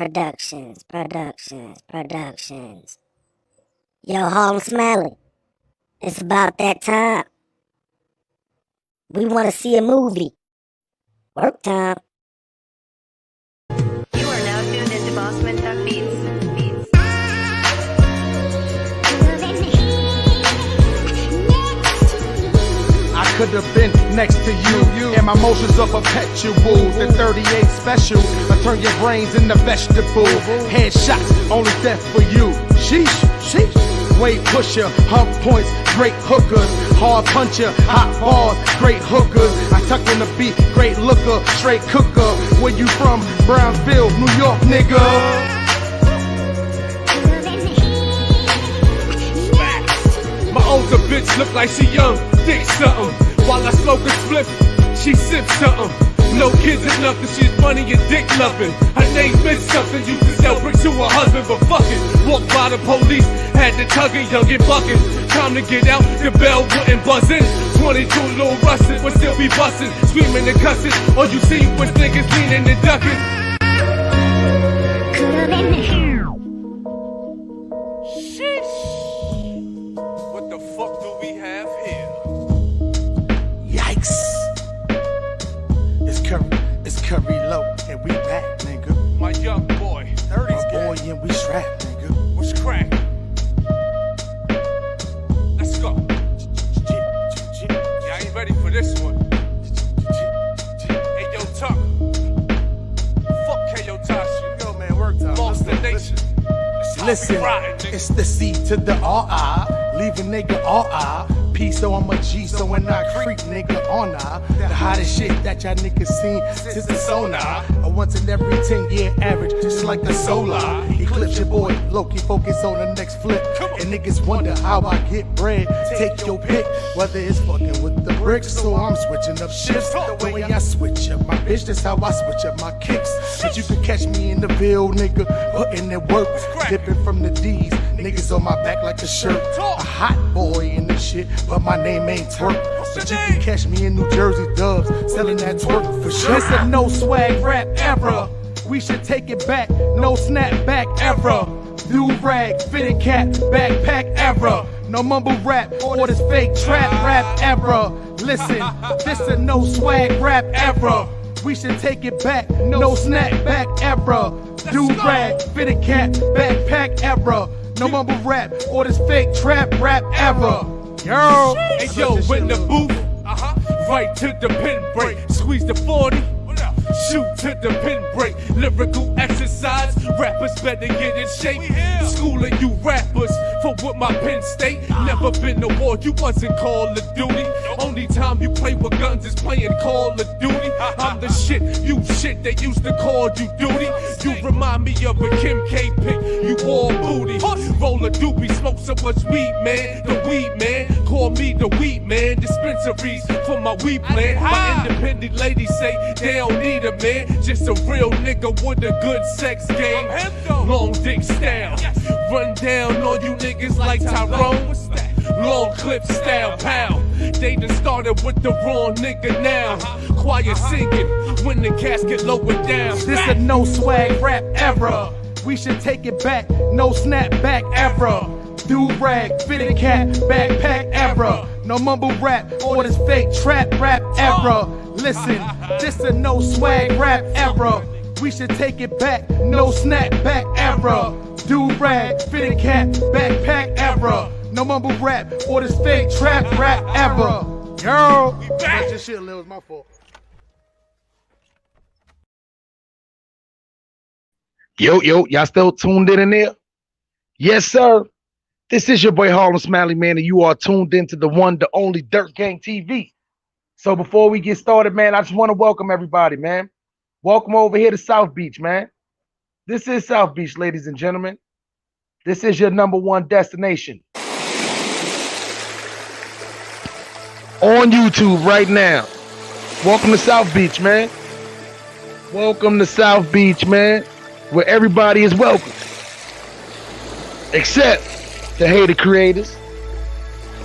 Productions. Yo, Harlem Smiley, it's about that time. We want to see a movie. Work time. You are now tuned into Bossman Tuck Beats. I could have been next to you, and my motions are perpetual. The 38 special, I turn your brains into vegetable. Headshots, only death for you. Sheesh, sheesh. Weight pusher, hump points, great hookers. Hard puncher, hot bars, great hookers. I tuck in the beat, great looker, straight cooker. Where you from? Brownsville, New York, nigga. My older bitch look like she young, thick something. While I smoke a spliff, she sip something. No kids or nothing, she's funny and dick loving. Her name meant something, used to sell bricks to her husband, but fuck it. Walked by the police, had to tug it, young and bucking. Time to get out, the bell wouldn't buzz in. 22 little rusted, would still be busting, screaming and cussing. All you see was niggas leaning and ducking. Sheesh. What the fuck do we have here? Yikes. It's Curry Low, and we back, nigga. My young boy, 30's boy, and we strapped, nigga. what's crack? Let's go. Yeah, I ain't ready for this one. Hey, yo, Tuck. Fuck K.O. Tashi. Yo, man, work time. Lost the nation. Listen, it's the C to the R-I. Leave a nigga R-I. P, so I'm a G, so when I creep, nigga, on I. The hottest shit that y'all niggas seen since the sonar. A once in every 10-year average, just like the solar. Eclipse your boy, Loki, focus on the next flip. And niggas wonder how I get bread. Take your pick, whether it's fucking with the bricks, so I'm switching up shifts. The way I switch up my bitch, that's how I switch up my kicks. But you can catch me in the Ville, nigga, putting in work. Dipping from the D's, niggas on my back like a shirt. A hot boy in the shit, but my name ain't Twerk. But you can catch me in New Jersey Dubs, selling that twerk for sure. It's a no swag rap era. We should take it back, no snapback era. Do-rag, fitted cap, backpack era. No mumble rap or this fake trap rap era. Listen, this a no swag rap era. We should take it back, no snapback era. Do-rag, fitted cap, backpack era. No mumble rap or this fake trap rap era. Yo, Hey, yo, in the booth. Right to the pin break. Squeeze the 40. Shoot to the pin break. Lyrical exercise. Rappers better get in shape. Schooling you rappers for what my pen state. Never been to war, you wasn't Call of Duty. Only time you play with guns is playing Call of Duty. I'm the shit, you shit, they used to call you duty. You remind me of a Kim K pick, you all booty. Roll a doobie, smoke so much weed, man. The weed man, call me the weed man. Dispensaries for my weed plan. My independent ladies say they don't need a man. Just a real nigga with a good sex game. Long dick style, run down on you niggas like Tyrone. Long clip style, pow. They done started with the wrong nigga now. Quiet singing when the casket lowered down. this a no swag rap era. We should take it back, no snapback era. Do-rag, fitted cap, backpack era. No mumble rap or this fake trap rap era. Listen, this a no swag rap era. We should take it back, no snapback era. Do-rag, fitted cap, backpack era. No mumble rap or this fake trap rap era. Yo, that's your shit, Lil. It's my fault. Yo, y'all still tuned in there? Yes, sir. This is your boy Harlem Smiley, man, and you are tuned into the one, the only Dirt Gang TV. So before we get started, man, I just want to welcome everybody, man. Welcome over here to South Beach, man. This is South Beach, ladies and gentlemen. This is your #1 destination. On YouTube right now. Welcome to South Beach, man. Welcome to South Beach, man, where everybody is welcome. Except the hater creators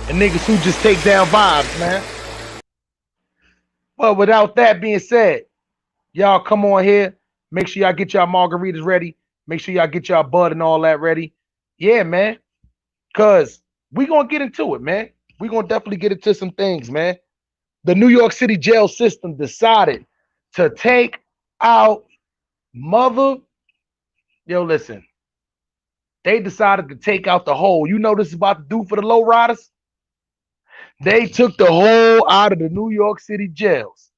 and niggas who just take down vibes, man. But without that being said, y'all come on here. Make sure y'all get y'all margaritas ready. Make sure y'all get y'all bud and all that ready. Yeah, man. Cause we gonna get into it, man. We gonna definitely get into some things, man. The New York City jail system decided to take out mother. Yo, listen. They decided to take out the hole. You know this is about to do for the low riders? They took the hole out of the New York City jails.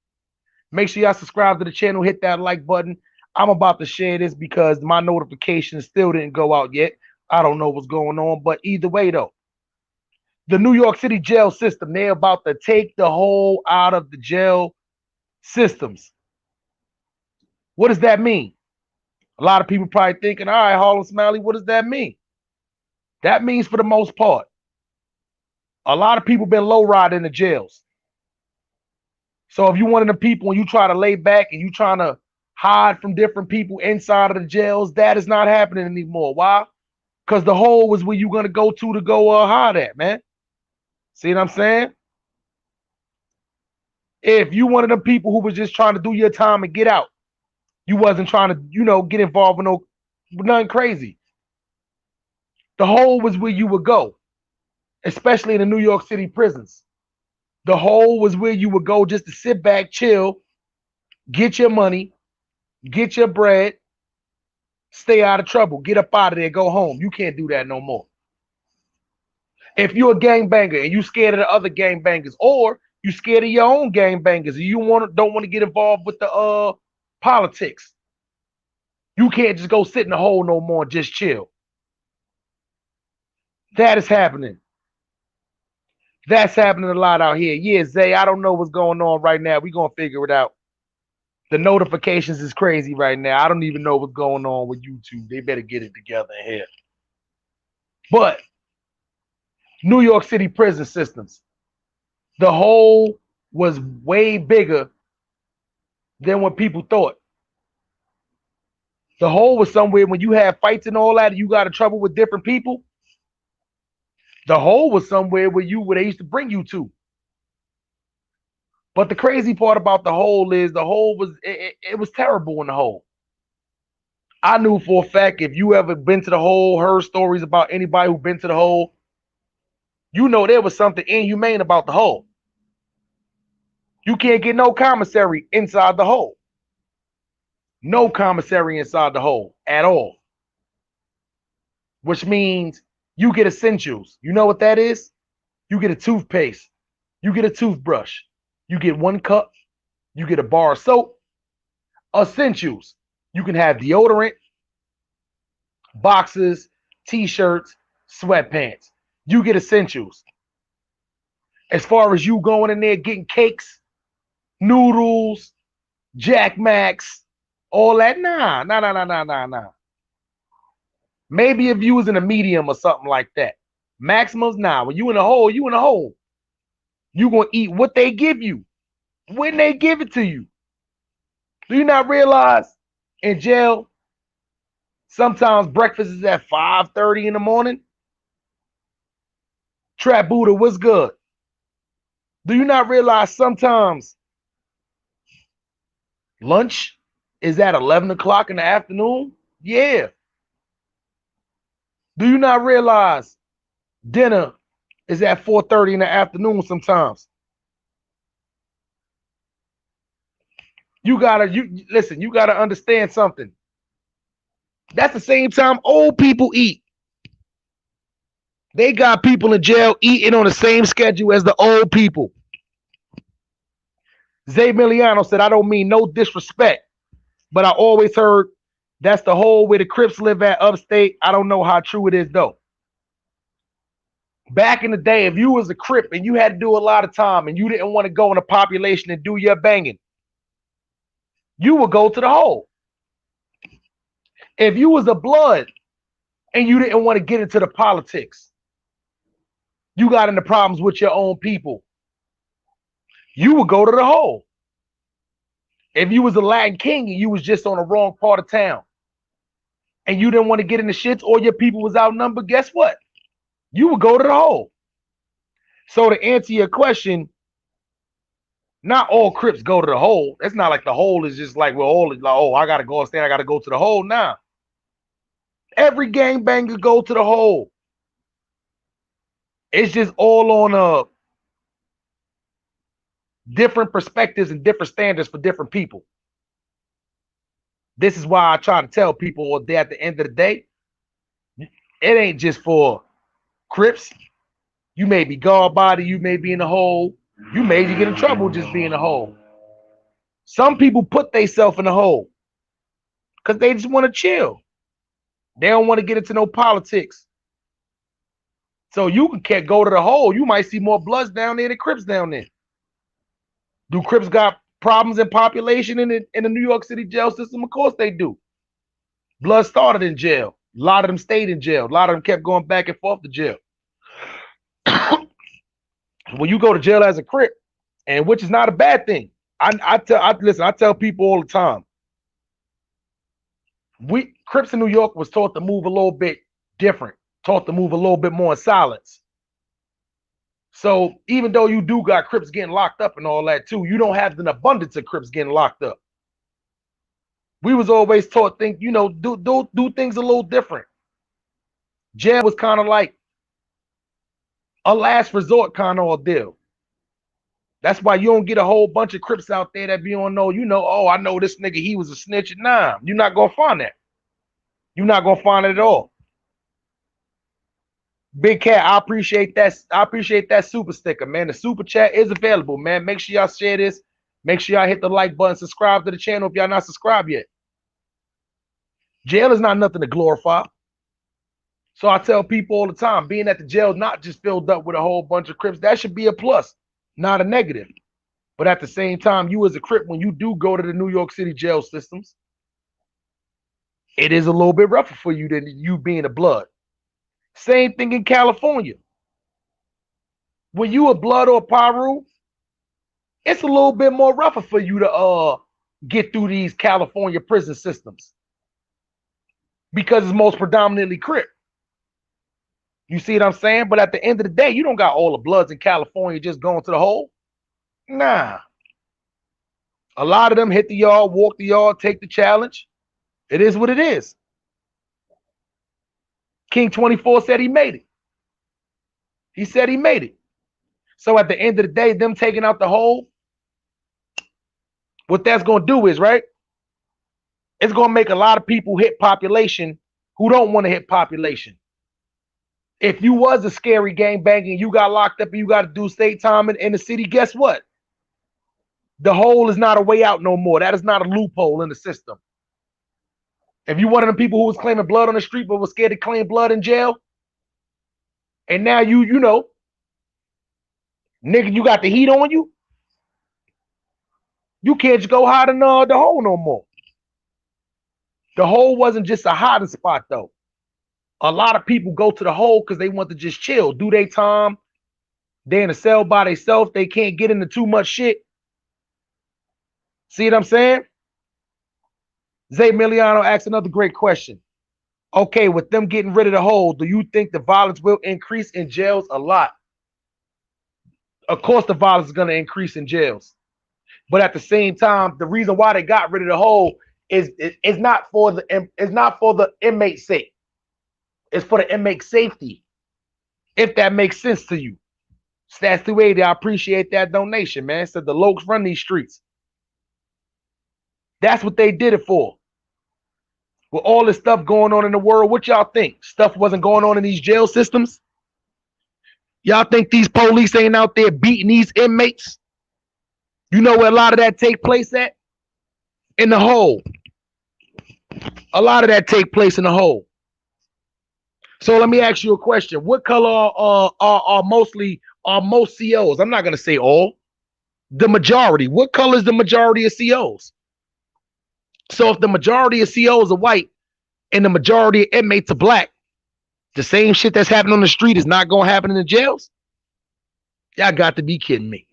Make sure y'all subscribe to the channel, hit that like button. I'm about to share this because my notifications still didn't go out yet. I don't know what's going on, but either way though, the New York City jail system, they're about to take the hole out of the jail systems. What does that mean? A lot of people probably thinking, all right, Harlem Smiley, what does that mean? That means for the most part, a lot of people been low ride in the jails. So if you one of the people and you try to lay back and you trying to hide from different people inside of the jails, that is not happening anymore. Why? Because the hole was where you're going to go hide at, man. See what I'm saying? If you one of the people who was just trying to do your time and get out, you wasn't trying to, get involved with nothing crazy. The hole was where you would go, especially in the New York City prisons. The hole was where you would go just to sit back, chill, get your money, get your bread, stay out of trouble, get up out of there, go home. You can't do that no more. If you're a gangbanger and you scared of the other gangbangers, or you scared of your own gangbangers and you don't want to get involved with the politics, you can't just go sit in the hole no more and just chill. That is happening. That's happening a lot out here. Yeah, Zay, I don't know what's going on right now. We're going to figure it out. The notifications is crazy right now. I don't even know what's going on with YouTube. They better get it together in here. But New York City prison systems, the hole was way bigger than what people thought. The hole was somewhere when you had fights and all that, and you got in trouble with different people. The hole was somewhere where they used to bring you to. But the crazy part about the hole is the hole was it was terrible in the hole. I knew for a fact, if you ever been to the hole, heard stories about anybody who been to the hole, there was something inhumane about the hole. You can't get no commissary inside the hole. No commissary inside the hole at all. Which means you get essentials. You know what that is? You get a toothpaste. You get a toothbrush. You get one cup. You get a bar of soap. Essentials. You can have deodorant, boxes, t-shirts, sweatpants. You get essentials. As far as you going in there getting cakes, noodles, Jack Max, all that, nah. Maybe if you was in a medium or something like that. Maximums, nah. When you in a hole, you in a hole. You gonna eat what they give you when they give it to you. Do you not realize in jail, sometimes breakfast is at 5:30 in the morning? Trap Buddha, what's good? Do you not realize sometimes lunch is at 11 o'clock in the afternoon? Yeah. Do you not realize dinner is at 4:30 in the afternoon sometimes? You gotta understand something. That's the same time old people eat. They got people in jail eating on the same schedule as the old people. Zay Miliano said, I don't mean no disrespect, but I always heard that's the hole where the Crips live at upstate. I don't know how true it is though. Back in the day, if you was a Crip and you had to do a lot of time and you didn't want to go in the population and do your banging, you would go to the hole. If you was a Blood and you didn't want to get into the politics, you got into problems with your own people, you would go to the hole. If you was a Latin King and you was just on the wrong part of town and you didn't want to get in the shits or your people was outnumbered, guess what? You would go to the hole. So to answer your question, not all Crips go to the hole. It's not like the hole is just like, well, all is like, oh, I gotta go upstairs, I gotta go to the hole now. Every gangbanger go to the hole. It's just all on different perspectives and different standards for different people. This is why I try to tell people that at the end of the day, it ain't just for Crips. You may be guard body, you may be in the hole, you may get in trouble just being in the hole. Some people put themselves in the hole because they just want to chill. They don't want to get into no politics. So you can go to the hole. You might see more Bloods down there than Crips down there. Do Crips got problems in population in the New York City jail system? Of course they do. Blood started in jail. A lot of them stayed in jail. A lot of them kept going back and forth to jail. When you go to jail as a Crip, and which is not a bad thing. I tell people all the time. Crips in New York was taught to move a little bit different, taught to move a little bit more in silence. So even though you do got Crips getting locked up and all that too, you don't have an abundance of Crips getting locked up. We was always taught do things a little different. Jail was kind of like a last resort kind of ordeal. That's why you don't get a whole bunch of Crips out there that be on oh, I know this nigga, he was a snitch. Nah, you're not gonna find that. You're not gonna find it at all. Big Cat, I appreciate that. I appreciate that super sticker, man. The super chat is available, man. Make sure y'all share this. Make sure y'all hit the like button. Subscribe to the channel if y'all not subscribed yet. Jail is not nothing to glorify. So I tell people all the time, being at the jail not just filled up with a whole bunch of Crips, that should be a plus, not a negative. But at the same time, you as a Crip, when you do go to the New York City jail systems, it is a little bit rougher for you than you being a Blood. Same thing in California. When you a Blood or a Paru, it's a little bit more rougher for you to get through these California prison systems because it's most predominantly Crip. You see what I'm saying? But at the end of the day, you don't got all the Bloods in California just going to the hole. Nah. A lot of them hit the yard, walk the yard, take the challenge. It is what it is. King 24 said he made it. He said he made it. So at the end of the day, them taking out the hole, what that's going to do is, right, it's going to make a lot of people hit population who don't want to hit population. If you was a scary gangbanger and you got locked up and you got to do state time in the city, guess what? The hole is not a way out no more. That is not a loophole in the system. If you one of them people who was claiming blood on the street but was scared to claim blood in jail, and now you nigga, you got the heat on you, you can't just go hide in the hole no more. The hole wasn't just a hiding spot though. A lot of people go to the hole because they want to just chill, do their time. They're in a cell by themselves. They can't get into too much shit. See what I'm saying? Zay Miliano asks another great question. Okay, with them getting rid of the hole, do you think the violence will increase in jails? A lot. Of course, the violence is going to increase in jails. But at the same time, the reason why they got rid of the hole is not for the inmate's sake. It's for the inmate safety. If that makes sense to you. Stats 280, I appreciate that donation, man. Said the Lokes run these streets. That's what they did it for. With all this stuff going on in the world, what y'all think? Stuff wasn't going on in these jail systems? Y'all think these police ain't out there beating these inmates? You know where a lot of that take place at? In the hole. A lot of that take place in the hole. So let me ask you a question. What color are most COs? I'm not going to say all. The majority. What color is the majority of COs? So if the majority of COs are white and the majority of inmates are black, the same shit that's happening on the street is not going to happen in the jails? Y'all got to be kidding me.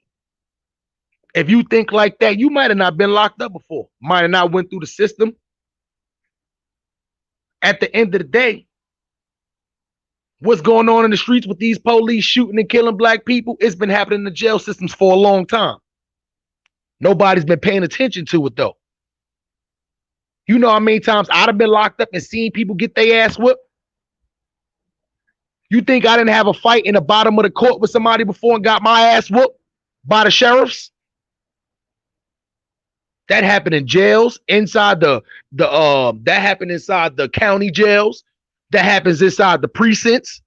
If you think like that, you might have not been locked up before. Might have not went through the system. At the end of the day, what's going on in the streets with these police shooting and killing black people? It's been happening in the jail systems for a long time. Nobody's been paying attention to it though. You know how many times I'd have been locked up and seen people get their ass whipped? You think I didn't have a fight in the bottom of the court with somebody before and got my ass whooped by the sheriffs? That happened in jails, inside that happened inside the county jails. That happens inside the precincts.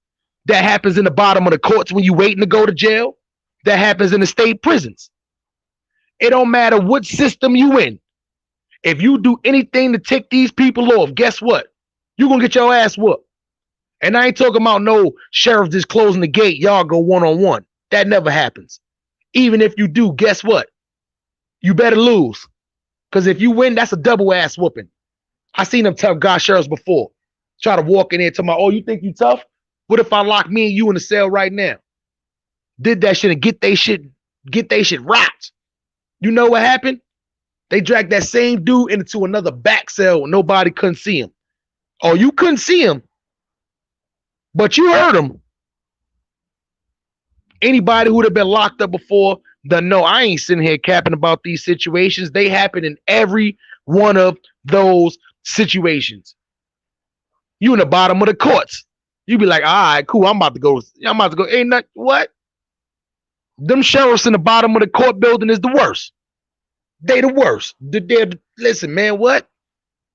That happens in the bottom of the courts when you waiting to go to jail. That happens in the state prisons. It don't matter what system you in. If you do anything to tick these people off, guess what? You're gonna get your ass whooped. And I ain't talking about no sheriff just closing the gate, y'all go one-on-one. That never happens. Even if you do, guess what? You better lose. Because if you win, that's a double ass whooping. I seen them tough guy sheriffs before. Try to walk in there to my, oh, you think you tough? What if I lock me and you in the cell right now? Did that shit and get they shit rocked. You know what happened? They dragged that same dude into another back cell when nobody couldn't see him. Oh, you couldn't see him, but you heard him. Anybody who would have been locked up before, no, I ain't sitting here capping about these situations. They happen in every one of those situations. You in the bottom of the courts. You be like, all right, cool. I'm about to go. Ain't nothing. What? Them sheriffs in the bottom of the court building is the worst. They the worst. Listen, man, what?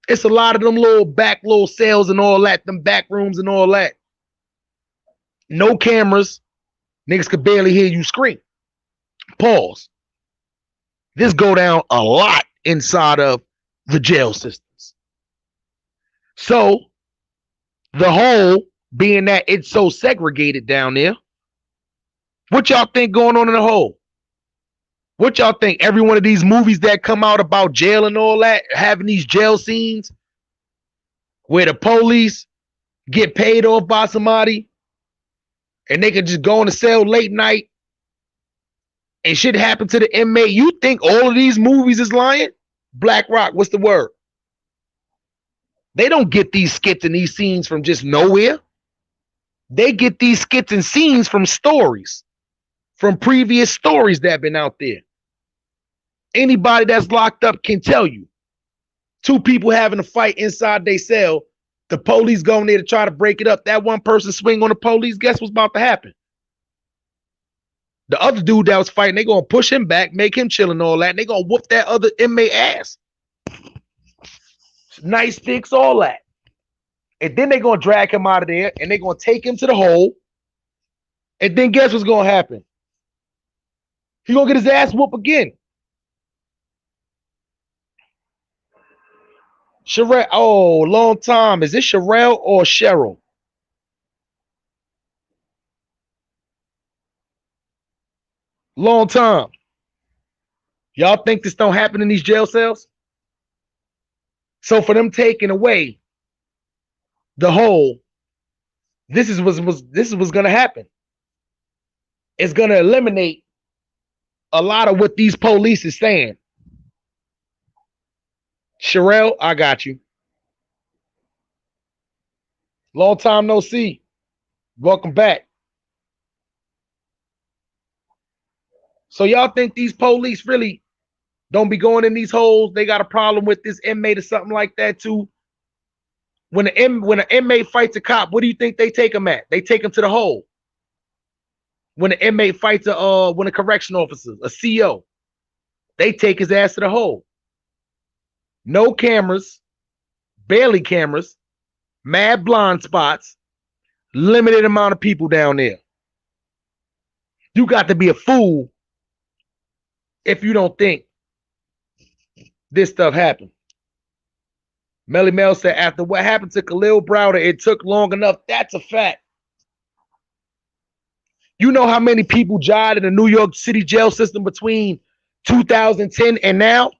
It's a lot of them little cells and all that, them back rooms and all that. No cameras. Niggas could barely hear you scream. Pause. This go down a lot inside of the jail systems. So, the whole being that it's so segregated down there, what y'all think going on in the hole? What y'all think? Every one of these movies that come out about jail and all that, having these jail scenes where the police get paid off by somebody and they can just go in the cell late night and shit happen to the inmate. You think all of these movies is lying? Black Rock, what's the word? They don't get these skits and these scenes from just nowhere. They get these skits and scenes from stories, from previous stories that have been out there. Anybody that's locked up can tell you. Two people having a fight inside their cell, the police going there to try to break it up. That one person swing on the police, guess what's about to happen? The other dude that was fighting, they gonna push him back, make him chill and all that, and they gonna whoop that other inmate ass. Nice sticks, all that. And then they gonna drag him out of there and they gonna take him to the hole. And then guess what's gonna happen? He gonna get his ass whooped again. Sherelle, oh, long time. Is this Sherelle or Cheryl? Long time. Y'all think this don't happen in these jail cells? So for them taking away the whole, this is what's gonna happen. It's gonna eliminate a lot of what these police is saying. Sherelle, I got you. Long time no see. Welcome back. So y'all think these police really don't be going in these holes? They got a problem with this inmate or something like that too? When an inmate fights a cop, what do you think they take him at? They take him to the hole. When an inmate fights a correction officer, a CO, they take his ass to the hole. No cameras, barely cameras, mad blind spots, limited amount of people down there. You got to be a fool if you don't think this stuff happened. Melly Mel said, after what happened to Khalil Browder, it took long enough. That's a fact. You know how many people died in the New York City jail system between 2010 and now?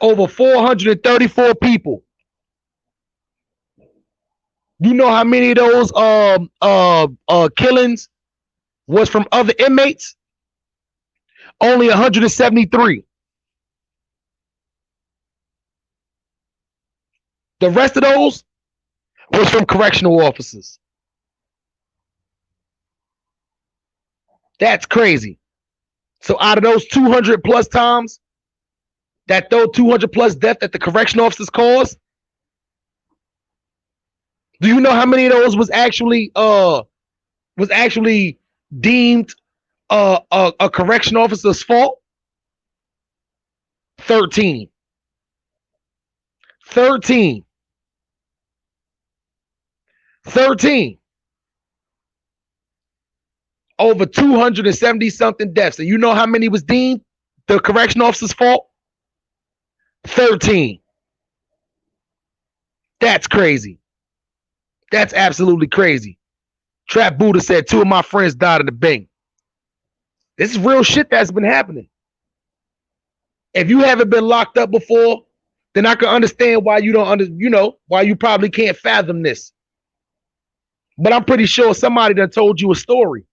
Over 434 people. You know how many of those killings was from other inmates? Only 173. The rest of those was from correctional officers. That's crazy. So out of those 200 plus times That 200 plus death that the correction officers caused. Do you know how many of those was actually deemed a correction officer's fault? 13. 13. 13. Over 270 something deaths. And you know how many was deemed the correction officer's fault? 13. That's crazy. That's absolutely crazy. Trap Buddha said 2 of my friends died in the Bing. This is real shit that's been happening. If you haven't been locked up before, then I can understand why you don't why you probably can't fathom this. But I'm pretty sure somebody done told you a story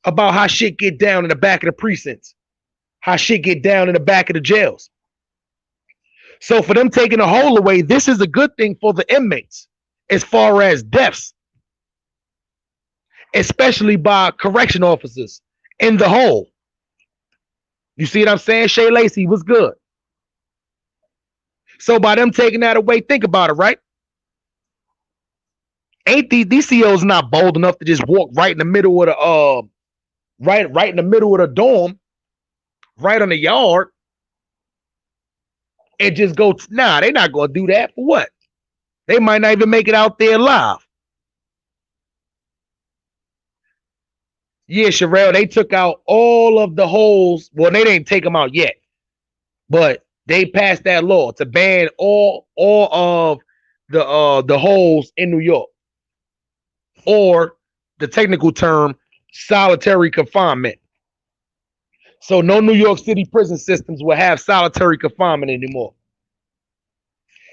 about how shit get down in the back of the precincts, how shit get down in the back of the jails. So for them taking a hole away, this is a good thing for the inmates as far as deaths, especially by correction officers in the hole. You see what I'm saying? Shay Lacey was good. So by them taking that away, think about it, right? Ain't these COs not bold enough to just walk right in the middle of the right in the middle of the dorm, right on the yard, and just go? Nah, they're not gonna do that. For what? They might not even make it out there alive. Yeah, Sherelle, they took out all of the holes. Well, they didn't take them out yet, but they passed that law to ban all of the holes in New York, or the technical term, solitary confinement. So no New York City prison systems will have solitary confinement anymore.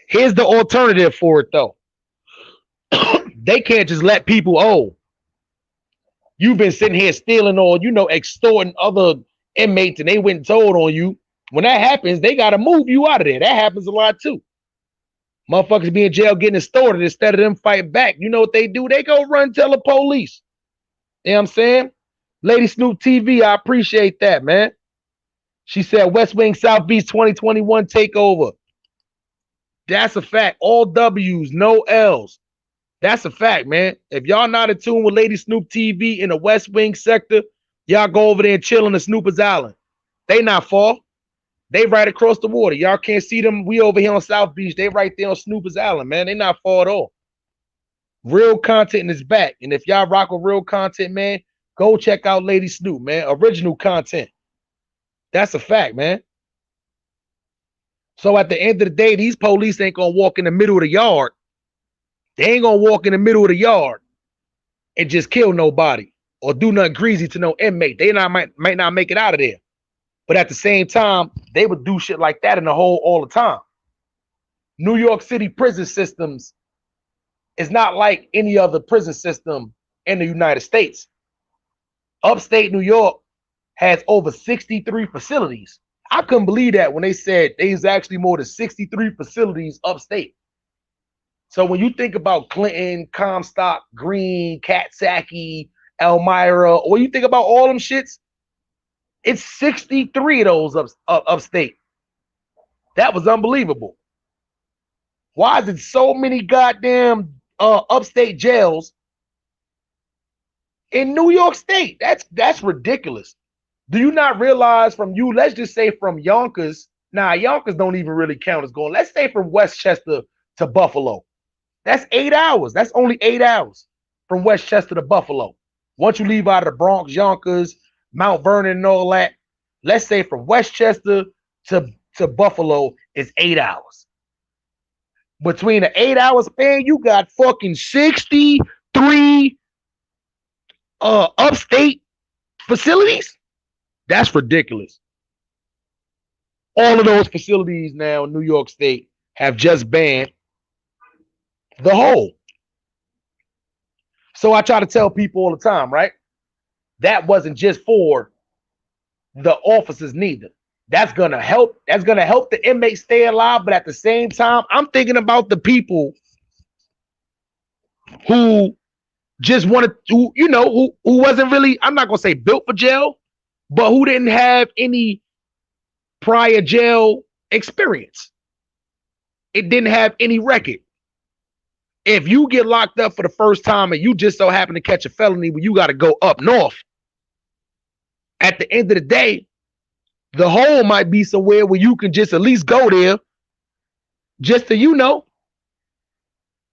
Here's the alternative for it, though. They can't just let people, oh, you've been sitting here stealing or, extorting other inmates and they went and told on you. When that happens, they got to move you out of there. That happens a lot too. Motherfuckers be in jail getting extorted instead of them fighting back. You know what they do? They go run tell the police. You know what I'm saying? Lady Snoop TV, I appreciate that, man. She said West Wing South Beach 2021 takeover. That's a fact. All W's, no L's. That's a fact, man. If y'all not in tune with Lady Snoop TV in the West Wing sector, y'all go over there and chill on the Snoopers Island. They not far. They right across the water. Y'all can't see them. We over here on South Beach. They right there on Snoopers Island, man. They not far at all. Real content is back. And if y'all rock with real content, man, go check out Lady Snoop, man. Original content. That's a fact, man. So at the end of the day, these police ain't gonna walk in the middle of the yard. They ain't gonna walk in the middle of the yard and just kill nobody or do nothing greasy to no inmate. They might not make it out of there. But at the same time, they would do shit like that in the hole all the time. New York City prison systems is not like any other prison system in the United States. Upstate New York has over 63 facilities. I couldn't believe that when they said there's actually more than 63 facilities upstate. So when you think about Clinton, Comstock, Green, Katsaki, Elmira, or you think about all them shits, it's 63 of those upstate. That was unbelievable. Why is it so many goddamn upstate jails in New York State? That's ridiculous. Do you not realize let's just say from Yonkers, Yonkers don't even really count as going. Let's say from Westchester to Buffalo. That's 8 hours. That's only 8 hours from Westchester to Buffalo. Once you leave out of the Bronx, Yonkers, Mount Vernon and all that, let's say from Westchester to Buffalo is 8 hours. Between the 8 hours span, you got fucking 63 upstate facilities. That's ridiculous. All of those facilities now in New York State have just banned the whole. So I try to tell people all the time, right? That wasn't just for the officers neither. That's gonna help. That's gonna help the inmates stay alive. But at the same time, I'm thinking about the people who just wanted to, who wasn't really, I'm not gonna say built for jail, but who didn't have any prior jail experience. It didn't have any record. If you get locked up for the first time and you just so happen to catch a felony where you got to go up north, at the end of the day, the hole might be somewhere where you can just at least go there just to, you know,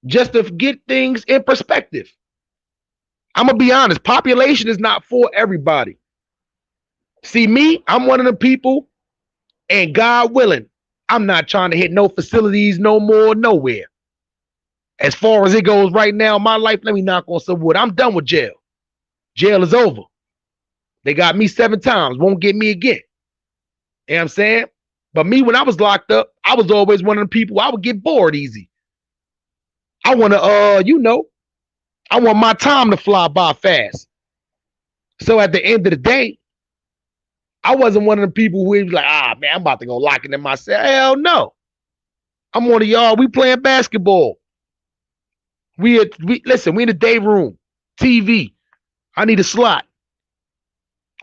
just to get things in perspective. I'm going to be honest. Population is not for everybody. See, me, I'm one of the people, and God willing, I'm not trying to hit no facilities no more, nowhere. As far as it goes right now in my life, let me knock on some wood. I'm done with jail. Jail is over. They got me 7 times. Won't get me again. You know what I'm saying? But me, when I was locked up, I was always one of the people, I would get bored easy. I want to, you know, I want my time to fly by fast. So at the end of the day, I wasn't one of the people who was like, man, I'm about to go lock it in myself. Hell no. I'm one of y'all. We playing basketball. We listen, we in the day room. TV. I need a slot.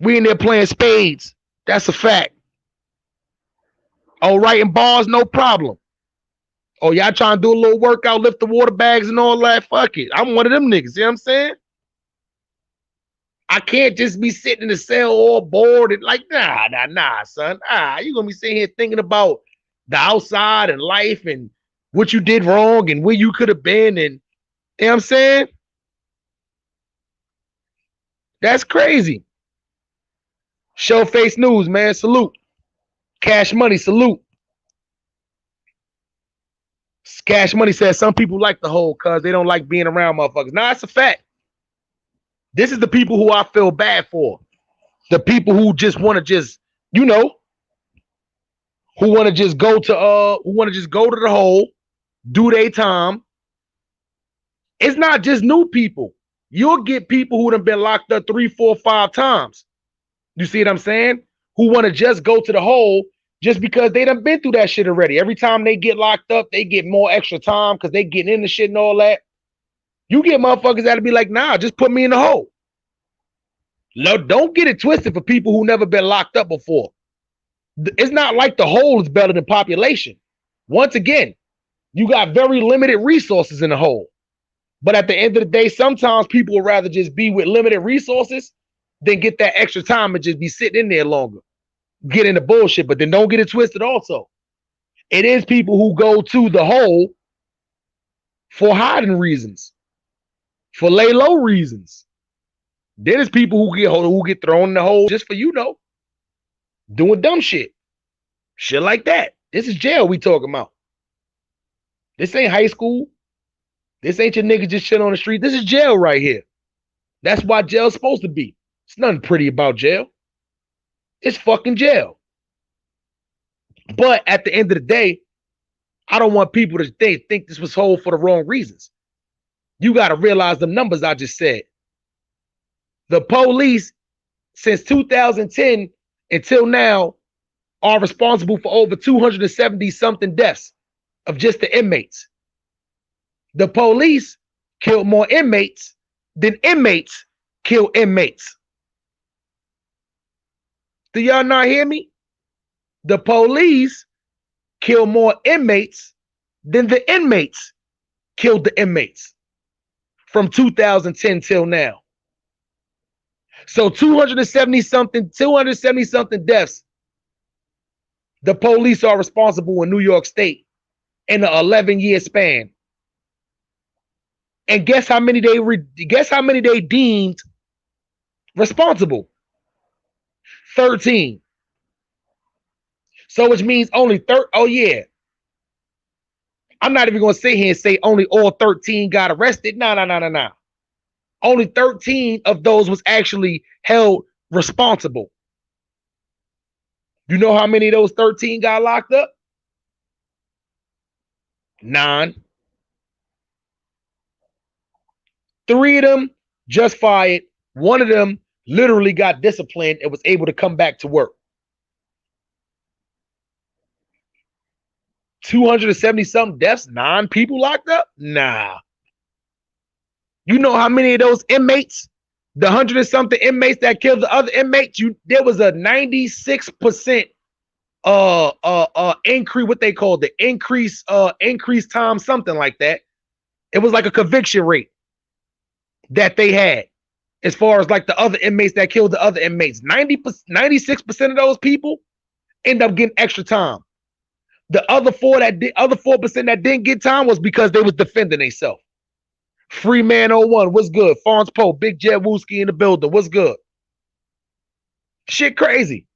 We in there playing spades. That's a fact. Oh, writing bars, no problem. Oh, y'all trying to do a little workout, lift the water bags and all that? Fuck it. I'm one of them niggas. You know what I'm saying? I can't just be sitting in the cell all bored and like, nah, son. You gonna be sitting here thinking about the outside and life and what you did wrong and where you could have been, and you know what I'm saying? That's crazy. Show face news, man. Salute. Cash Money, salute. Cash Money says some people like the hole because they don't like being around motherfuckers. Nah, it's a fact. This is the people who I feel bad for. The people who just want to just, you know, who want to just go to the hole, do their time. It's not just new people. You'll get people who have been locked up 3, 4, 5 times. You see what I'm saying? Who want to just go to the hole just because they done been through that shit already. Every time they get locked up, they get more extra time because they getting in the shit and all that. You get motherfuckers that'll be like, nah, just put me in the hole. No, don't get it twisted for people who never been locked up before. It's not like the hole is better than population. Once again, you got very limited resources in the hole. But at the end of the day, sometimes people would rather just be with limited resources than get that extra time and just be sitting in there longer. Get into bullshit, but then don't get it twisted also. It is people who go to the hole for hiding reasons, for lay low reasons. Then there's people who get thrown in the hole just for, you know, doing dumb shit. Shit like that. This is jail we talking about. This ain't high school. This ain't your nigga just shit on the street. This is jail right here. That's why jail's supposed to be. It's nothing pretty about jail. It's fucking jail. But at the end of the day, I don't want people to think this was whole for the wrong reasons. You got to realize the numbers I just said. The police, since 2010 until now, are responsible for over 270-something deaths of just the inmates. The police killed more inmates than inmates kill inmates. Do y'all not hear me? The police kill more inmates than the inmates killed the inmates from 2010 till now. So 270-something deaths the police are responsible in New York State in an 11-year span. And guess how many they deemed responsible? 13. So which means only oh yeah. I'm not even gonna sit here and say only all 13 got arrested. No. Only 13 of those was actually held responsible. You know how many of those 13 got locked up? 9. 3 of them just fired. 1 of them literally got disciplined and was able to come back to work. 270-something deaths, 9 people locked up? Nah. You know how many of those inmates, the 100 and something inmates that killed the other inmates, there was a 96% increase, what they called the increase time, something like that. It was like a conviction rate that they had as far as like the other inmates that killed the other inmates. 96% of those people end up getting extra time. The other 4% that didn't get time was because they was defending themselves. Freeman 01, what's good? Fons Poe, Big Jet Wooski in the building, what's good? Shit crazy.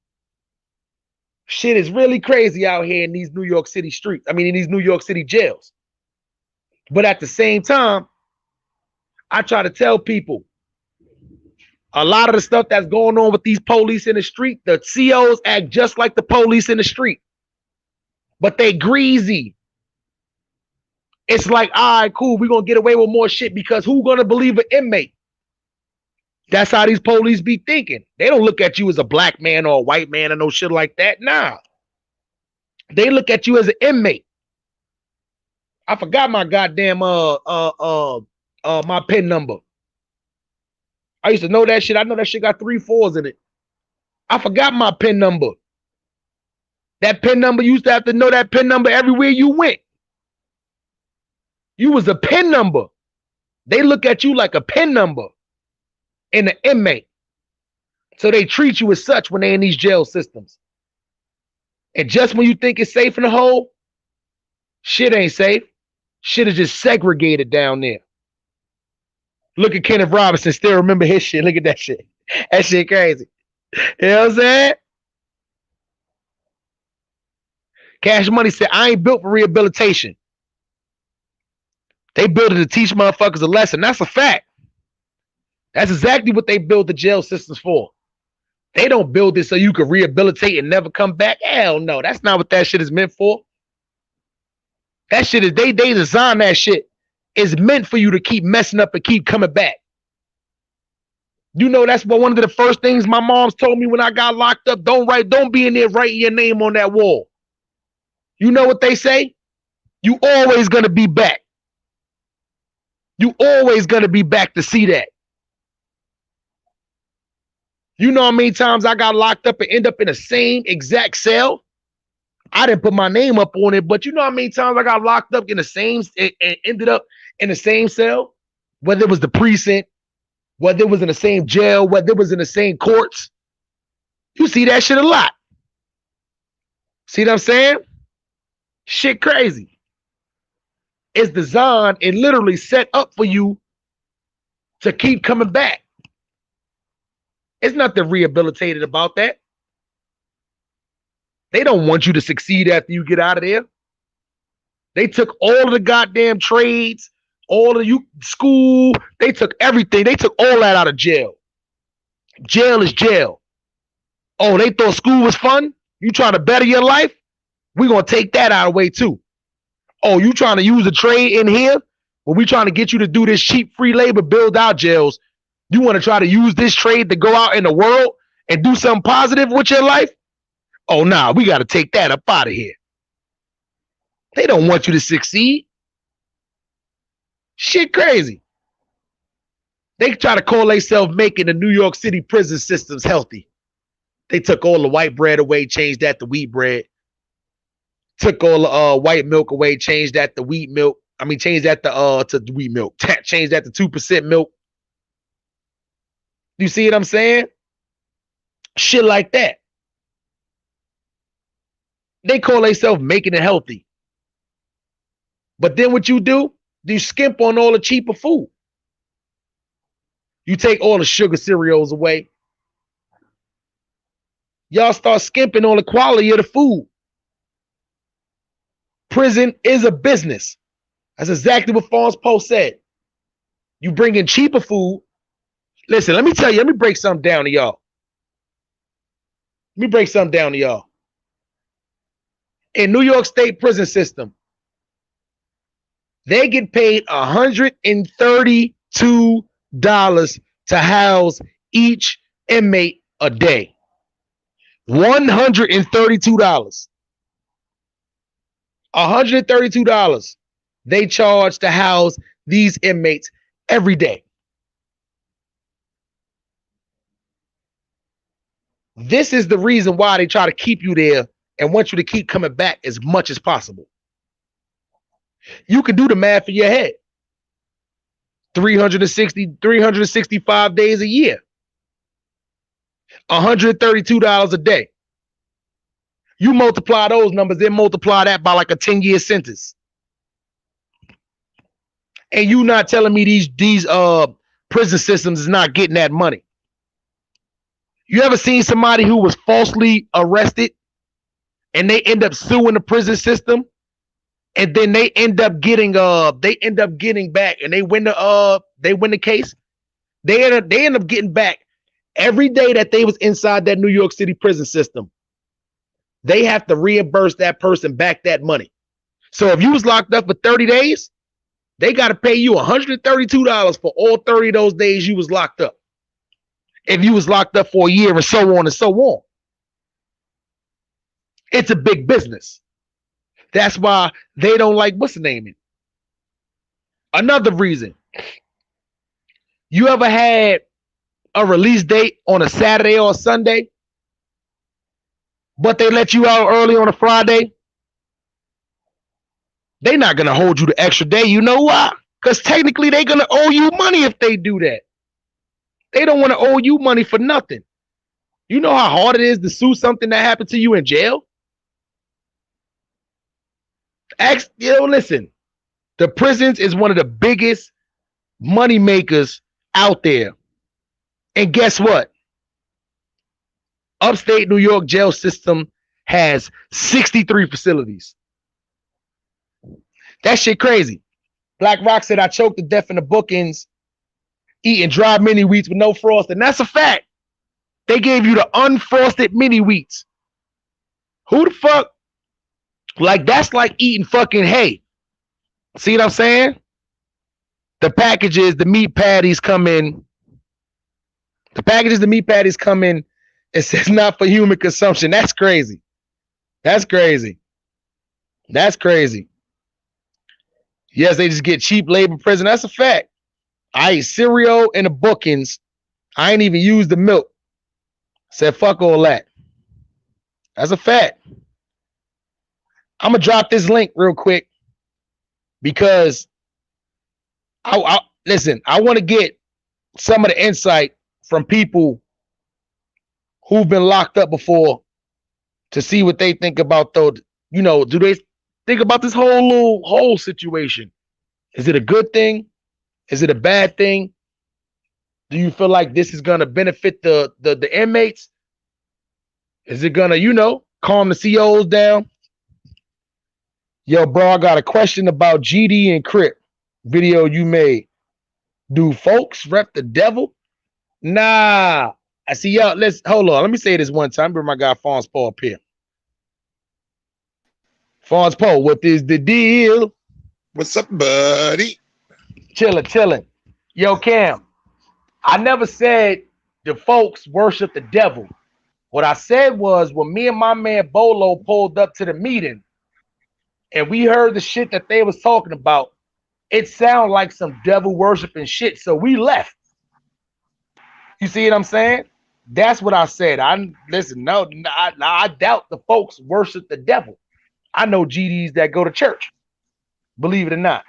Shit is really crazy out here in these New York City streets. I mean, in these New York City jails. But at the same time, I try to tell people a lot of the stuff that's going on with these police in the street, the COs act just like the police in the street, but they greasy. It's like, all right, cool, we're going to get away with more shit because who's going to believe an inmate? That's how these police be thinking. They don't look at you as a black man or a white man or no shit like that. Nah. They look at you as an inmate. I forgot my goddamn my PIN number. I used to know that shit. I know that shit got 3 4s in it. I forgot my PIN number. That PIN number, you used to have to know that PIN number everywhere you went. You was a PIN number. They look at you like a PIN number and an inmate. So they treat you as such when they're in these jail systems. And just when you think it's safe in the hole, shit ain't safe. Shit is just segregated down there. Look at Kenneth Robinson, still remember his shit. Look at that shit. That shit crazy. You know what I'm saying? Cash Money said, I ain't built for rehabilitation. They built it to teach motherfuckers a lesson. That's a fact. That's exactly what they build the jail systems for. They don't build it so you can rehabilitate and never come back. Hell no. That's not what that shit is meant for. That shit is, they design that shit. It's meant for you to keep messing up and keep coming back. You know, that's what one of the first things my mom's told me when I got locked up. Don't be in there writing your name on that wall. You know what they say? You always gonna be back. You always gonna be back to see that. You know how many times I got locked up and end up in the same exact cell? I didn't put my name up on it, but you know how many times I got locked up in the same and ended up in the same cell? Whether it was the precinct, whether it was in the same jail, whether it was in the same courts. You see that shit a lot. See what I'm saying? Shit crazy. It's designed and literally set up for you to keep coming back. It's nothing rehabilitated about that. They don't want you to succeed after you get out of there. They took all of the goddamn trades, all of you school. They took everything. They took all that out of jail. Jail is jail. Oh, they thought school was fun? You trying to better your life? We're going to take that out of the way too. Oh, you trying to use a trade in here? Well, we trying to get you to do this cheap free labor, build our jails. You want to try to use this trade to go out in the world and do something positive with your life? Oh, nah, we got to take that up out of here. They don't want you to succeed. Shit crazy. They try to call themselves making the New York City prison systems healthy. They took all the white bread away, changed that to wheat bread. Took all the white milk away, changed that to wheat milk. I mean, changed that to wheat milk. Changed that to 2% milk. You see what I'm saying? Shit like that. They call themselves making it healthy. But then what you do skimp on all the cheaper food. You take all the sugar cereals away. Y'all start skimping on the quality of the food. Prison is a business. That's exactly what Fons Poe said. You bring in cheaper food. Listen, let me tell you, let me break something down to y'all. In New York State prison system, they get paid $132 to house each inmate a day. $132. $132 they charge to house these inmates every day. This is the reason why they try to keep you there and want you to keep coming back as much as possible. You can do the math in your head. 365 days a year. $132 a day. You multiply those numbers, then multiply that by like a 10-year sentence. And you not telling me these prison systems is not getting that money. You ever seen somebody who was falsely arrested and they end up suing the prison system, and then they end up getting back, and they win the case. They end up getting back every day that they was inside that New York City prison system. They have to reimburse that person back that money. So if you was locked up for 30 days, they got to pay you $132 for all 30 of those days you was locked up. If you was locked up for a year, and so on and so on. It's a big business. That's why they don't like, what's the name? Another reason. You ever had a release date on a Saturday or a Sunday, but they let you out early on a Friday? They're not going to hold you the extra day. You know why? Because technically they're going to owe you money if they do that. They don't want to owe you money for nothing. You know how hard it is to sue something that happened to you in jail? Listen, the prisons is one of the biggest money makers out there. And guess what? Upstate New York jail system has 63 facilities. That shit crazy. Black Rock said I choked to death in the bookends eating dry mini wheats with no frost. And that's a fact. They gave you the unfrosted mini wheats. Who the fuck? Like, that's like eating fucking hay. See what I'm saying? The packages, the meat patties come in. It says not for human consumption. That's crazy. That's crazy. Yes, they just get cheap labor prison. That's a fact. I ate cereal and the bookends. I ain't even used the milk. Said fuck all that. That's a fact. I'm gonna drop this link real quick because I listen. I want to get some of the insight from people who've been locked up before to see what they think about those. You know, do they think about this whole situation? Is it a good thing? Is it a bad thing? Do you feel like this is gonna benefit the inmates? Is it gonna, calm the COs down? Yo, bro, I got a question about GD and Crip video you made. Do folks rep the devil? Nah. I see y'all. Hold on. Let me say this one time. Bring my guy Fonz Paul up here. Fonz Paul, what is the deal? What's up, buddy? Chilling. Yo, Cam, I never said the folks worship the devil. What I said was when me and my man Bolo pulled up to the meeting and we heard the shit that they was talking about, it sounded like some devil worshiping shit. So we left. You see what I'm saying? That's what I said. I doubt the folks worship the devil. I know GDs that go to church, believe it or not.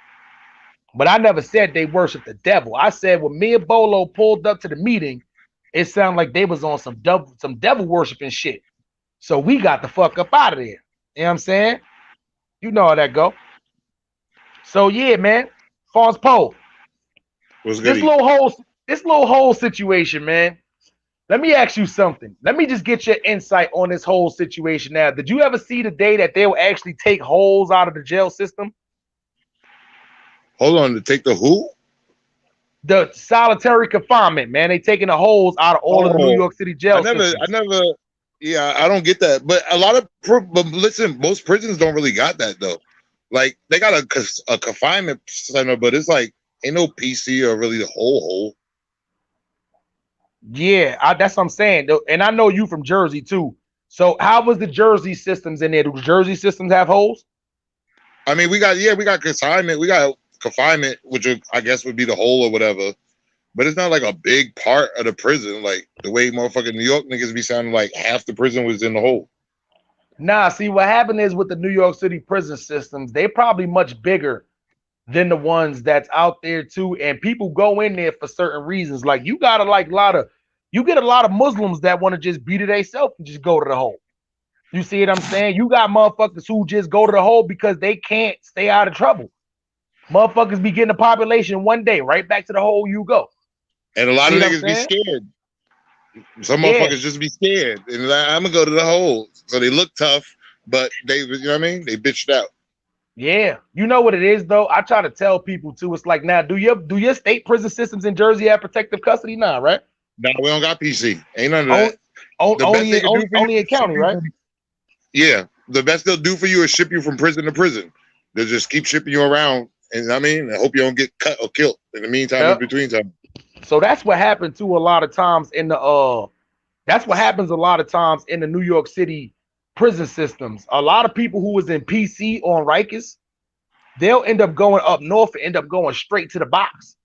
But I never said they worship the devil. I said when me and Bolo pulled up to the meeting, it sounded like they was on some devil worshiping shit. So we got the fuck up out of there. You know what I'm saying? You know how that go. So yeah, man. Fonz Poe. What's good? This little whole situation, man. Let me ask you something. Let me just get your insight on this whole situation now. Did you ever see the day that they will actually take holes out of the jail system? Hold on, to take the who? The solitary confinement, man. They taking the holes out of all of the New York City jail systems. I don't get that. But but listen, most prisons don't really got that though. Like they got a confinement center, but it's like ain't no PC or really the whole hole. Yeah, that's what I'm saying. And I know you from Jersey too. So how was the Jersey systems in there? Do Jersey systems have holes? I mean, we got consignment, we got confinement, which I guess would be the hole or whatever. But it's not like a big part of the prison, like the way motherfucking New York niggas be sounding like half the prison was in the hole. Nah, see what happened is with the New York City prison systems, they're probably much bigger than the ones that's out there too. And people go in there for certain reasons. Like you got you get a lot of Muslims that want to just beat it themselves and just go to the hole. You see what I'm saying? You got motherfuckers who just go to the hole because they can't stay out of trouble. Motherfuckers be getting the population one day, right back to the hole you go. And a lot See of what I'm niggas be saying? scared. Some Yeah. motherfuckers just be scared. And like, I'm gonna go to the hole. So they look tough, but they, you know what I mean? They bitched out. Yeah. You know what it is though? I try to tell people too. It's like now, do your state prison systems in Jersey have protective custody now, right? No, we don't got PC. Ain't none of that. The best Only they can do for only you in county, right? Yeah. The best they'll do for you is ship you from prison to prison. They'll just keep shipping you around. And I mean, I hope you don't get cut or killed in the meantime, in between time. So that's what happened to a lot of times in the that's what happens a lot of times in the New York City prison systems. A lot of people who was in PC on Rikers, they'll end up going up north and end up going straight to the box.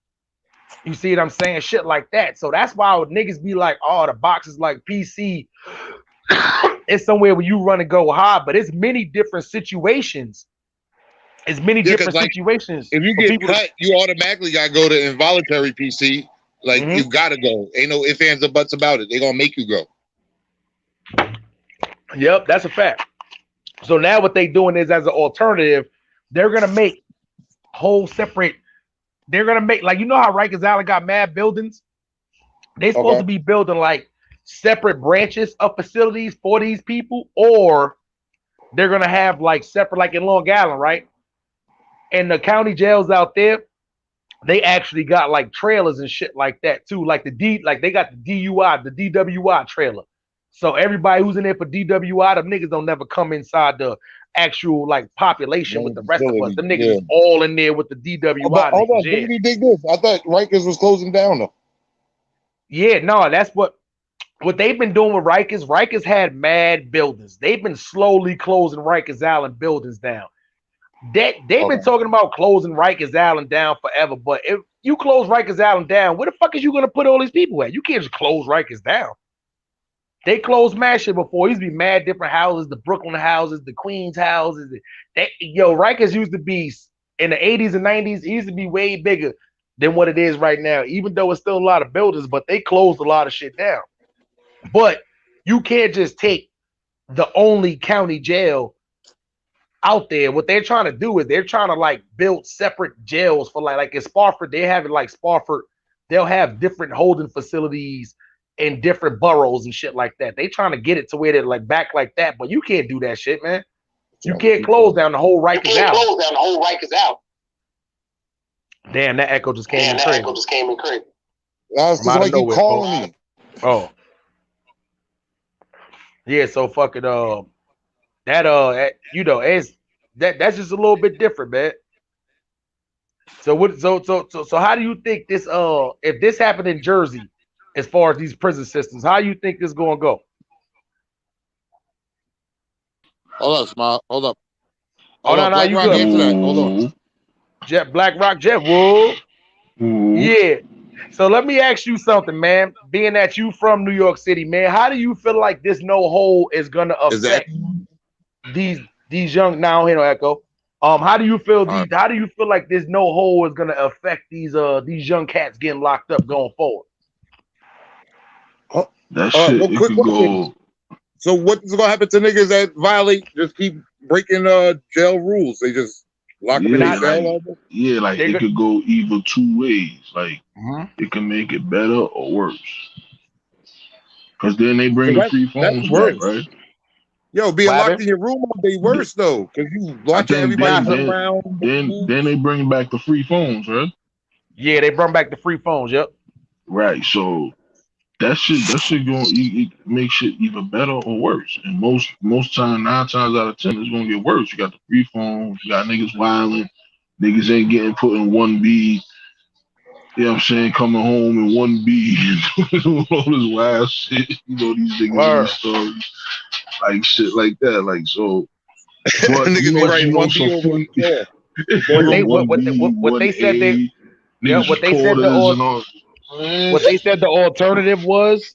You see what I'm saying? Shit like that. So that's why niggas be like, oh, the box is like PC. It's somewhere where you run and go high, but it's many different situations. It's many different situations. If you get cut, you automatically gotta go to involuntary PC. Like you gotta go. Ain't no ifs, ands, or buts about it. They gonna make you go. Yep, that's a fact. So now what they doing is, as an alternative, they're gonna make whole separate. They're gonna make, like, you know how Rikers Island got mad buildings. They're supposed to be building like separate branches of facilities for these people, or they're gonna have like separate, like in Long Island, right? And the county jails out there, they actually got like trailers and shit like that too. Like they got the DUI, the DWI trailer. So everybody who's in there for DWI, them niggas don't never come inside the actual like population with the rest of us. Them niggas is all in there with the DWI. Hold on, didn't you dig this? I thought Rikers was closing down though. Yeah, no, that's what they've been doing with Rikers. Rikers had mad buildings. They've been slowly closing Rikers Island buildings down. They've been talking about closing Rikers Island down forever, but if you close Rikers Island down, where the fuck is you gonna put all these people at? You can't just close Rikers down. They closed mad shit before. It used to be mad different houses, the Brooklyn houses, the Queens houses. Rikers used to be in the 80s and 90s. It used to be way bigger than what it is right now, even though it's still a lot of buildings, but they closed a lot of shit down. But you can't just take the only county jail out there. What they're trying to do is they're trying to like build separate jails for like in Spofford. They have it like Spofford. They'll have different holding facilities in different boroughs and shit like that. They trying to get it to where they're like back like that, but you can't do that shit, man. You can't close down the whole Rikers out. Damn, that echo just came in crazy. That's like you calling me. Oh. Yeah, so fucking that's just a little bit different, man. So how do you think this if this happened in Jersey, as far as these prison systems, how you think this gonna go? Hold up, Smile. Hold up. No, you good. Answer that. Hold on. Black Rock Jet, whoa. Yeah. So let me ask you something, man. Being that you from New York City, man, how do you feel like this no hole is gonna affect these young now here no echo? How do you feel like this no hole is gonna affect these young cats getting locked up going forward? That shit it could go. So what's gonna happen to niggas that violate, just keep breaking jail rules? They just lock them in the jail. Yeah, like it could go either two ways. Like it can make it better or worse. Cause then they bring the free phones back, right? Yo, being locked in your room all day worse though, cause you watching everybody around. Then they bring back the free phones, right? Yeah, they bring back the free phones. Yep. Right. So that shit going it make shit either better or worse. And most time, 9 times out of 10, it's gonna get worse. You got the free phones, you got niggas wilding, niggas ain't getting put in 1B. You know what I'm saying? Coming home in 1B doing all this wild shit. You know, these niggas in these stories. Like shit like that. Like so. But niggas be writing 1B over what they said what they said the alternative was.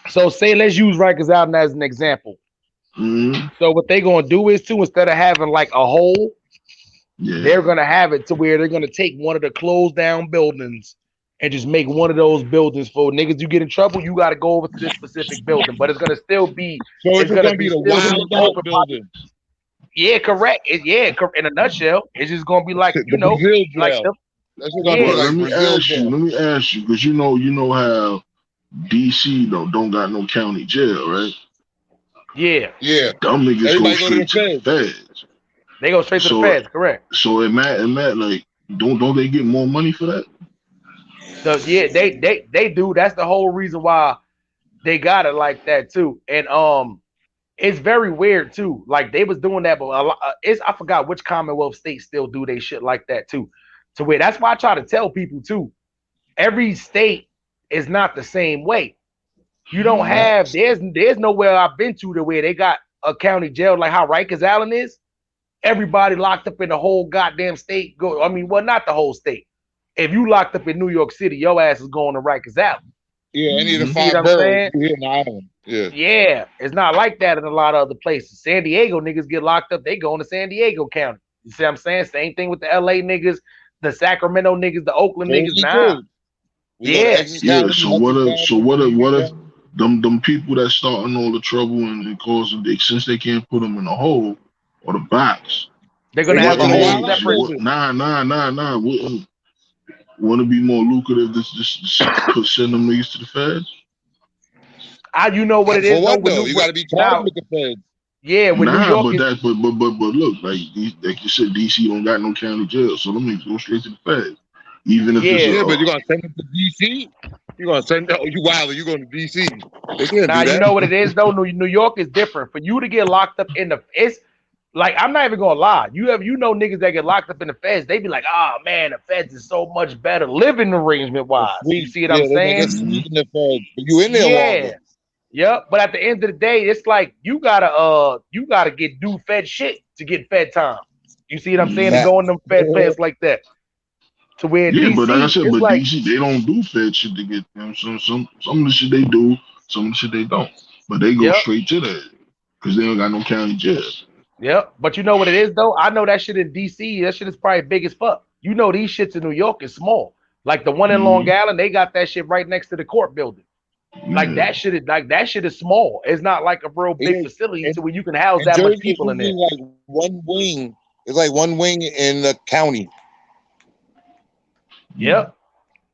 So say let's use Rikers Island as an example. So what they gonna do is too, instead of having like a hole, they're gonna have it to where they're gonna take one of the closed down buildings and just make one of those buildings for niggas. You get in trouble, you got to go over to this specific building, but it's gonna still be. So It's it's just gonna gonna be be the still wild be out open. building, Yeah, correct. In a nutshell, it's just gonna be like the Brazil like jail. the, That's just gonna be yeah, like Let me Brazil ask you, jail. because you know how DC don't got no county jail, right? yeah. Yeah, Them niggas go everybody go to the straight to the feds. feds. They go straight to the So feds, correct? so in that like don't they get more money for that? Yeah, they do. That's the whole reason why they got it like that too. And it's very weird too. Like they was doing that, but a lot, I forgot which Commonwealth state still do they shit like that too. To where that's why I try to tell people too. Every state is not the same way. You don't have there's nowhere I've been to where they got a county jail like how Rikers Island is. Everybody locked up in the whole goddamn state. Well, not the whole state. If you locked up in New York City, your ass is going to Rikers Island. Yeah, any of the You see what 5 I'm boroughs saying? here in the island. Yeah. Yeah, it's not like that in a lot of other places. San Diego niggas get locked up, they go into San Diego County. You see what I'm saying? Same thing with the LA niggas, the Sacramento niggas, the Oakland niggas. Totally Nah. cool. We go to Yeah. Essex County, So Hudson what County, if them people that starting all the trouble and causing since they can't put them in a hole or the box, They're They gonna go have to a the whole wild out separate. building. Nah. Wouldn't it be more lucrative just send them niggas to the feds? You know what it For is though. what though? You got to be charged now, with the feds. yeah, with New York but is that but look, like you said, DC don't got no county jail, so them niggas go straight to the feds. Even if it's Yeah, but you're gonna send them to DC. You're gonna send you wild. You going to DC? They can't now do you that. know what it is though. New York is different. For you to get locked up in it's like I'm not even gonna lie. You know niggas that get locked up in the feds, they be like, oh man, the feds is so much better living arrangement wise. You see what I'm They saying? get sweet in the feds, but you in there Yeah. longer. Yep. But at the end of the day, it's like you gotta do fed shit to get fed time. You see what I'm saying? To go in them feds like that. To where DC, but like I said, it's but like DC they don't do fed shit to get them. Some of the shit they do, some of the shit they don't. But they go straight to that because they don't got no county jail. Yep. But you know what it is though? I know that shit in DC, that shit is probably big as fuck. You know these shits in New York is small. Like the one in Long Island, they got that shit right next to the court building. Like that shit is small. It's not like a real big facility to where you can house that much people in there. Like one wing. It's like one wing in the county. Yep.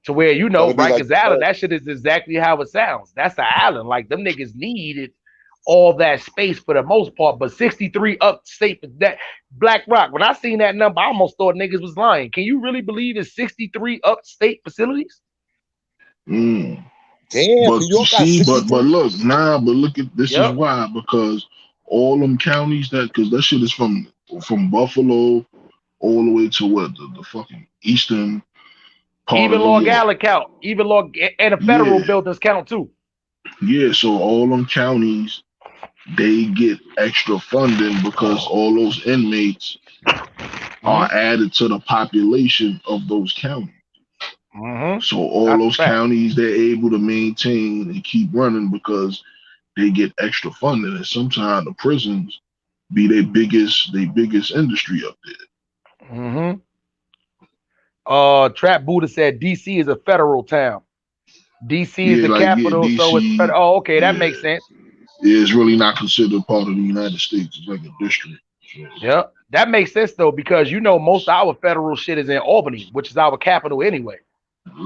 To where Rikers like Island, that shit is exactly how it sounds. That's the island. Like them niggas needed all that space for the most part, but 63 upstate that Black Rock. When I seen that number, I almost thought niggas was lying. Can you really believe it's 63 upstate facilities? Damn, but look at this is why, because all them counties because that shit is from Buffalo all the way to what the fucking eastern part even of Long New York. Island count, even Long and the federal buildings count too. Yeah, so all them counties they get extra funding because all those inmates are added to the population of those counties. So all those counties they're able to maintain and keep running because they get extra funding, and sometimes the prisons be their biggest industry up there. Trap Buddha said DC is a federal town. DC is the capital, DC, so it's federal. Oh, okay, that makes sense. Yeah, it's really not considered part of the United States. It's like a district. So. Yeah, that makes sense though, because most of our federal shit is in Albany, which is our capital anyway.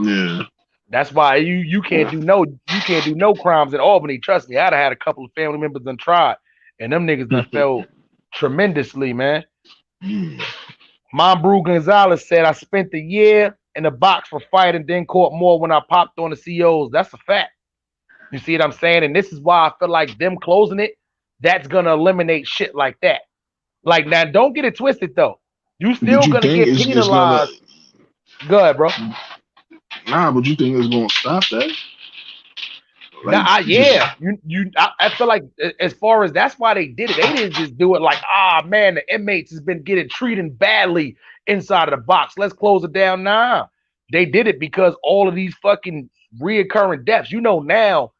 Yeah. That's why you can't do no crimes in Albany. Trust me, I'd have had a couple of family members done tried, and them niggas done fell tremendously, man. Mom Brew Gonzalez said, I spent a year in the box for fighting, then caught more when I popped on the COs. That's a fact. You see what I'm saying? And this is why I feel like them closing it, that's gonna eliminate shit like that. Like now, don't get it twisted though. You still gonna get penalized. Go ahead, bro. Nah, but you think it's gonna stop that? Like, I feel like as far as that's why they did it. They didn't just do it like, man, the inmates has been getting treated badly inside of the box. Let's close it down. Nah, they did it because all of these fucking reoccurring deaths. Now,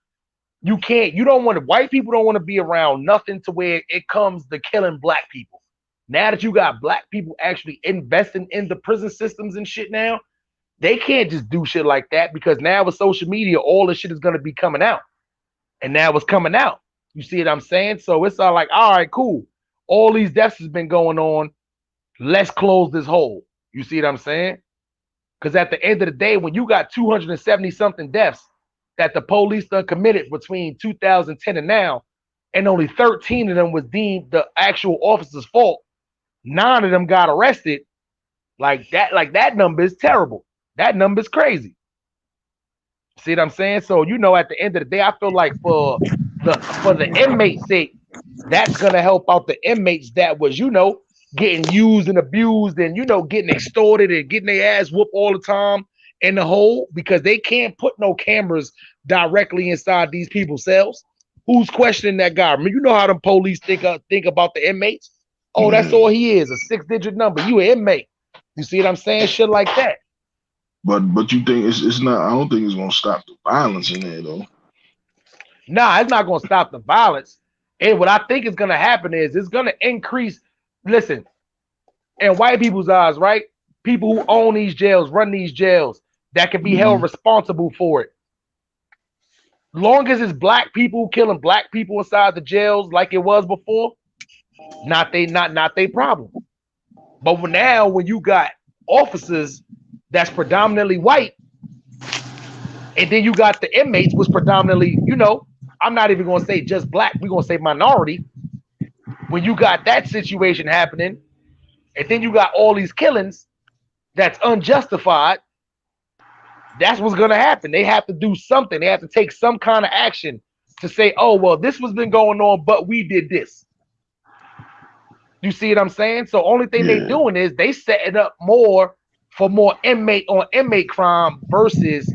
You can't. You don't want to. White people don't want to be around nothing to where it comes to killing black people. Now that you got black people actually investing in the prison systems and shit now, they can't just do shit like that because now with social media, all this shit is gonna be coming out, and now it's coming out. You see what I'm saying? So it's all like, all right, cool. All these deaths has been going on. Let's close this hole. You see what I'm saying? Because at the end of the day, when you got 270 something deaths that the police done committed between 2010 and now, and only 13 of them was deemed the actual officer's fault, 9 of them got arrested. Like that number is terrible. That number is crazy. See what I'm saying? So at the end of the day, I feel like for the inmate's sake, that's gonna help out the inmates that was getting used and abused and getting extorted and getting their ass whooped all the time in the hole because they can't put no cameras directly inside these people's cells. Who's questioning that guy? I mean, you know how them police think about the inmates. Oh, that's all he is, a 6-digit number. You an inmate. You see what I'm saying? Shit like that. But you think it's not? I don't think it's gonna stop the violence in there though. Nah, it's not gonna stop the violence. And what I think is gonna happen is it's gonna increase. Listen, in white people's eyes, right? People who own these jails, run these jails, that can be held responsible for it. Long as it's black people killing black people inside the jails like it was before, not they problem. But now when you got officers that's predominantly white, and then you got the inmates was predominantly, I'm not even gonna say just black, we're gonna say minority. When you got that situation happening, and then you got all these killings that's unjustified, that's what's gonna happen. They have to do something. They have to take some kind of action to say, oh, well, this was been going on, but we did this. You see what I'm saying? So only thing they doing is they setting up more for more inmate on inmate crime versus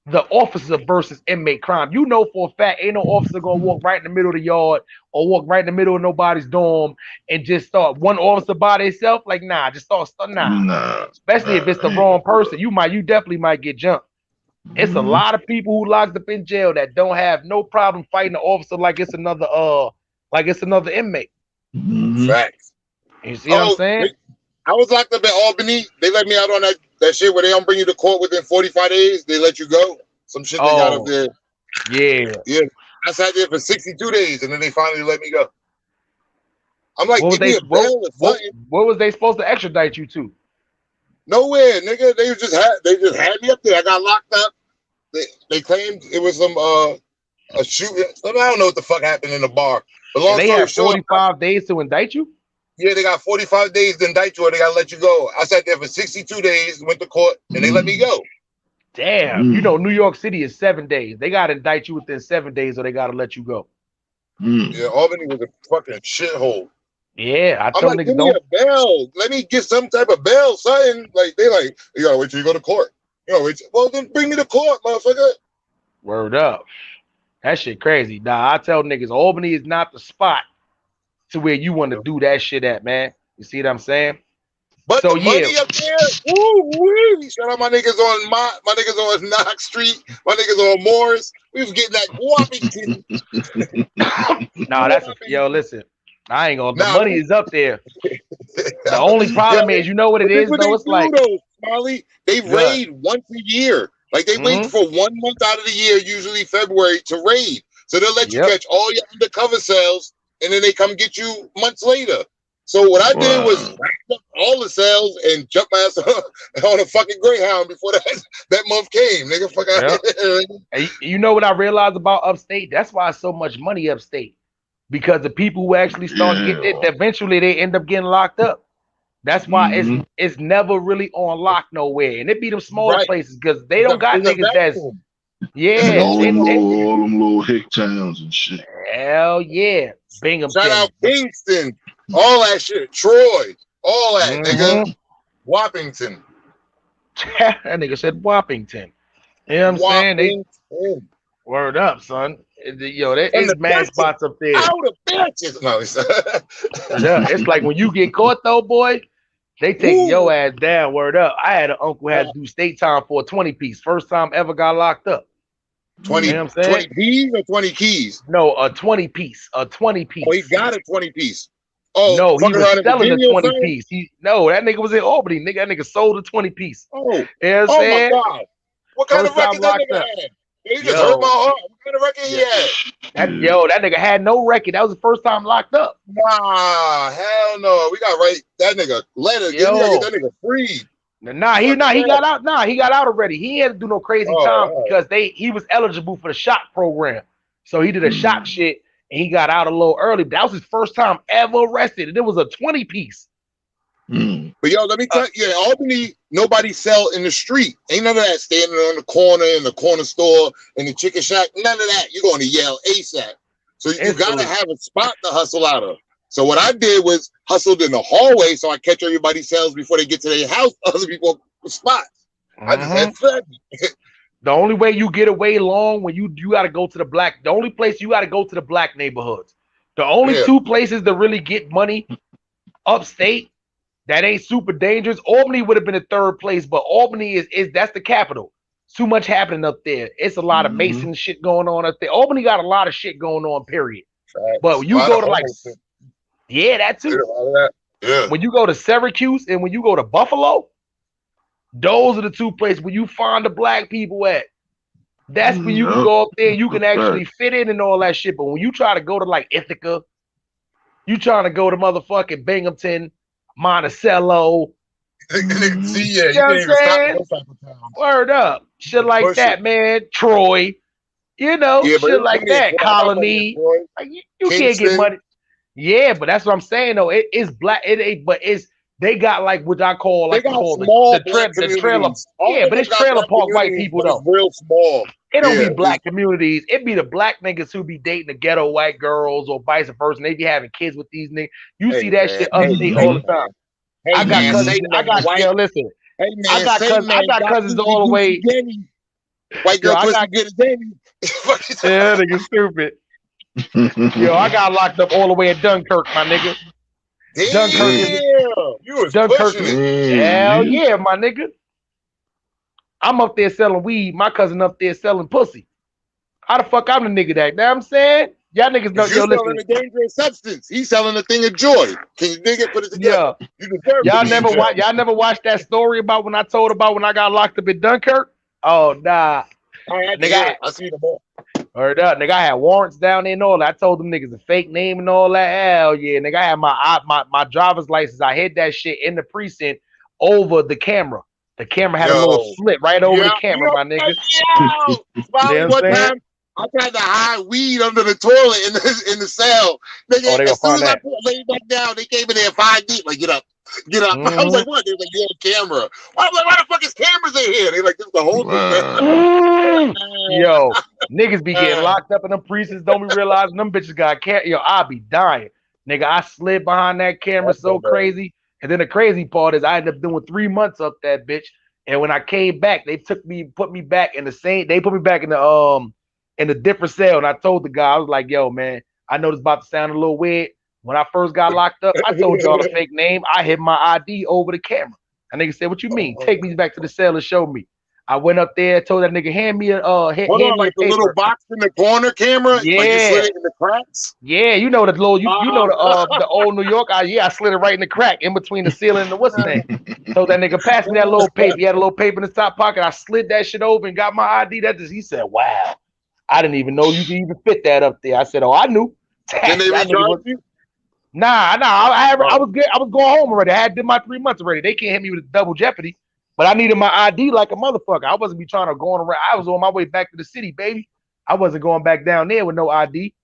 the officer versus inmate crime. You know for a fact, ain't no officer gonna walk right in the middle of the yard or walk right in the middle of nobody's dorm and just start one officer by themselves. Like, nah, just start nah. Especially if it's the wrong person, you definitely might get jumped. It's a lot of people who locked up in jail that don't have no problem fighting the officer like it's another inmate. Facts. You see what I'm saying? I was locked up at Albany. They let me out on that shit where they don't bring you to court within 45 days. They let you go. Some shit they got up there. Yeah. I sat there for 62 days and then they finally let me go. I'm like, give me a bail or something. What was they supposed to extradite you to? Nowhere, nigga. They just had me up there. I got locked up. They claimed it was some a shooting. I don't know what the fuck happened in the bar. But long they story had short, 45 days to indict you? Yeah, they got 45 days to indict you or they gotta let you go. I sat there for 62 days, went to court, and they let me go. Damn. New York City is 7 days. They gotta indict you within 7 days or they gotta let you go. Yeah, Albany was a fucking shithole. Yeah, I tell niggas give me a bail. Let me get some type of bail, something. Like they you gotta wait till you go to court. Well, then bring me to court, motherfucker. Word up. That shit crazy. Nah, I tell niggas Albany is not the spot to where you want to do that shit at, man. You see what I'm saying? But so, the money up there, woo. Shout out my niggas on my niggas on Knox Street, my niggas on Morris. We was getting that whopping. Listen. I ain't gonna. The money is up there. The only problem is, you know what it is, though. It's like, Smiley, they raid once a year. Like they wait for 1 month out of the year, usually February, to raid. So they'll let you catch all your undercover cells, and then they come get you months later. So what I did was rack up all the cells and jump my ass on a fucking Greyhound before that month came. Nigga, fuck out here. You know what I realized about upstate? That's why so much money upstate. Because the people who actually start getting it, eventually they end up getting locked up. That's why it's never really on lock nowhere. And it be them smaller places because they don't got niggas that's all them little hick towns and shit. Hell yeah. Binghamton. Shout out Kingston. All that shit. Troy. All that, nigga. Wappington. That nigga said Wappington. You know what I'm saying? Word up, son. Yo, there is mad spots up there. Out of bitches. No, it's like when you get caught though, boy, they take your ass down. Word up. I had an uncle had to do state time for a 20-piece. First time ever got locked up. 20, You know what I'm saying? 20 P's or 20 keys? No, a 20 piece. A 20 piece. Oh, he got a 20 piece. Oh, no, he fucking was around in selling a Virginia or 20 something? piece. No, that nigga was in Albany. That nigga sold a 20 piece. Oh, You know what I'm oh my saying? God. What kind First of record time that locked nigga up. had? He just hurt my heart. What kind of record he had? That nigga had no record. That was the first time locked up. Nah, hell no. We got that nigga letter. We gotta get that nigga free. He got out. Nah, he got out already. He had to do no crazy time because he was eligible for the shot program. So he did a shot shit and he got out a little early. But that was his first time ever arrested. And it was a 20 piece. But yo, let me tell you, Albany, nobody sell in the street. Ain't none of that standing on the corner in the corner store in the chicken shack. None of that. You're going to yell ASAP. So you gotta have a spot to hustle out of. So what I did was hustled in the hallway so I catch everybody's cells before they get to their house. Other people spots. I just had fun. The only way you get away long when you got to go to the black. The only place you got to go to the black neighborhoods. The only two places to really get money upstate that ain't super dangerous. Albany would have been a third place, but Albany is that's the capital. It's too much happening up there. It's a lot of Mason shit going on up there. Albany got a lot of shit going on. Period. But when you go to that too. Yeah. When you go to Syracuse and when you go to Buffalo, those are the two places where you find the black people at. That's when you can go up there and you can actually fit in and all that shit. But when you try to go to like Ithaca, you trying to go to motherfucking Binghamton, Monticello. You know what I'm saying? Word up. Shit like that, man. Troy. You know, shit like that. Colony. Like, you can't get money. Yeah, but that's what I'm saying though. It's black. It ain't, but they got like what I call like the trailer. Yeah, but it's trailer park white people though. Real small. It don't be black communities. It be the black niggas who be dating the ghetto white girls or vice versa. And they be having kids with these niggas. You see that shit upstate all the time. I got cousins. Listen. Hey man, I got cousins all the way. White girl pussy good as Danny. Yeah, nigga stupid. Yo, I got locked up all the way at Dunkirk, my nigga. Damn, you was Dunkirk. pushing it. Hell yeah, my nigga. I'm up there selling weed. My cousin up there selling pussy. How the fuck I'm the nigga that? You know what I'm saying? Y'all niggas know. You're selling a dangerous substance. He's selling a thing of joy. Can you dig it? Put it together. Yeah. You deserve it. Y'all never watched that story about when I told about when I got locked up in Dunkirk? Oh nah. Nigga, I see them all. Heard up, nigga. I had warrants down there and all that. I told them niggas a fake name and all that. Hell yeah, nigga. I had my driver's license. I hid that shit in the precinct over the camera. The camera had a little slit right over the camera, my nigga. One time, I tried to hide weed under the toilet in the cell. Nigga, as soon as I laid back down, they came in there 5 deep. Like, get up. I was like, what? They were like, you're on camera. I was like, why the fuck is cameras in here? They like, this is the whole thing. Yo, niggas be getting locked up in them precincts. Don't be realizing them bitches got Yo, I be dying. Nigga, I slid behind that camera so crazy. And then the crazy part is I ended up doing 3 months up that bitch. And when I came back, they put me back in the same, they put me back in the different cell. And I told the guy, I was like, yo, man, I know this about to sound a little weird. When I first got locked up, I told y'all a fake name. I hid my ID over the camera. And nigga said, what you mean? Take me back to the cell and show me. I went up there, told that nigga, hand me a like the little box in the corner camera? Yeah. Like you slid it in the cracks? Yeah, you know the little, you know the old New York. I slid it right in the crack in between the ceiling and the what's name. Told that nigga, pass me that little paper. He had a little paper in his top pocket. I slid that shit over and got my ID. He said, wow. I didn't even know you could even fit that up there. I said, oh, I knew. Then they recharged you? Nah. I was good. I was going home already. I had did my 3 months already. They can't hit me with a double jeopardy. But I needed my ID like a motherfucker. I wasn't be trying to go around. I was on my way back to the city, baby. I wasn't going back down there with no ID.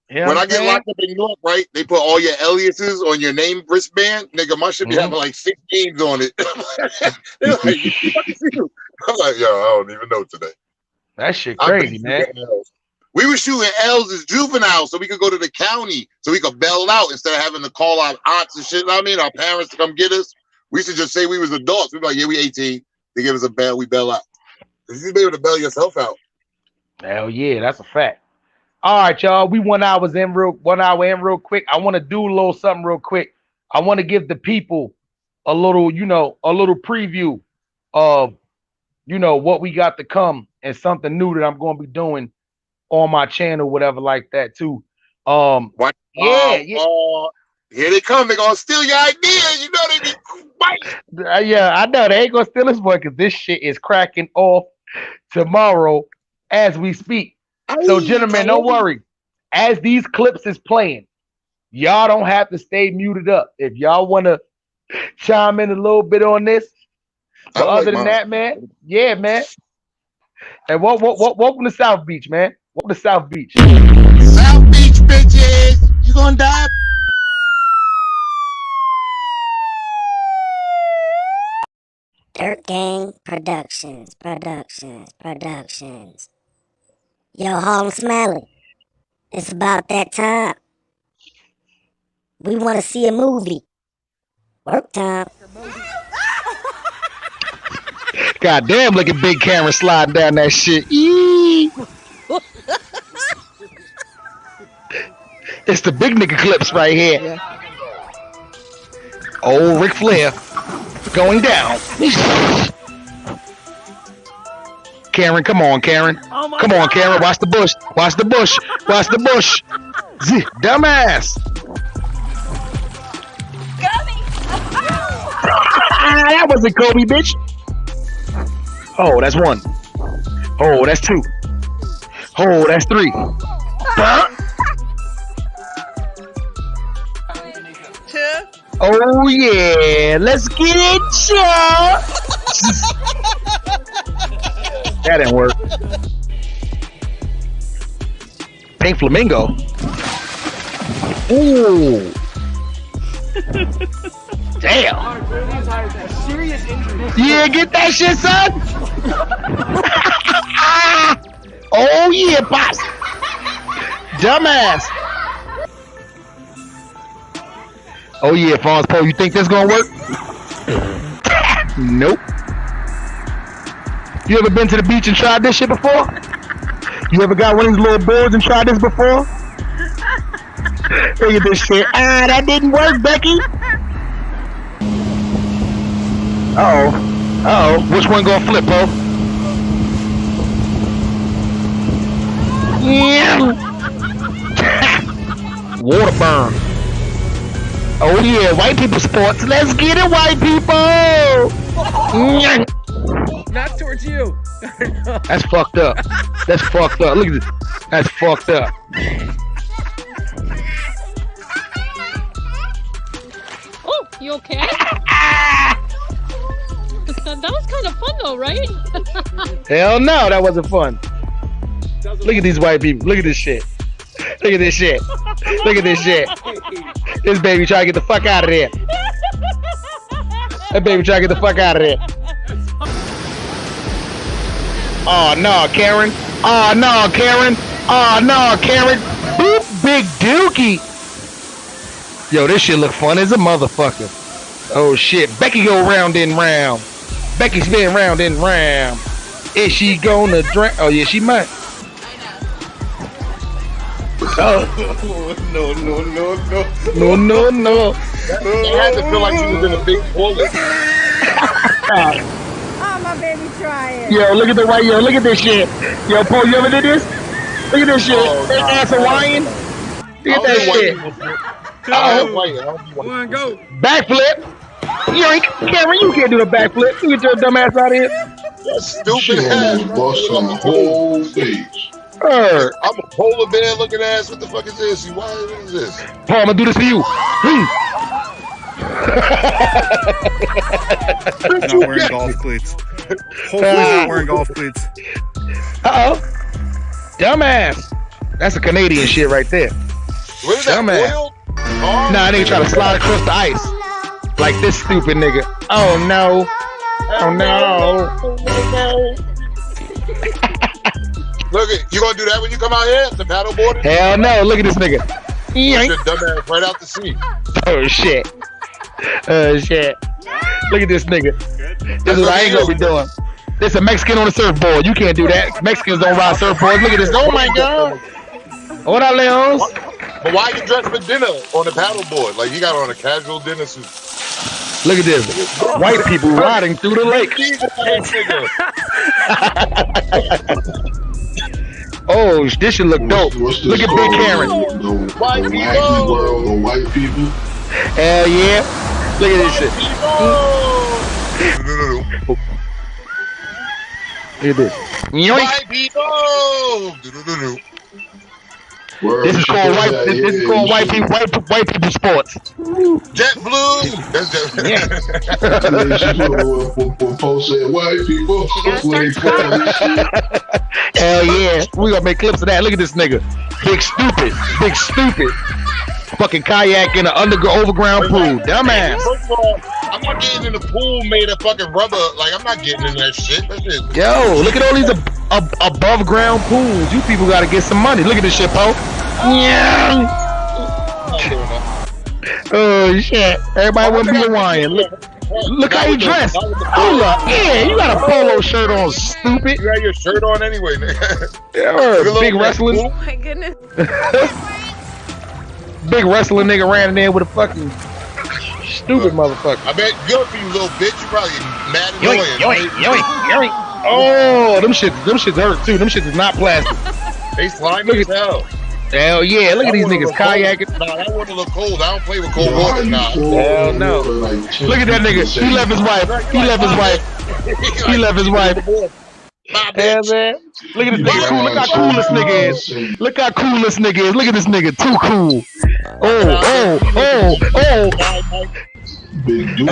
You know when I get locked up in New York, right, they put all your aliases on your name wristband. Nigga, my shit be having like 6 names on it. They're like, I'm like, yo, I don't even know today. That shit crazy, man. We were shooting L's as juveniles so we could go to the county so we could bail out instead of having to call our aunts and shit. You know what I mean? Our parents to come get us. We used to just say we was adults. We be like, yeah, we 18. They give us a bail, we bail out. Because you be able to bail yourself out. Hell yeah, that's a fact. All right, y'all. We 1 hour in real quick. I want to do a little something real quick. I want to give the people a little preview of you know, what we got to come and something new that I'm going to be doing on my channel, whatever like that too. What? Yeah. Here they come. They're gonna steal your idea. You know they be fighting. Yeah, I know they ain't gonna steal his boy because this shit is cracking off tomorrow as we speak. So, gentlemen, don't worry. As these clips is playing, y'all don't have to stay muted up. If y'all want to chime in a little bit on this, but other than that, man, yeah, man. And welcome to South Beach, man. Welcome to South Beach. South Beach, bitches. You gonna die? Dirt Gang Productions. Yo, Harlem Smiley, it's about that time. We want to see a movie. Work time. God damn, look at big camera sliding down that shit. Eee. It's the big nigga clips right here. Yeah. Old Ric Flair going down. Karen, come on, Karen. Come on, Karen. Watch the bush. Watch the bush. Watch the bush. Dumbass. That wasn't Kobe, bitch. Oh, that's one. Oh, that's two. Oh, that's three. Oh yeah, let's get it, y'all. That didn't work. Pink flamingo. Ooh. Damn. Yeah, get that shit, son. Oh yeah, boss. Dumbass. Oh yeah, Fonz Poe, you think this gonna work? Nope. You ever been to the beach and tried this shit before? You ever got one of these little boards and tried this before? Look at this shit. That didn't work, Becky. Uh-oh. Which one gonna flip, Poe? Yeah. Water burn. Oh yeah, white people sports. Let's get it, white people. Not towards you. That's fucked up. That's fucked up. Look at this. That's fucked up. Oh, you okay? That was kind of fun though, right? Hell no, that wasn't fun. Look at these white people. Look at this shit. Look at this shit. Look at this shit. This baby trying to get the fuck out of there. That baby trying to get the fuck out of there. Oh no, Karen. Oh no, Karen. Oh no, Karen. Boop, big dookie. Yo, this shit look fun as a motherfucker. Oh shit. Becky go round and round. Becky spin round and round. Is she gonna drink? Oh yeah, she might. Oh. No. It had to feel like she was in a big bullet. Oh, my baby trying. Yo, look at the white. Yo, look at this shit. Yo, Paul, you ever did this? Look at this shit. That ass Hawaiian. Look at that shit. One go. Backflip. Yoink. Cameron, you can't do the backflip. You get your dumb ass out of here. Stupid Shit ass. almost bust on the whole face. Hey. I'm a polar bear looking ass. What the fuck is this? Why is this? Paul, I'm gonna do this for you. Not wearing golf cleats. Hopefully not wearing golf cleats. Uh-oh. Dumbass. That's a Canadian shit right there. What is that? Dumbass. Oil? Nah, nigga try to slide across the ice. Like this stupid nigga. Oh no. Oh no. Look, you gonna do that when you come out here? The paddle boarding? Hell no. Look at this nigga. Your dumbass right out the sea. Oh shit. Oh shit. Look at this nigga. This is what I ain't gonna be doing. This a Mexican on a surfboard. You can't do that. Mexicans don't ride surfboards. Look at this. Oh my god. Hola, Leons. But why you dressed for dinner on the paddle board? Like you got on a casual dinner suit. Look at this. White people riding through the lake. Oh, this should look dope. What's Look this at Big called? Karen. The White wacky people. world of white people. Hell yeah. Look at this shit. People. Look at this. Yoink. White people. Word, This is called white. yeah, This is called white people. White people sports. Jet blue. That's Jet. When folks say white people, gotta when they start play this shit. Hell yeah. We gonna make clips of that. Look at this nigga. Big stupid. Big stupid. Fucking kayak in an overground pool. Dumbass. First of all, I'm not getting in the pool made of fucking rubber. Like, I'm not getting in that shit. That shit. Yo, look at all these above ground pools. You people gotta get some money. Look at this shit, Poe. Yeah. Oh shit. Everybody wanna be Hawaiian. Look how you dressed. Hold up. Yeah, you got a polo shirt on, stupid. You got your shirt on anyway, nigga. Yeah, big wrestling. Oh my goodness. Big wrestling nigga ran in there with a fucking stupid motherfucker. I bet good for you, little bitch. You probably mad and Yoink, annoying. yoink, yoink, yoink. Oh, them shits hurt too. Them shits is not plastic. They slimy as hell. Hell yeah, look at these niggas kayaking. Nah, that water look cold. I don't play with cold water. Nah. Hell no. Look at that nigga. He left his wife. He left his wife. He left his wife. Hell man. Look at this nigga cool. Look how cool this nigga is. Look how cool this nigga is. Look at this nigga. Too cool. Oh. Big dude.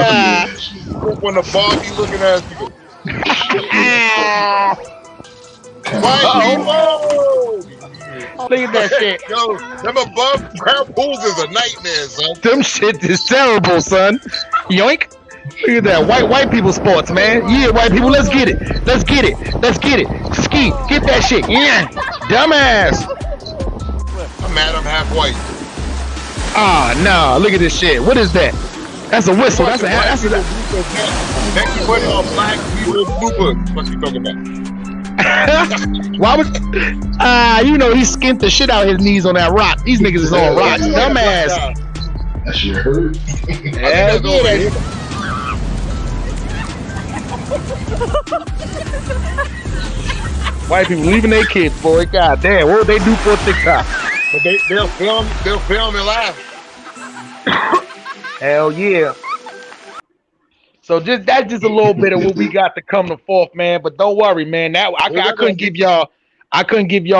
When the Barbie looking ass nigga. White people! Look at that shit. Yo, them above ground pools is a nightmare, son. Them shit is terrible, son. Yoink. Look at that. White people sports, man. Yeah, white people, let's get it. Let's get it. Let's get it. Ski, get that shit. Yeah. Dumbass. I'm mad I'm half white. Ah, nah. Look at this shit. What is that? That's a whistle. That's a. Next you put on black people blooper. What you talking about? Why would you know he skinned the shit out his knees on that rock. These niggas is on rocks. Dumbass. That shit hurt. Hell yeah. White people leaving their kids, boy. God damn, what would they do for TikTok? But they'll film and laugh. Hell yeah. So that's just a little bit of what we got to come to forth, man. But don't worry, man. That I couldn't give y'all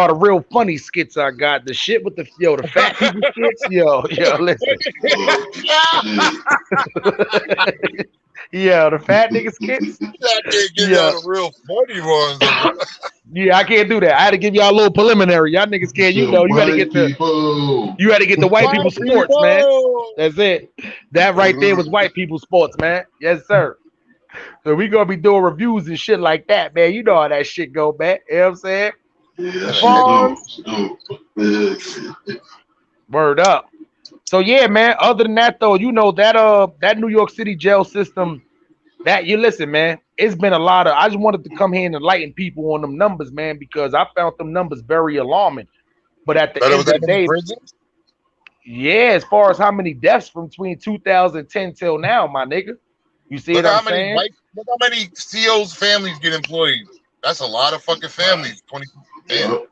the real funny skits I got. The shit with the fat people skits, yo, listen. Yeah, the fat nigga skits. I can't give y'all the real funny ones. Yeah, I can't do that. I had to give y'all a little preliminary. Y'all niggas can't, you had to get the white people sports, man. That's it. That right there was white people sports, man. Yes, sir. So we gonna be doing reviews and shit like that, man. You know how that shit go, man. You know what I'm saying? Word up. So yeah, man. Other than that, though, you know that New York City jail system. That you listen, man. It's been a lot of. I just wanted to come here and enlighten people on them numbers, man, because I found them numbers very alarming. But at the end of the day, yeah, as far as how many deaths from between 2010 till now, my nigga. You see what I'm saying? Look how many COs families get employed. That's a lot of fucking families. 20. Damn.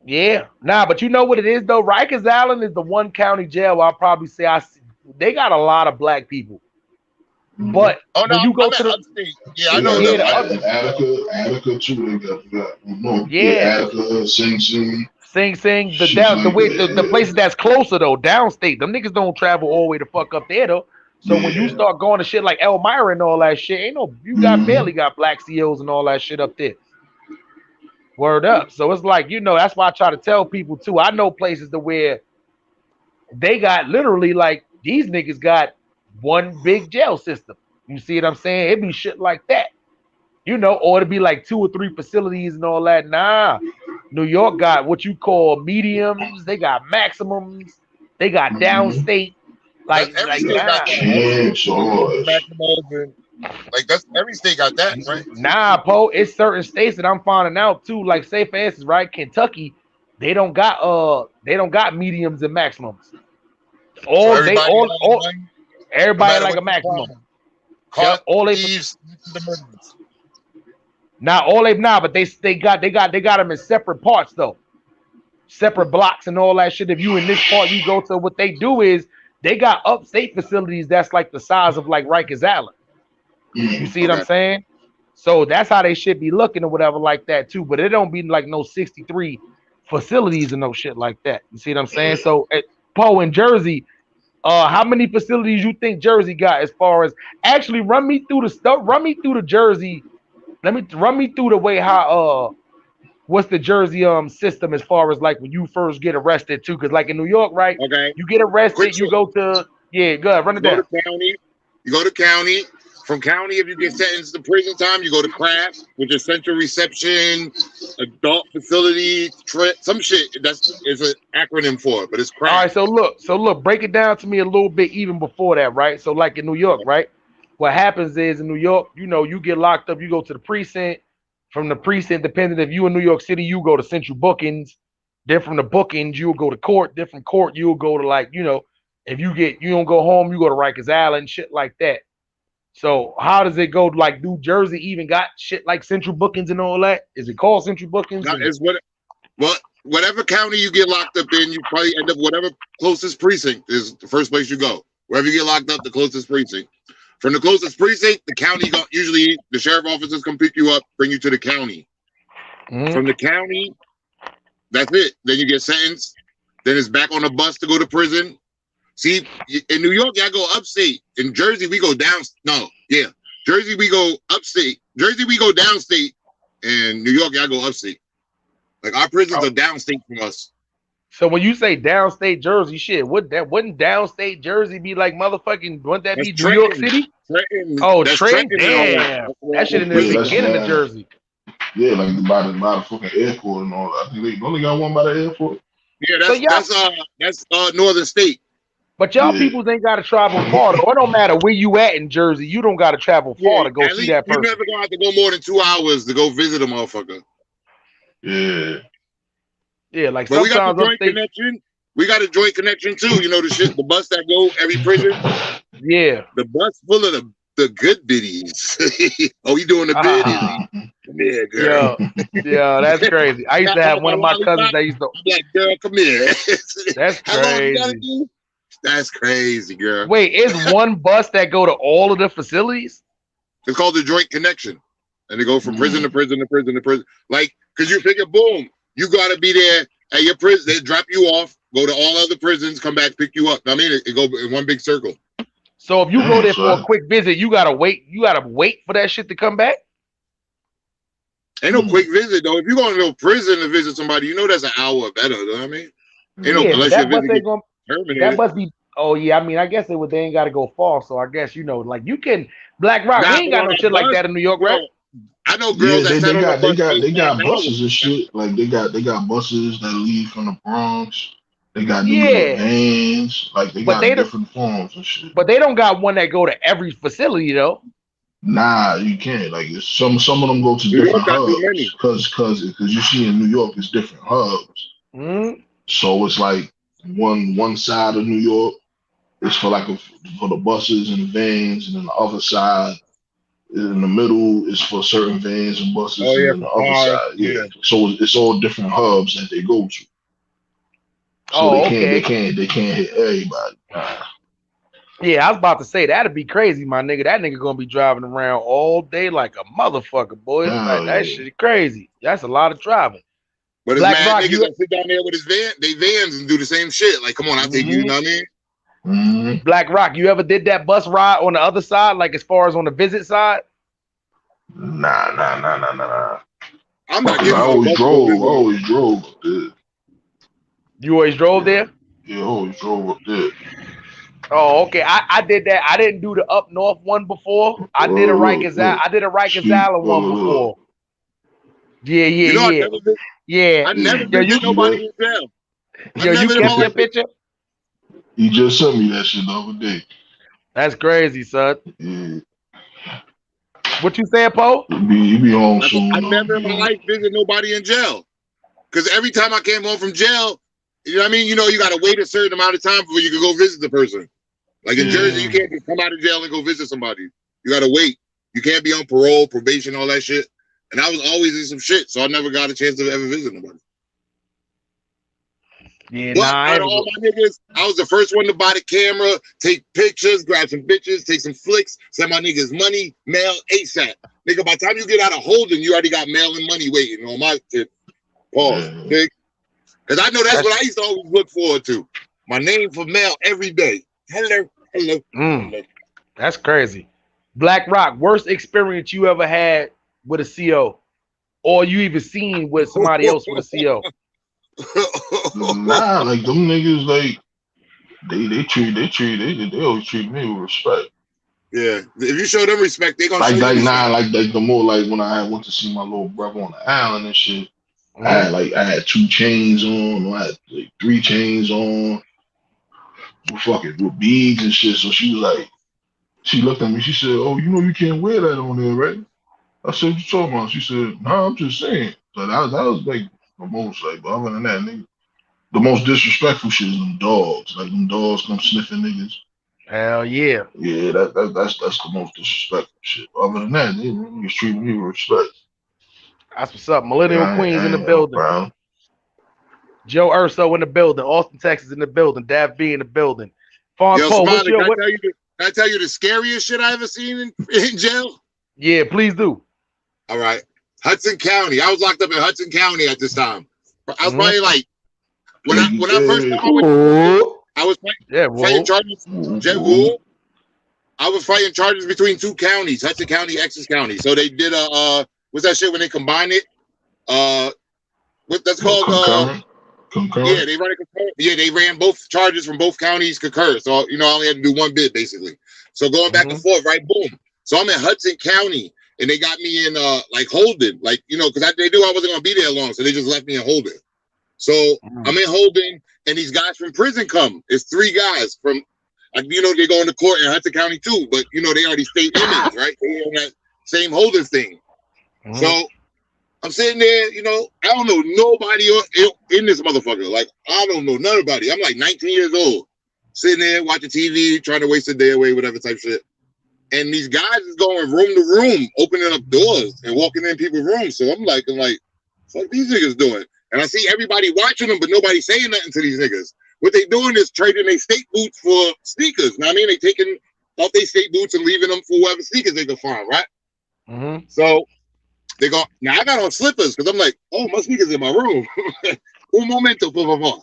Yeah, nah, but you know what it is though. Rikers Island is the one county jail where I'll probably say they got a lot of black people. But when you go to the I know Attica too. They got Attica, Sing Sing, the places that's closer though, downstate. Them niggas don't travel all the way to fuck up there though. So when you start going to shit like Elmira and all that shit, barely got black COs and all that shit up there. Word up. So it's like, that's why I try to tell people too. I know places to where they got literally like these niggas got one big jail system. You see what I'm saying? It'd be shit like that. Or it'd be like 2 or 3 facilities and all that. Nah. New York got what you call mediums, they got maximums, they got downstate. Like that's every state got that, right? Nah, Poe, it's certain states that I'm finding out too. Like, say for instance, right, Kentucky, they don't got mediums and maximums. Everybody like a maximum. Not all they but they got them in separate parts though. Separate blocks and all that shit. If you in this part, you go to what they do is they got upstate facilities that's like the size of like Rikers Island. You see what I'm saying? So that's how they should be looking or whatever like that too. But it don't be like no 63 facilities and no shit like that. You see what I'm saying? So Poe in Jersey, how many facilities you think Jersey got as far as actually run me through the stuff? Run me through the Jersey. Run me through the way how what's the Jersey system as far as like when you first get arrested too? Because like in New York, right? Okay. You get arrested, you go to good. Run it down. Go to county. You go to county. From county, if you get sentenced to prison time, you go to CRAF, which is Central Reception, Adult Facility, some shit. Is an acronym for it, but it's CRAF. All right, so look, break it down to me a little bit even before that, right? So like in New York, right? What happens is in New York, you know, you get locked up, you go to the precinct. From the precinct, depending if you in New York City, you go to central bookings. Then from the bookings, you'll go to court. Different court, you'll go to like, you know, if you don't go home, you go to Rikers Island, shit like that. So how does it go? Like New Jersey even got shit like central bookings and all that? Is it called central bookings? No, it's whatever county you get locked up in, you probably end up whatever closest precinct is the first place you go. Wherever you get locked up, the closest precinct. From the closest precinct, the county usually the sheriff officers come pick you up, bring you to the county. From the county, that's it. Then you get sentenced. Then it's back on the bus to go to prison. See, in New York, y'all go upstate. In Jersey, we go down. No, yeah. Jersey, we go upstate. Jersey, we go downstate. And New York, y'all go upstate. Like our prisons are downstate from us. So when you say downstate Jersey, shit, wouldn't downstate Jersey be like motherfucking? Wouldn't that be New York City? Trenton. Oh, Trenton. Damn, that shit in the beginning of Jersey. Yeah, like by the fucking airport and all that. I think they only got one by the airport. Yeah, that's Northern State. But y'all people ain't got to travel far. It don't matter where you at in Jersey. You don't got to travel far to go see that person. You never gonna have to go more than 2 hours to go visit a motherfucker. Yeah. Yeah, like but we got the joint connection. We got a joint connection too. You know the shit, the bus that go every prison. Yeah, the bus full of the good biddies. Oh, you doing the biddies? Come here, girl. Yeah, that's crazy. I used to have one of my cousins that used to. I'm like, girl, come here. That's crazy. How long you gotta do? That's crazy, girl. Wait, is one bus that go to all of the facilities? It's called the joint connection, and they go from prison to prison to prison to prison. Like, cause you figure, boom, you gotta be there at your prison. They drop you off, go to all other prisons, come back, pick you up. I mean, it go in one big circle. So if you go there for a quick visit, you gotta wait. You gotta wait for that shit to come back. Ain't no quick visit though. If you go to no prison to visit somebody, you know that's an hour or better. You know what I mean? Ain't no unless your visit gets terminated. That must be. Oh yeah, I mean, I guess they ain't got to go far. So I guess like you can Black Rock. We ain't got no shit like that in New York, right? I know girls they got buses and shit. Like they got buses that leave from the Bronx. They got vans. Like they got different forms and shit. But they don't got one that go to every facility though. Nah, you can't. Like some of them go to different hubs because you see in New York it's different hubs. So it's like one side of New York is for for the buses and the vans, and then the other side in the middle is for certain vans and buses, and then the other side, So it's all different hubs that they go to. So they can't hit everybody. Yeah, I was about to say that'd be crazy, my nigga. That nigga gonna be driving around all day like a motherfucker, boy. That shit crazy. That's a lot of driving. But it's mad niggas that sit down there with they vans and do the same shit. Like, come on, I'll take you, you know what I mean? Black Rock, you ever did that bus ride on the other side, like as far as on the visit side? Nah. I'm not I always drove up there. You always drove there? Yeah, I always drove up there. Oh, okay. I did that. I didn't do the up north one before. I did a Rikers Island one before. Yeah. I never been nobody in jail. You kept your picture? You just sent me that shit the other day. That's crazy, son. Yeah. What you saying, Poe? You be home soon. I never in my life visited nobody in jail. Because every time I came home from jail, you know what I mean? You know, you got to wait a certain amount of time before you can go visit the person. Like in Jersey, you can't just come out of jail and go visit somebody. You got to wait. You can't be on parole, probation, all that shit. and I was always in some shit, so I never got a chance to ever visit nobody. Yeah, But out of all my niggas, I was the first one to buy the camera, take pictures, grab some bitches, take some flicks, send my niggas money, mail ASAP. Nigga, by the time you get out of holding, you already got mail and money waiting on my tip. Pause, big. Because I know that's what I used to always look forward to. My name for mail every day. Hello. Hello. That's crazy. Black Rock, worst experience you ever had with a CO, or you even seen with somebody else with a CO? Nah, like them niggas, like they always treat me with respect. Yeah, if you show them respect, they gonna like show you respect. like the more like when I went to see my little brother on the island and shit. I had 2 chains on, I had like 3 chains on, with beads and shit. So she was like, she looked at me, she said, "Oh, you know you can't wear that on there, right?" I said, "What you talking about?" She said, "Nah, I'm just saying." So that was like the most, like, but other than that, nigga, the most disrespectful shit is them dogs. Like them dogs come sniffing niggas. Hell yeah. Yeah, that's the most disrespectful shit. Other than that, niggas treating me with respect. That's what's up. Millennial Queens in the building. No Joe Urso in the building. Austin, Texas in the building. Dav B in the building. Yo, Smiley, can I tell you the scariest shit I ever seen in jail? Yeah, please do. All right. Hudson County. I was locked up in Hudson County at this time. I was probably like, when I first time I was fighting charges. I was fighting charges between 2 counties, Hudson County, Essex County. So they did what's that shit when they combine it? What that's called? Concurrent? Yeah, they ran a concurrent. Yeah, they ran both charges from both counties concurrent. So I only had to do 1 bid basically. So going back and forth, right? Boom. So I'm in Hudson County, and they got me in like Holden, like because they knew I wasn't gonna be there long, so they just left me in Holden. So I'm in Holden, and these guys from prison come. It's 3 guys from, like, they go into court in Hudson County too, but they already state inmates, right? They on that same Holden thing. So I'm sitting there, I don't know nobody in this motherfucker. Like, I don't know nobody. I'm like 19 years old, sitting there watching TV, trying to waste a day away, whatever type shit. And these guys is going room to room, opening up doors and walking in people's rooms. So I'm like, fuck these niggas doing? And I see everybody watching them, but nobody saying nothing to these niggas. What they doing is trading their state boots for sneakers. Know what I mean? They taking off their state boots and leaving them for whoever sneakers they can find, right? So they go, now I got on slippers because I'm like, oh, my sneakers in my room. Un momento, por favor.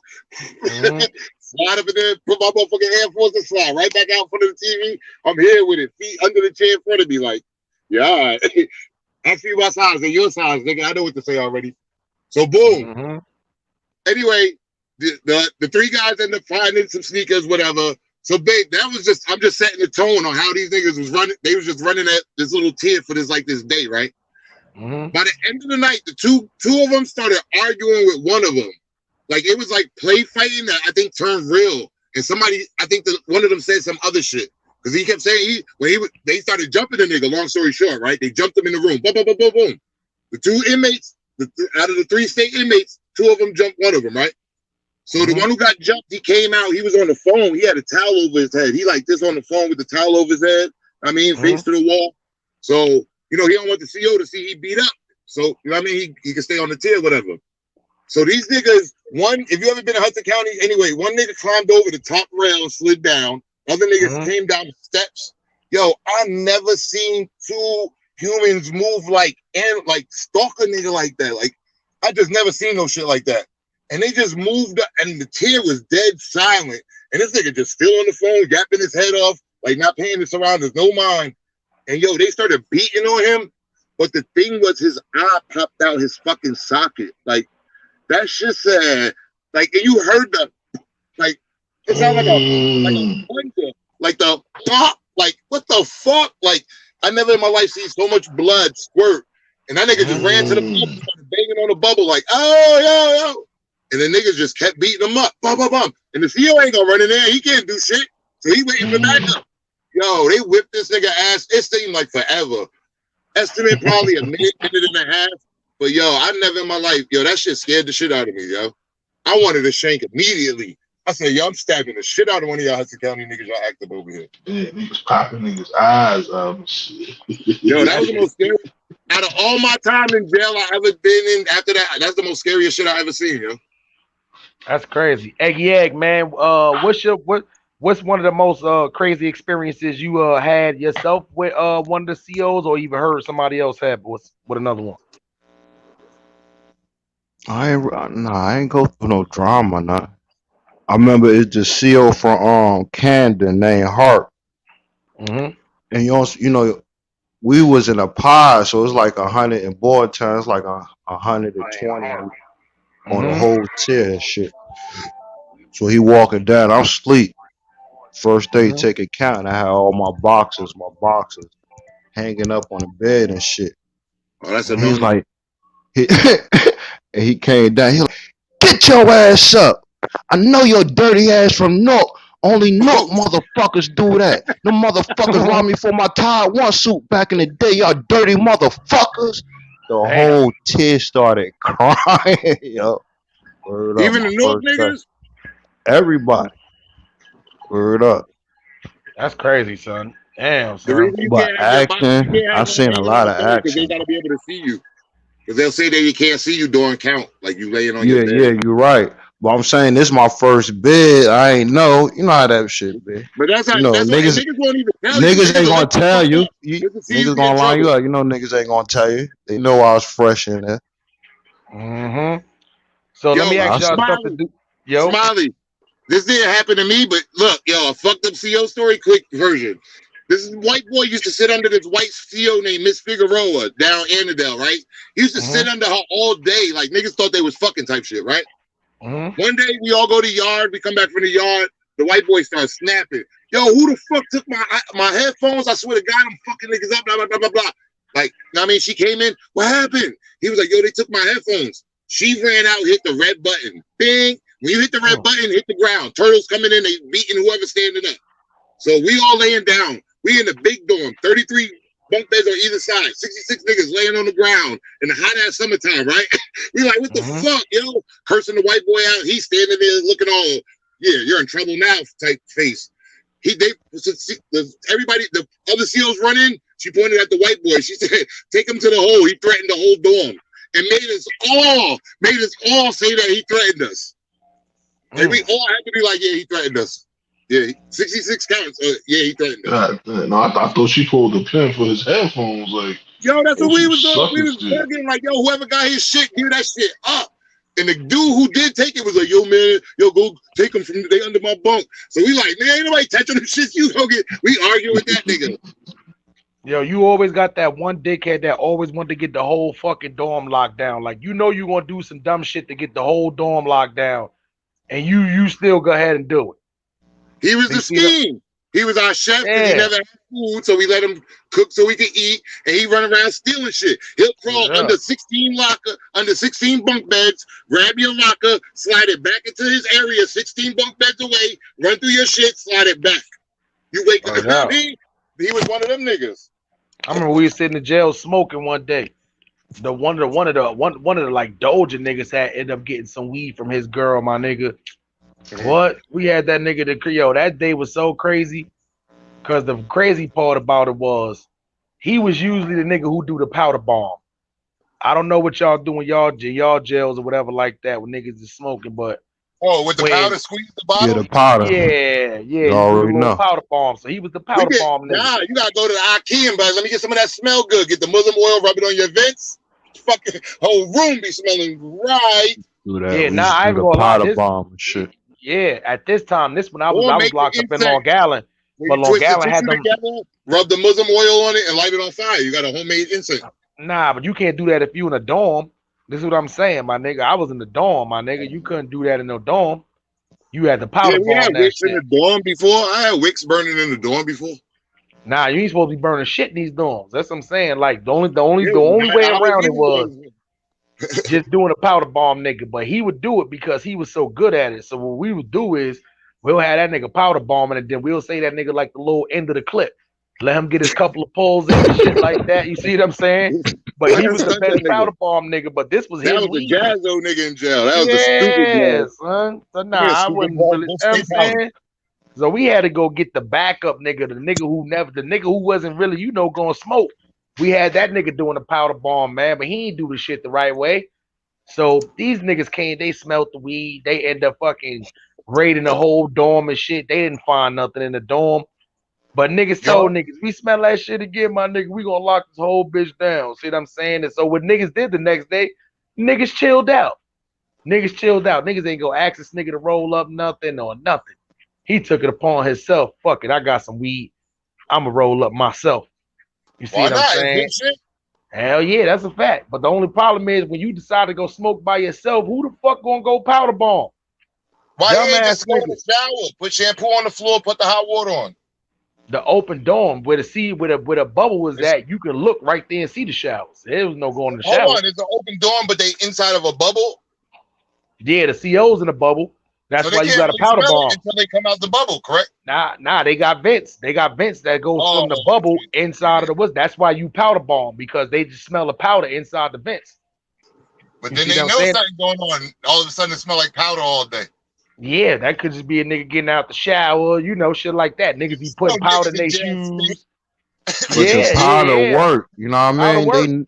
Slide up in there, put my motherfucking Air Force and slide right back out in front of the TV. I'm here with it, feet under the chair in front of me, like, yeah, all right. I see my size and your size, nigga. I know what to say already. So boom. Anyway, the 3 guys end up finding some sneakers, whatever. So babe, I'm just setting the tone on how these niggas was running. They was just running at this little tier for this day, right? By the end of the night, the two of them started arguing with one of them. Like, it was like play fighting that I think turned real. And I think one of them said some other shit. Because he kept saying they started jumping the nigga, long story short, right? They jumped him in the room. Boom, boom, boom, boom, boom. The 2 inmates, out of the 3 state inmates, 2 of them jumped one of them, right? So the one who got jumped, he came out, he was on the phone. He had a towel over his head. He like this on the phone with the towel over his head. I mean, face to the wall. So, he don't want the CO to see he beat up. So, he can stay on the tier, whatever. So these niggas, if you ever been in Hudson County, anyway, one nigga climbed over the top rail and slid down. Other niggas came down the steps. Yo, I never seen 2 humans move like stalk a nigga like that. Like, I just never seen no shit like that. And they just moved up, and the tier was dead silent. And this nigga just still on the phone, yapping his head off, like not paying his surroundings, no mind. And yo, they started beating on him. But the thing was, his eye popped out his fucking socket. Like, that shit said, like, and you heard it sounded like a thunder, like the pop, like, what the fuck? Like, I never in my life seen so much blood squirt. And that nigga just ran to the bubble, started banging on the bubble, like, oh, yo. And the niggas just kept beating him up, bum, bum, bum. And the CO ain't gonna run in there, he can't do shit. So he waiting for backup. Yo, they whipped this nigga ass. It seemed like forever. Estimate probably a minute and a half. But yo, I never in my life, that shit scared the shit out of me, yo. I wanted to shank immediately. I said, yo, I'm stabbing the shit out of one of y'all Hudson County niggas y'all act up over here. Yeah, niggas popping niggas' eyes. Yo, that was the most scary. Out of all my time in jail I ever been in, after that, that's the most scariest shit I ever seen, yo. That's crazy. Eggy Egg, man. What's one of the most crazy experiences you had yourself with one of the COs, or even heard somebody else have with another one? I ain't go through no drama, nah. I remember it's the CO from Camden named Hart, Mm-hmm. and you know we was in a pod, so it's like 100 in board time. It's like 120 on the Mm-hmm. whole tier and shit. So he walking down, I'm asleep. First day Mm-hmm. taking count, I had all my boxes hanging up on the bed and shit. Oh, that's a And he's no-no. like, he, and he came down. He like, get your ass up. I know your dirty ass from North. Only North motherfuckers do that. Them motherfuckers robbed me for my Tide One suit back in the day. Y'all dirty motherfuckers. The Damn. whole tear started crying. Yo, word up. Even My the North first day. niggas? Everybody. Word up. That's crazy, son. Damn, The son. reason you But can't have your box, you action, can't have I've them seen a hanging lot on of the phone because they action. gotta be able to see you. Because they'll say that you can't see you during count, like you laying on Yeah, your yeah, bed. you're right. But I'm saying this is my first bid. I ain't know. You know how that shit be. But that's how, You know, that's why, and niggas niggas won't even tell you. niggas Niggas ain't will gonna let you tell fuck you. up. Just to see you Niggas get in gonna line you trouble. up. You know niggas ain't gonna tell you. They know I was fresh in there. Mm-hmm. So let Yo, me But I ask y'all said, something. Smiley, Yo. Smiley. This didn't happen to me, but look, yo, a fucked up CO story, quick version. This white boy used to sit under this white CO named Miss Figueroa down Annandale, right? He used to sit Mm-hmm. under her all day, like niggas thought they was fucking type shit, right? Mm-hmm. One day we all go to the yard, we come back from the yard, the white boy starts snapping. Yo, who the fuck took my headphones? I swear to God, I'm fucking niggas up, blah, blah, blah, blah, blah. Like, I mean, she came in, what happened? He was like, yo, they took my headphones. She ran out, hit the red button. Bing. When you hit the red button, hit the ground. Turtles coming in, they beating whoever's standing up. So we all laying down. We in the big dorm, 33 bunk beds on either side, 66 niggas laying on the ground in the hot ass summertime, right? We like, what the Mm-hmm. fuck, yo? Cursing the white boy out. He's standing there looking all, yeah, you're in trouble now type face. Everybody, the other SEALs run in. She pointed at the white boy. She said, take him to the hole. He threatened the whole dorm. And made us all say that he threatened us. And we all had to be like, yeah, he threatened us. Yeah, 66 counts. Yeah, he threatened us. God damn. No, I thought she pulled the pin for his headphones. Like, Yo, that's what those we some was doing. We sucker was shit. begging like, yo, whoever got his shit, give that shit up. And the dude who did take it was like, yo, man, yo, go take them from they under my bunk. So we like, man, ain't nobody touching them shit. You go get. We argue with that nigga. Yo, you always got that one dickhead that always wanted to get the whole fucking dorm locked down. Like, you know, you're gonna do some dumb shit to get the whole dorm locked down, and you still go ahead and do it. He was You the see that? scheme. He was our chef because he Yeah. never had food, so we let him cook so we could eat, and he run around stealing shit. He'll crawl Yeah. under 16 bunk beds, grab your locker, slide it back into his area, 16 bunk beds away, run through your shit, slide it back. You wake up. Yeah. He was one of them niggas. I remember we was sitting in jail smoking one day. One of the like Doja niggas had ended up getting some weed from his girl, my nigga. What? We had that nigga that day was so crazy. Cause the crazy part about it was he was usually the nigga who do the powder bomb. I don't know what y'all do in y'all jails or whatever like that when niggas is smoking, but Oh, with the powder squeeze the bottle? Yeah, the powder. yeah, You you do the already little know. powder bomb. So he was the powder bomb nigga. Nah, you gotta go to the IKEA and buy. Let me get some of that smell good. Get the Muslim oil, rub it on your vents. Fucking whole room be smelling right. Do that. Yeah, We nah, used to I do ain't the gonna lie. powder This, bomb and shit. yeah, at this time, when I Or was make locked the up in Long incense. Island, When but you Long twist the Island had tissue them. together, rub the Muslim oil on it, and light it on fire. You got a homemade incense. Nah, but you can't do that if you in a dorm. This is what I'm saying, my nigga. I was in the dorm, my nigga. You couldn't do that in no dorm. You had the powder Yeah, we bomb had that wicks in shit. the dorm before. I had wicks burning in the dorm before. Nah, you ain't supposed to be burning shit in these dorms. That's what I'm saying. Like the only Yeah, way I was around it even was going. just doing a powder bomb nigga. But he would do it because he was so good at it. So what we would do is we'll have that nigga powder bombing, and then we'll say that nigga like the little end of the clip. Let him get his couple of pulls in and shit like that. You see what I'm saying? But he was the Stunt best that nigga. powder bomb nigga. But this was That his was the weed. jazzo nigga in jail. That was the stupid Yeah, jazz. son. So nah, Yeah, I stupid wouldn't jazz. really. You know what I'm saying? So we had to go get the backup nigga, the nigga who wasn't really, gonna smoke. We had that nigga doing the powder bomb, man, but he ain't do the shit the right way. So these niggas came, they smelt the weed, they end up fucking raiding the whole dorm and shit. They didn't find nothing in the dorm. But niggas told niggas, we smell that shit again, my nigga, we gonna lock this whole bitch down. See what I'm saying? And so what niggas did the next day, niggas chilled out. Niggas chilled out. Niggas ain't gonna ask this nigga to roll up nothing or nothing. He took it upon himself. Fuck it, I got some weed. I'ma roll up myself. You see what I'm saying? Hell yeah, that's a fact. But the only problem is when you decide to go smoke by yourself, who the fuck gonna go powder bomb? Why you ain't Dumbass just go in the niggas. shower? Put shampoo on the floor, put the hot water on. The open dorm where the bubble was at, you can look right there and see the showers. There was no going to the shower. Hold on, it's an open dorm, but they inside of a bubble. Yeah, the CO's in the bubble. That's So they why you can't got a really powder smell bomb. it until they come out the bubble, correct? Nah, they got vents. They got vents that go from the bubble inside of the woods. That's why you powder bomb, because they just smell the powder inside the vents. But You then see they what know I'm saying? something going on. All of a sudden, it smell like powder all day. Yeah, that could just be a nigga getting out the shower, you know, shit like that. Niggas be putting powder in their shoes. But the powder work, you know what I mean?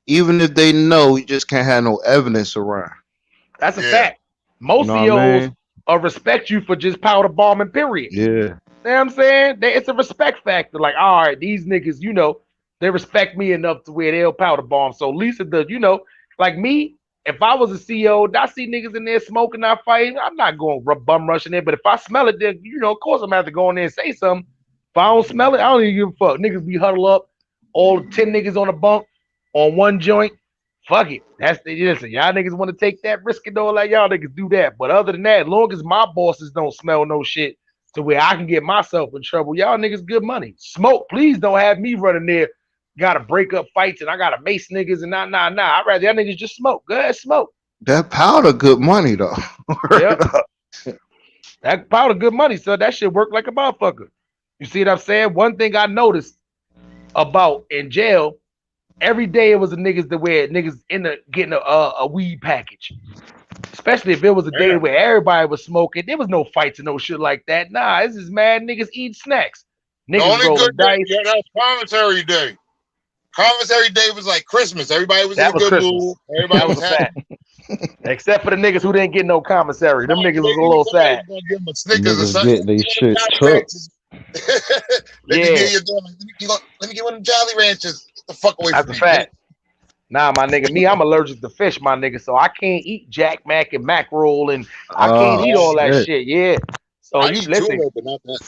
They even if they know, you just can't have no evidence around. That's a fact. Most You know what I COs mean? respect you for just powder bombing, period. Yeah. You know what I'm saying? It's a respect factor. Like, all right, these niggas, you know, they respect me enough to where they'll powder bomb. So Lisa does, you know, like me, if I was a CO, I see niggas in there smoking, not fighting, I'm not going bum rushing there. But if I smell it, then, you know, of course I'm gonna have to go in there and say something. If I don't smell it, I don't even give a fuck. Niggas be huddled up, all 10 niggas on a bunk on one joint. Fuck it. That's the listen. Y'all niggas want to take that risk and all that. Y'all niggas do that. But other than that, as long as my bosses don't smell no shit to where I can get myself in trouble, y'all niggas good money. Smoke, please don't have me running there. Gotta break up fights and I gotta mace niggas and nah. I'd rather y'all niggas just smoke. Go ahead, smoke. That powder good money though. Yep. That powder good money, so that shit work like a motherfucker. You see what I'm saying? One thing I noticed about in jail, every day it was a niggas that where niggas in the getting a weed package. Especially if it was a day where everybody was smoking. There was no fights and no shit like that. Nah, this is mad niggas eat snacks. The Niggas only rolling good day, dice. yeah, that was Commissary Day. Commissary Day was like Christmas. Everybody was That in a was good Christmas. mood. Everybody That was was a happy. fact. Except for the niggas who didn't get no commissary. Them niggas was a little sad. Gonna give them a Snickers or Niggas something. get they shit Jolly took. Ranchers. They Yeah. just give you let me get one of them Jolly Ranchers. Get the fuck away That's from a me. fact. Nah, my nigga, me, I'm allergic to fish, my nigga. So I can't eat Jack Mac and mackerel and I can't eat all that shit. Yeah. So I you eat listen. tuna, but not that.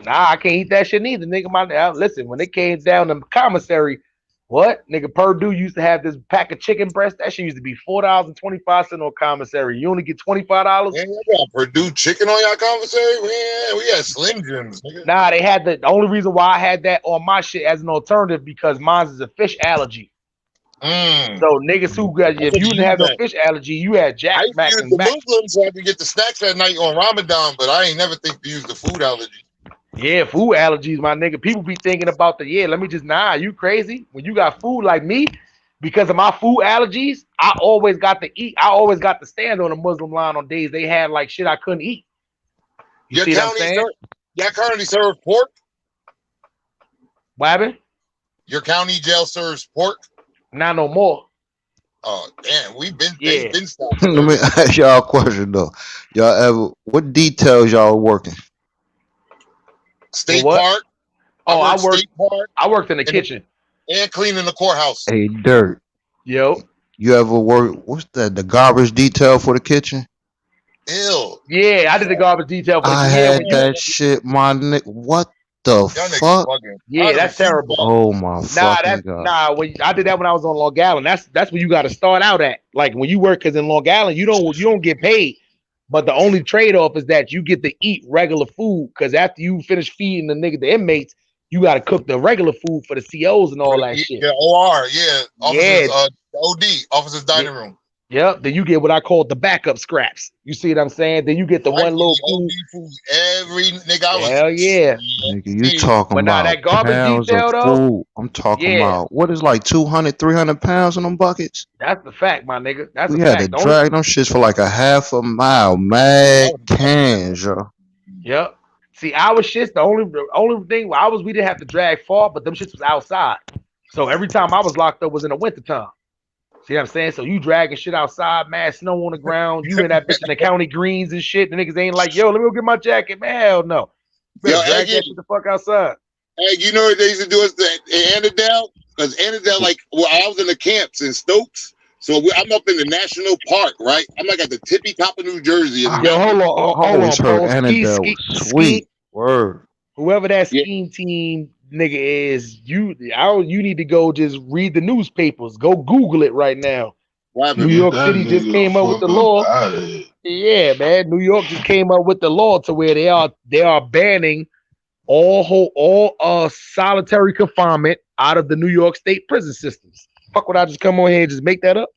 Nah, I can't eat that shit neither, nigga. Listen, when it came down to commissary, what? Nigga, Purdue used to have this pack of chicken breast. That shit used to be $4.25 on commissary. You only get $25. Man, you got Purdue chicken on your commissary? Man, we had Slim Jims, nigga. Nah, they had the only reason why I had that on my shit as an alternative because mine is a fish allergy. So niggas who got if you didn't have no fish allergy, you had Jack I used to Mac use and the Mac. Muslims so I could get the snacks at night on Ramadan, but I ain't never think to use the food allergy. Yeah, food allergies, my nigga. People be thinking about let me just you crazy? When you got food like me, because of my food allergies, I always got to eat. I always got to stand on the Muslim line on days they had like shit I couldn't eat. You see what I'm saying? Your county serves pork? What happened? Your county jail serves pork? Not no more. Oh damn, we've been stopped. Let me ask y'all a question though. Y'all ever what details y'all working? State what? park. Oh, I worked. State park I worked in the kitchen and cleaning the courthouse. Hey, Dirt. Yo. You ever work? What's that? The garbage detail for the kitchen? Ew. Yeah, I did the garbage detail for the I had that shit, my nigga. What the fuck? Yeah, that's terrible. Oh my fucking god. I did that when I was on Long Island. That's where you got to start out at. Like when you work, because in Long Island you don't get paid, but the only trade off is that you get to eat regular food. Because after you finish feeding the inmates, you got to cook the regular food for the COs and all that shit. Yeah, OR, yeah, officers, OD, officers dining room. Yep. Then you get what I call the backup scraps. You see what I'm saying? Then you get the one little food. Every nigga I was. Hell yeah. Nigga, you talking about that garbage pounds detail, of though? food. I'm talking about what is like 200, 300 pounds in them buckets? That's the fact, my nigga. That's we a had fact. to drag them shits for like a half a mile. Mad cans, yo. Yep. See, our shits, the only thing we didn't have to drag far, but them shits was outside. So every time I was locked up was in the wintertime. See what I'm saying? So you dragging shit outside, mad snow on the ground. You in that bitch in the county greens and shit. The niggas ain't like, yo, let me go get my jacket. Man, hell no. Better Yo, drag Aggie, that shit the fuck outside. Egg, you know what they used to do is that in Annandale? Because Annandale, like, well, I was in the camps in Stokes. So I'm up in the national park, right? I'm like at the tippy top of New Jersey. In the Yo, hold mountains. on, I always heard bro. Annandale was sweet. Word. Whoever that Yeah. scheme team nigga is, you need to go just read the newspapers. Go Google it right now. What New happened? York That City just nigga came up with the fuck law. up out of here. Yeah, man. New York just came up with the law to where they are banning all solitary confinement out of the New York State prison systems. Fuck, would I just come on here and just make that up?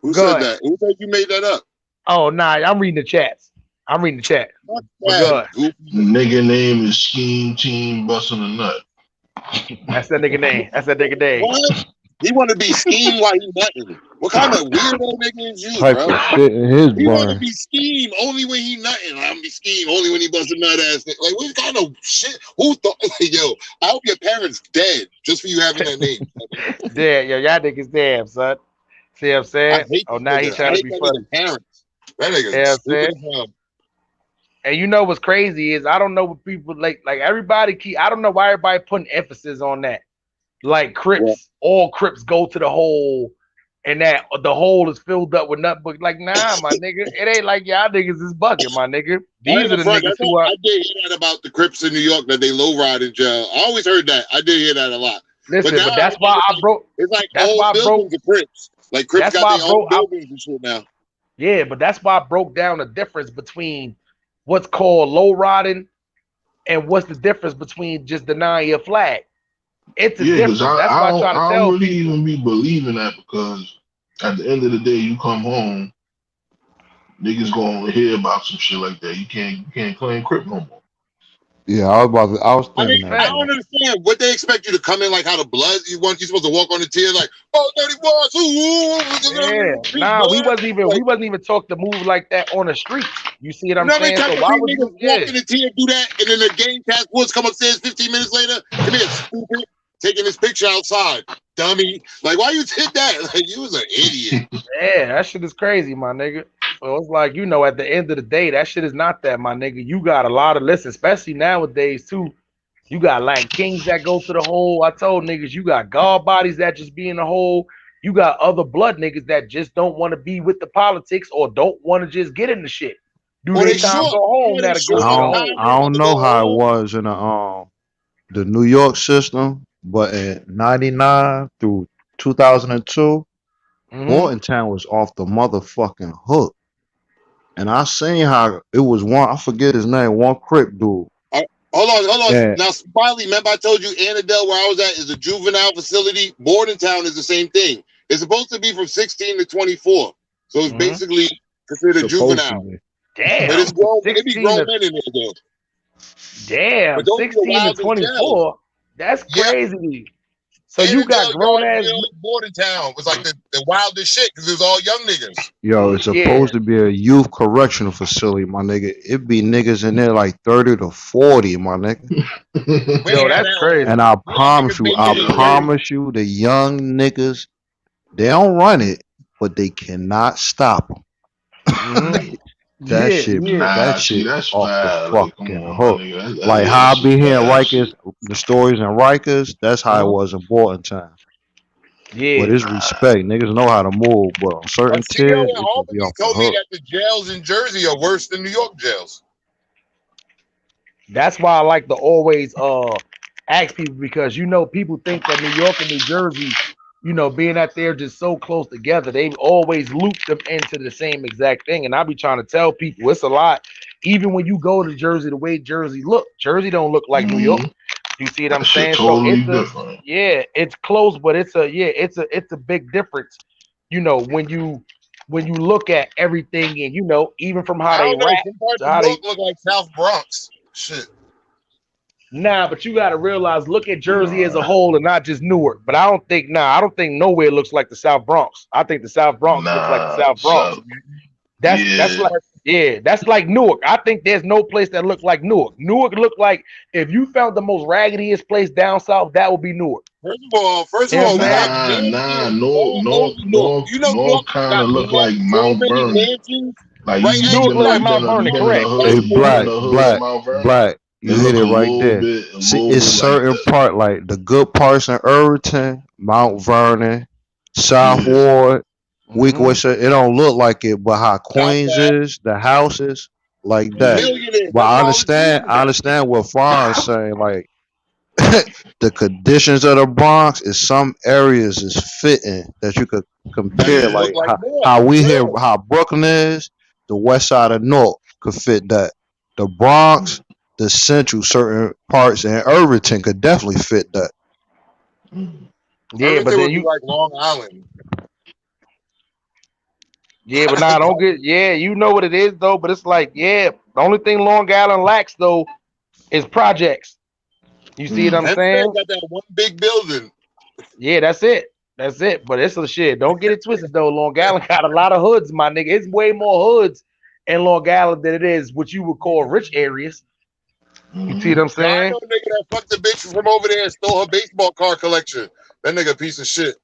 Who Go said ahead. that? Who said you made that up? Oh nah, I'm reading the chats. I'm reading the chat. Fuck But go that, ahead. goofy. Nigga name is Scheme Team Busting a Nut. That's that nigga name. That's that nigga name. What? He want to be scheme while he nutting. What kind of weirdo nigga is you, Type bro? of shit in his He want to burn. be scheme only when he nutting. I'm be scheme only when he bust a nut ass. Like, what kind of shit? Who thought? Yo, I hope your parents dead just for you having that name. Damn, yo, y'all niggas damn, son. See what I'm I saying? hate Oh, that now he nigga. I trying to hate be that funny. nigga parents. That nigga You know what I'm stupid saying? as hell. And you know what's crazy is I don't know what people like everybody I don't know why everybody putting emphasis on that. Like Crips, Yeah. all Crips go to the hole and that the hole is filled up with nothing but like, nah, my nigga. It ain't like y'all niggas is bucket, my nigga. These are the niggas who are I did hear that about the Crips in New York that they low ride in jail. I always heard that. I did hear that a lot. listen, now but that's why I broke it's like that's old why I broke buildings of Crips. Like Crips that's got why their I own broke buildings and shit now. yeah, but that's why I broke down the difference between what's called low riding and what's the difference between just denying your flag. It's a Yeah, because difference. That's why I try to I tell don't really people. even be believing that because at the end of the day, you come home, niggas gonna hear about some shit like that. You can't claim Crip no more. Yeah, I was I mean, thinking that, I bro. don't understand what they expect you to come in like how the blood you supposed to walk on the tier like, oh, dirty boys, Yeah, nah, we wasn't even taught to move like that on the streets. You see what You I'm know how many saying? times So I why see would niggas you? walk Yeah, in the tea and do that, and then the game task force come upstairs 15 minutes later? Come here, stupid. Taking this picture outside, dummy. Like, why you did that? Like, you was an idiot. yeah, that shit is crazy, my nigga. So it's like at the end of the day, that shit is not that, my nigga. You got a lot of lists, especially nowadays too. You got Latin Kings that go to the hole. I told niggas you got guard bodies that just be in the hole. You got other blood niggas that just don't want to be with the politics or don't want to just get in the shit. Do Or they they time short. go home? Yeah, they That'll go short to the on hole. time. They I about don't to go know how it home. was in the New York system, but in '99 through 2002, Bordentown was off the motherfucking hook. And I seen how it was one, I forget his name, one Crip dude. Hold on. And Now, Smiley, remember I told you Annandale, where I was at, is a juvenile facility. Bordentown is the same thing. It's supposed to be from 16 to 24. So it's basically considered supposed to juvenile. be. Damn, But it's grown, it be 16 grown to men in there, though. damn, But those are the 16 to wildest jails. 24. That's Yep. crazy. So you got Annandale grown Yard ass. Jail in Bordentown was like the wildest shit because it was all young niggas. Yo, it's supposed to be a youth correctional facility, my nigga. It be niggas in there like 30 to 40, my nigga. Yo, that's crazy. And I promise you, the young niggas, they don't run it, but they cannot stop them. That shit, that shit that's off the foul. Like, come fucking on, hook. my nigga. Like how I be hearing Rikers, the stories in Rikers, that's how it was in Bordentown. Yeah. But it's respect. Niggas know how to move, but on certain But CEO tiers, in it could be Albany off the told me hook. that the jails in Jersey are worse than New York jails. That's why I like to always ask people because people think that New York and New Jersey, being that they're just so close together, they've always looped them into the same exact thing. And I be trying to tell people it's a lot. Even when you go to Jersey, the way Jersey don't look like New York. You see what I'm saying? Totally So different. it's close, but it's a big difference. When you look at everything and even from how I they don't know. rap Some parts to of how New they York look like South Bronx. Shit. Nah, but you gotta realize, look at Jersey as a whole and not just Newark. But I don't think nowhere looks like the South Bronx. I think the South Bronx looks like the South Bronx. That's like Yeah, that's like Newark. I think there's no place that look like Newark. Newark look like if you found the most raggediest place down south, that would be Newark. First of all, You know what I'm we got saying? mansions all over North. You know, North Kind got of look like so Mount many Vernon. mansions. Like Right at Newark you look like like Mount Vernon, been in the correct? Hey, hood, black, of black, Mount Vernon. black. You It hit look it a right little there. bit, See, it's like certain that. part like the good parts in Irvington, Mount Vernon, South Yeah. Ward, Mm-hmm. It don't look like it, but how South Queens Ave, is, the houses like that. millionaires. But That's all it's doing. I understand what Fawn's saying. Like the conditions of the Bronx is some areas is fitting that you could That compare. just look Like like North. how we Yeah. here, how Brooklyn is, the west side of North could fit that. The Bronx, the central certain parts, and Irvington could definitely fit that. Yeah, but Everything then would be you like Long Island. yeah, but nah, don't get you know what it is though, but it's like, the only thing Long Island lacks though is projects. You see what I'm Hempstead saying? got that one big building. Yeah, that's it. That's it. But it's a shit. Don't get it twisted though. Long Island got a lot of hoods, my nigga. It's way more hoods in Long Island than it is what you would call rich areas. You see what I'm Now, I saying? know a nigga that fucked the bitch from over there and stole her baseball card collection. That nigga a piece of shit.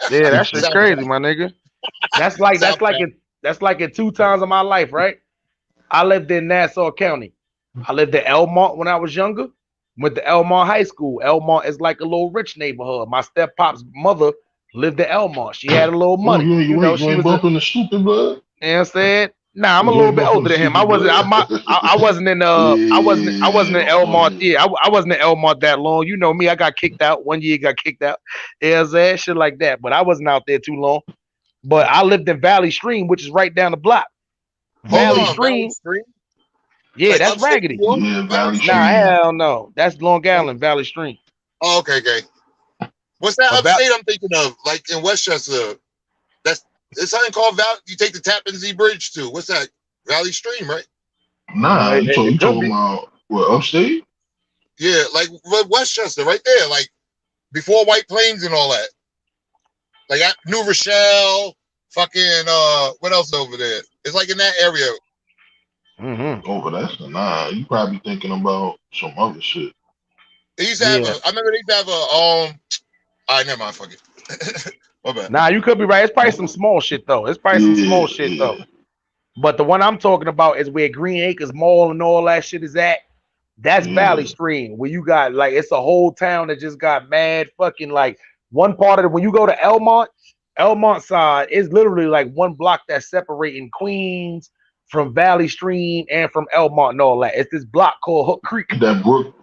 Yeah, that shit South crazy, my nigga. That's like South that's like in 2 times of my life, right? I lived in Nassau County. I lived in Elmont when I was younger. Went to Elmont High School. Elmont is like a little rich neighborhood. My step pop's mother lived in Elmont. She had a little Oh, money. you ain't, She was a, bumping the stupid blood? you know what I'm saying? Nah, I'm a You little ain't bit bumping older the than him. stupid blood? I wasn't in I wasn't in Elmont. Yeah. Yeah, I wasn't in Elmont that long. You know me, I got kicked out. 1 year got kicked out. You know what I'm saying? Shit like that. But I wasn't out there too long. But I lived in Valley Stream, which is right down the block. Hold Valley on, Valley Stream, Stream? yeah, Like that's upstate raggedy. New York? Yeah, Valley Valley Stream? Nah, Stream. hell no. That's Long Island, Valley Stream. Oh, okay. What's that But upstate I'm thinking of? Like in Westchester. It's something called you take the Tappan Zee Bridge to. What's that? Valley Stream, right? Nah, you it could talking be. about what, upstate? Yeah, like Westchester, right there. Like before White Plains and all that. Like New Rochelle, fucking what else over there? It's like in that area. Mm-hmm. Over that's nah. You probably thinking about some other shit. They used to have Yeah. I remember they used to have all right, never mind, fuck it. My bad. Nah, you could be right. It's probably some small shit though. It's probably some small shit though. But the one I'm talking about is where Green Acres Mall and all that shit is at. That's Valley Stream, where you got like it's a whole town that just got mad fucking like one part of it. When you go to Elmont side is literally like one block that's separating Queens from Valley Stream and from Elmont and all that. It's this block called Hook Creek. That Brook.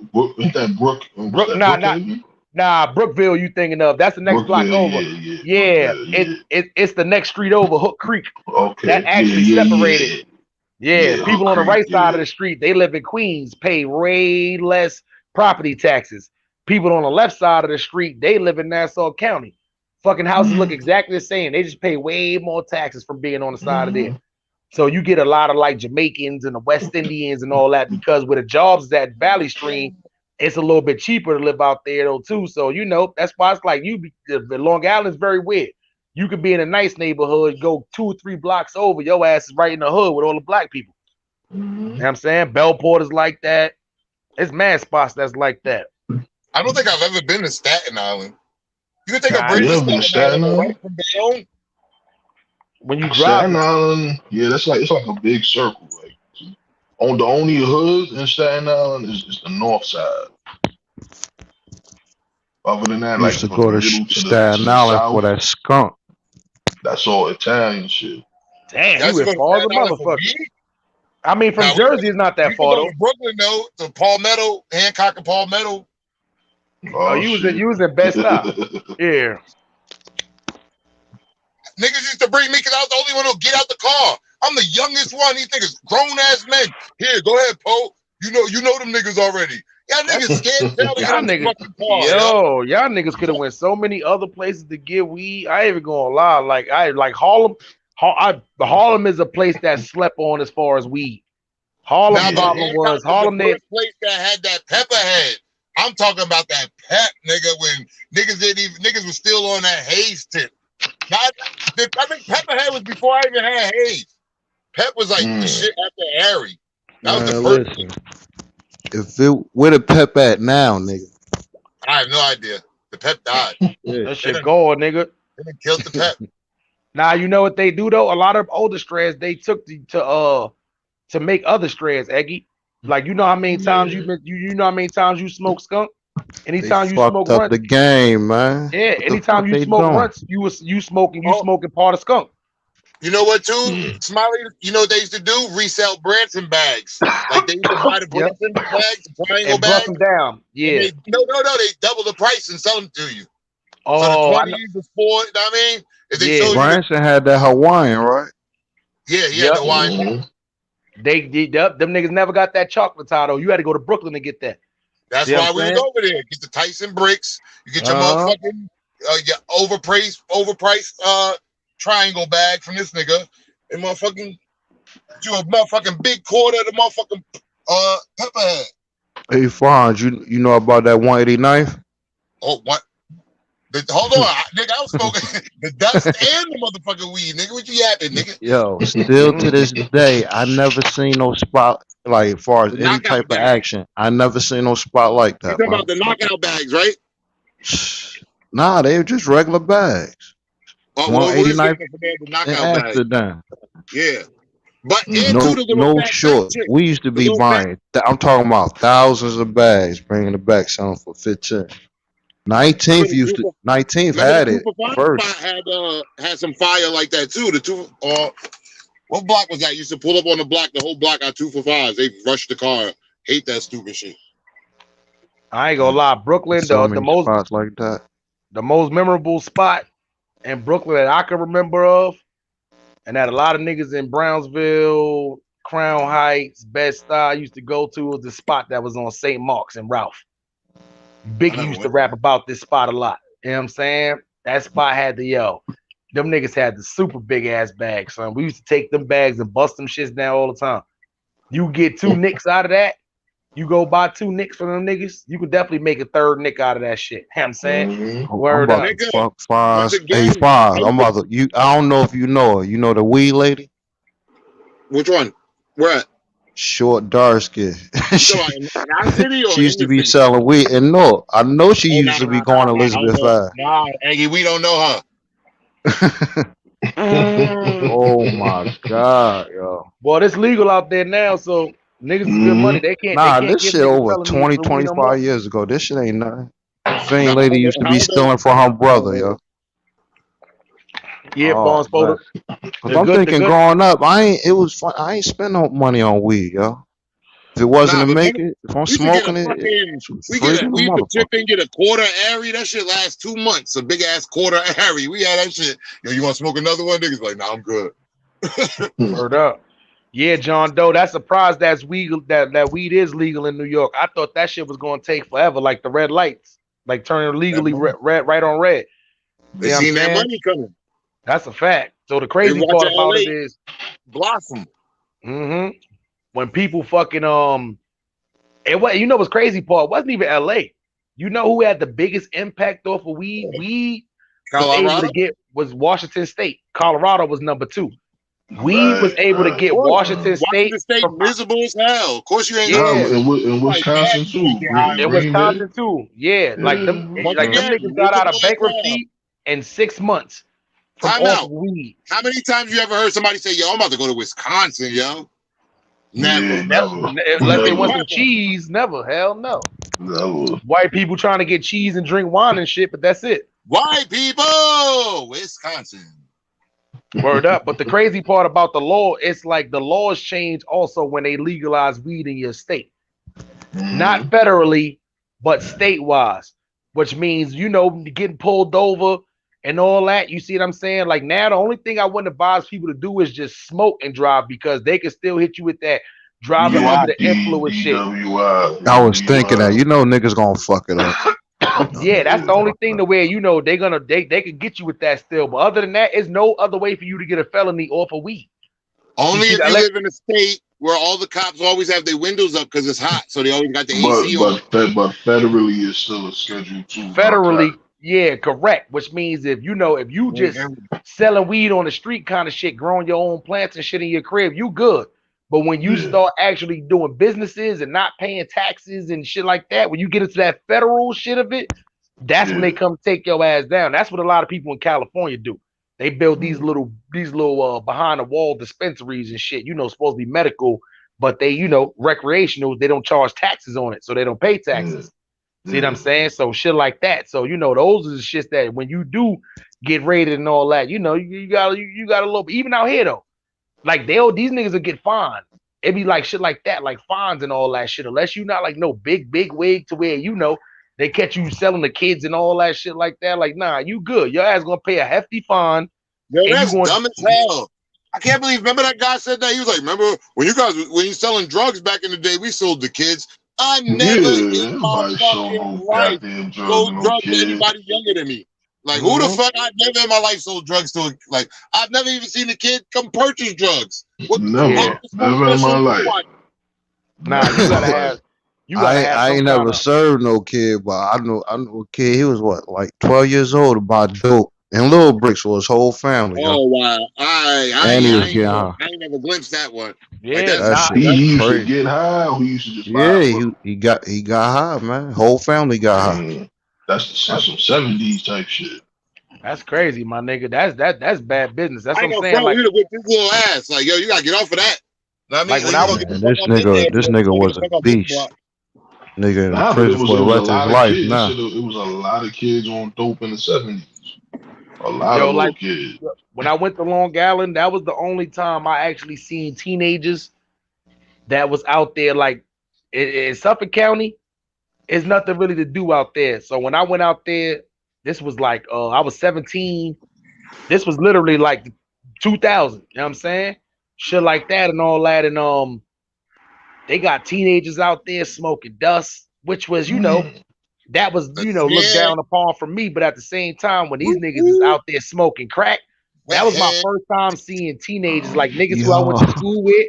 Nah, Brookville. You thinking of? That's the next block over. Yeah, it's the next street over, Hook Creek. Okay. That actually separated. Yeah, people on the right Creek, side of the street, they live in Queens, pay way less property taxes. People on the left side of the street, they live in Nassau County. Fucking houses look exactly the same. They just pay way more taxes from being on the side of there. So you get a lot of like Jamaicans and the West Indians and all that because with the jobs at Valley Stream, it's a little bit cheaper to live out there though too. So you know that's why it's like the Long Island's very weird. You could be in a nice neighborhood, go 2 or 3 blocks over, your ass is right in the hood with all the black people. You know what I'm saying? Bellport is like that. It's mad spots that's like that. I don't think I've ever been to Staten Island. You can take a bridge to Staten Island right from Bayonne. When you drive Staten Island, it's like a big circle. Like on the only hoods in Staten Island is the north side. Other than that, Used like to go to Staten Island for that skunk. That's all Italian shit. Damn, you went far as a motherfucker. I mean, from Jersey is not that far though. Brooklyn though, to Palmetto, Hancock and Palmetto. Oh, you was in Best Stop. Yeah. Niggas used to bring me because I was the only one who get out the car. I'm the youngest one. These niggas grown ass men. Here, go ahead, Poe. You know them niggas already. Y'all niggas scared to y'all niggas could have went so many other places to get weed. I ain't even gonna lie. Like Harlem. Harlem is a place that slept on as far as weed. Harlem problem was Harlem the first place that had that pepper head. I'm talking about that pep, nigga, when niggas was still on that haze tip. I think Pepperhead was before I even had haze. Pep was like the shit after Harry. That was the Man, first. listen. If it where the Pep at now, nigga? I have no idea. The Pep died. Yeah. That shit gone, nigga. They done killed the Pep. Now you know what they do though. A lot of older strains they took to make other strains, Eggy. Like you know how many times you know how many times you smoke skunk. They Anytime you fucked smoke up runt, the game, man. yeah. What the Anytime fuck you they smoke doing? runts, you smoking part of skunk. You know what, too? Smiley, you know what they used to do? Resell Branson bags. Like they used to buy the Yep. Branson bags, the triangle And bust bags. them down. Yeah. They double the price and sell them to you. Oh, so the I 20s, know. the 4, you know what I mean? If they Yeah. sold you Branson had that Hawaiian, right? yeah, Yep. the wine. Them niggas never got that chocolate though. You had to go to Brooklyn to get that. That's See what why I'm we was saying? over there. Get the Tyson bricks. You get your Uh-huh. motherfucking your overpriced triangle bag from this nigga, and motherfucking do a motherfucking big quarter of the motherfucking pepperhead. Hey, Fonz, you know about that 180 knife? Oh, what? Hold on, nigga. I was smoking the dust and the motherfucking weed, nigga. What you yapping, nigga? Yo, still to this day, I never seen no spot like as far as The any knockout type of bag. action. I never seen no spot like You that, talking man. about the knockout bags, right? Nah, they were just regular bags. Oh, well, 180 where's knife the in knockout bag? Amsterdam. Yeah, but and No, too, the little no fat short. chick. We used to The be little fat. buying. I'm talking about thousands of bags, bringing it back, selling for 15. 19th used to. 19th Remember had the it 2 for 5 first. spot had some fire like that too. The two what block was that? Used to pull up on the block. The whole block got 2 for 5s. They rushed the car. Hate that stupid shit. I ain't gonna lie, Brooklyn, So the many most spots like that. the most memorable spot in Brooklyn that I can remember of, and that a lot of niggas in Brownsville, Crown Heights, Bed-Stuy used to go to was the spot that was on St. Mark's and Ralph. Biggie used to rap about this spot a lot. You know what I'm saying? That spot had them niggas had the super big ass bags, son. We used to take them bags and bust them shits down all the time. You get 2 nicks out of that. You go buy 2 nicks from them niggas, you could definitely make a 3rd nick out of that shit. You know what I'm saying? I'm Word about up. to fuck Fonz. Hey Fonz, I'm about to. I don't know if you know her. You know the weed lady? Which one? Where at? Short, dark skin. So in our city or She used to in the be city? selling weed, and no, I know she Oh, used to be going to Elizabeth Ave. Nah, Aggie, we don't know her. Oh my god, yo. Boy, it's legal out there now, so niggas is good money. They can't Nah, they can't this give shit niggas over felonies 20, for weed no more. 25 years ago. This shit ain't nothing. Fiend lady used to be stealing from her brother, yo. Yeah, Oh, Fonz Potter. Cause I'm thinking growing up, it was fun. I ain't spend no money on weed, yo. If it wasn't to make it, if I'm smoking it, we used to chip in, get a quarter Airy. That shit lasts 2 months. A big ass quarter Airy. We had that shit. Yo, you want to smoke another one? Niggas like, nah, I'm good. Word up. Yeah, John Doe. That's surprised that's legal. That weed is legal in New York. I thought that shit was gonna take forever, like the red lights, like turning legally red right on red. They seen that money coming. That's a fact. So the crazy part about it is blossom. Mm-hmm. When people fucking you know what's crazy part? It wasn't even LA. You know who had the biggest impact off of weed? Weed was Washington State. Colorado was number 2. Weed was able to get Washington State miserable as hell. Of course you ain't in Wisconsin too. In Wisconsin too. Yeah. Like them niggas got out of bankruptcy in 6 months from off of weed. How many times you ever heard somebody say, yo, I'm about to go to Wisconsin, yo? Never. Unless they want some cheese, never. Hell no. White people trying to get cheese and drink wine and shit, but that's it. White people, Wisconsin. Word up. But the crazy part about the law, it's like the laws change also when they legalize weed in your state. Not federally, but state-wise, which means, getting pulled over and all that. You see what I'm saying? Like now, the only thing I wouldn't advise people to do is just smoke and drive, because they can still hit you with that driving under the influence shit. I was thinking that, niggas gonna fuck it up. Yeah, that's the only thing to where they can get you with that still. But other than that, there's no other way for you to get a felony off of weed. Only if you live in a state where all the cops always have their windows up because it's hot, so they always got the AC on. But federally, it's still a Schedule 2. Federally, Yeah, correct. Which means if you just selling weed on the street kind of shit, growing your own plants and shit in your crib, you good. But when you start actually doing businesses and not paying taxes and shit like that, when you get into that federal shit of it, that's when they come take your ass down. That's what a lot of people in California do. They build these little behind the wall dispensaries and shit, supposed to be medical, but they, recreational, they don't charge taxes on it, so they don't pay taxes. See what I'm saying? So shit like that. So those are the shits that when you do get raided and all that, you got a little. Even out here though, like these niggas will get fined. It be like shit like that, like fines and all that shit. Unless you not like no big wig to where they catch you selling the kids and all that shit like that. Like nah, you good. Your ass gonna pay a hefty fine. Yo, that's dumb as hell. I can't believe. Remember that guy said that? He was like, "Remember when you selling drugs back in the day? We sold the kids." I never in my fucking life sold drugs to anybody younger than me. Like, who the fuck? I've never in my life sold drugs to. Like, I've never even seen a kid come purchase drugs. Never in my life. Nah, you gotta have. I ain't never served no kid, but I know a kid. He was like 12 years old about dope and little bricks for his whole family. Oh wow! I ain't never glimpsed that one. Yeah, like, he used to get high. Or he used to just he got high, man. Whole family got high. That's some 70s type shit. That's crazy, my nigga. That's bad business. That's what I'm saying. Like, with this little ass, like yo, you gotta get off of that. I mean, like this nigga was a beast. Nigga in the prison for the rest of his life. Nah, it was a lot of kids on dope in the 70s. A lot of little kids. When I went to Long Island, that was the only time I actually seen teenagers that was out there. Like in Suffolk County, there's nothing really to do out there. So when I went out there, this was like I was 17. This was literally like 2000. You know what I'm saying? Shit like that and all that. And they got teenagers out there smoking dust, which was that was looked down upon from me. But at the same time, when these niggas is out there smoking crack, that was my first time seeing teenagers like niggas who I went to school with.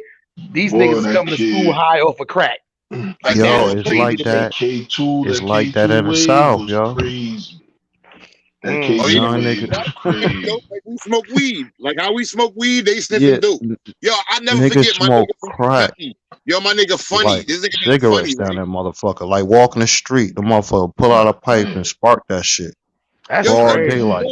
These niggas coming to school high off of crack. Like it's like that. It's like that in the South, yo. That nigga. Like we smoke weed. Like how we smoke weed, they sniffing dope. Yo, I never forget my nigga crack. Yo, my nigga funny. Like this nigga cigarettes funny, down that motherfucker. Like walking the street, the motherfucker pull out a pipe and spark that shit. That's broad crazy. daylight.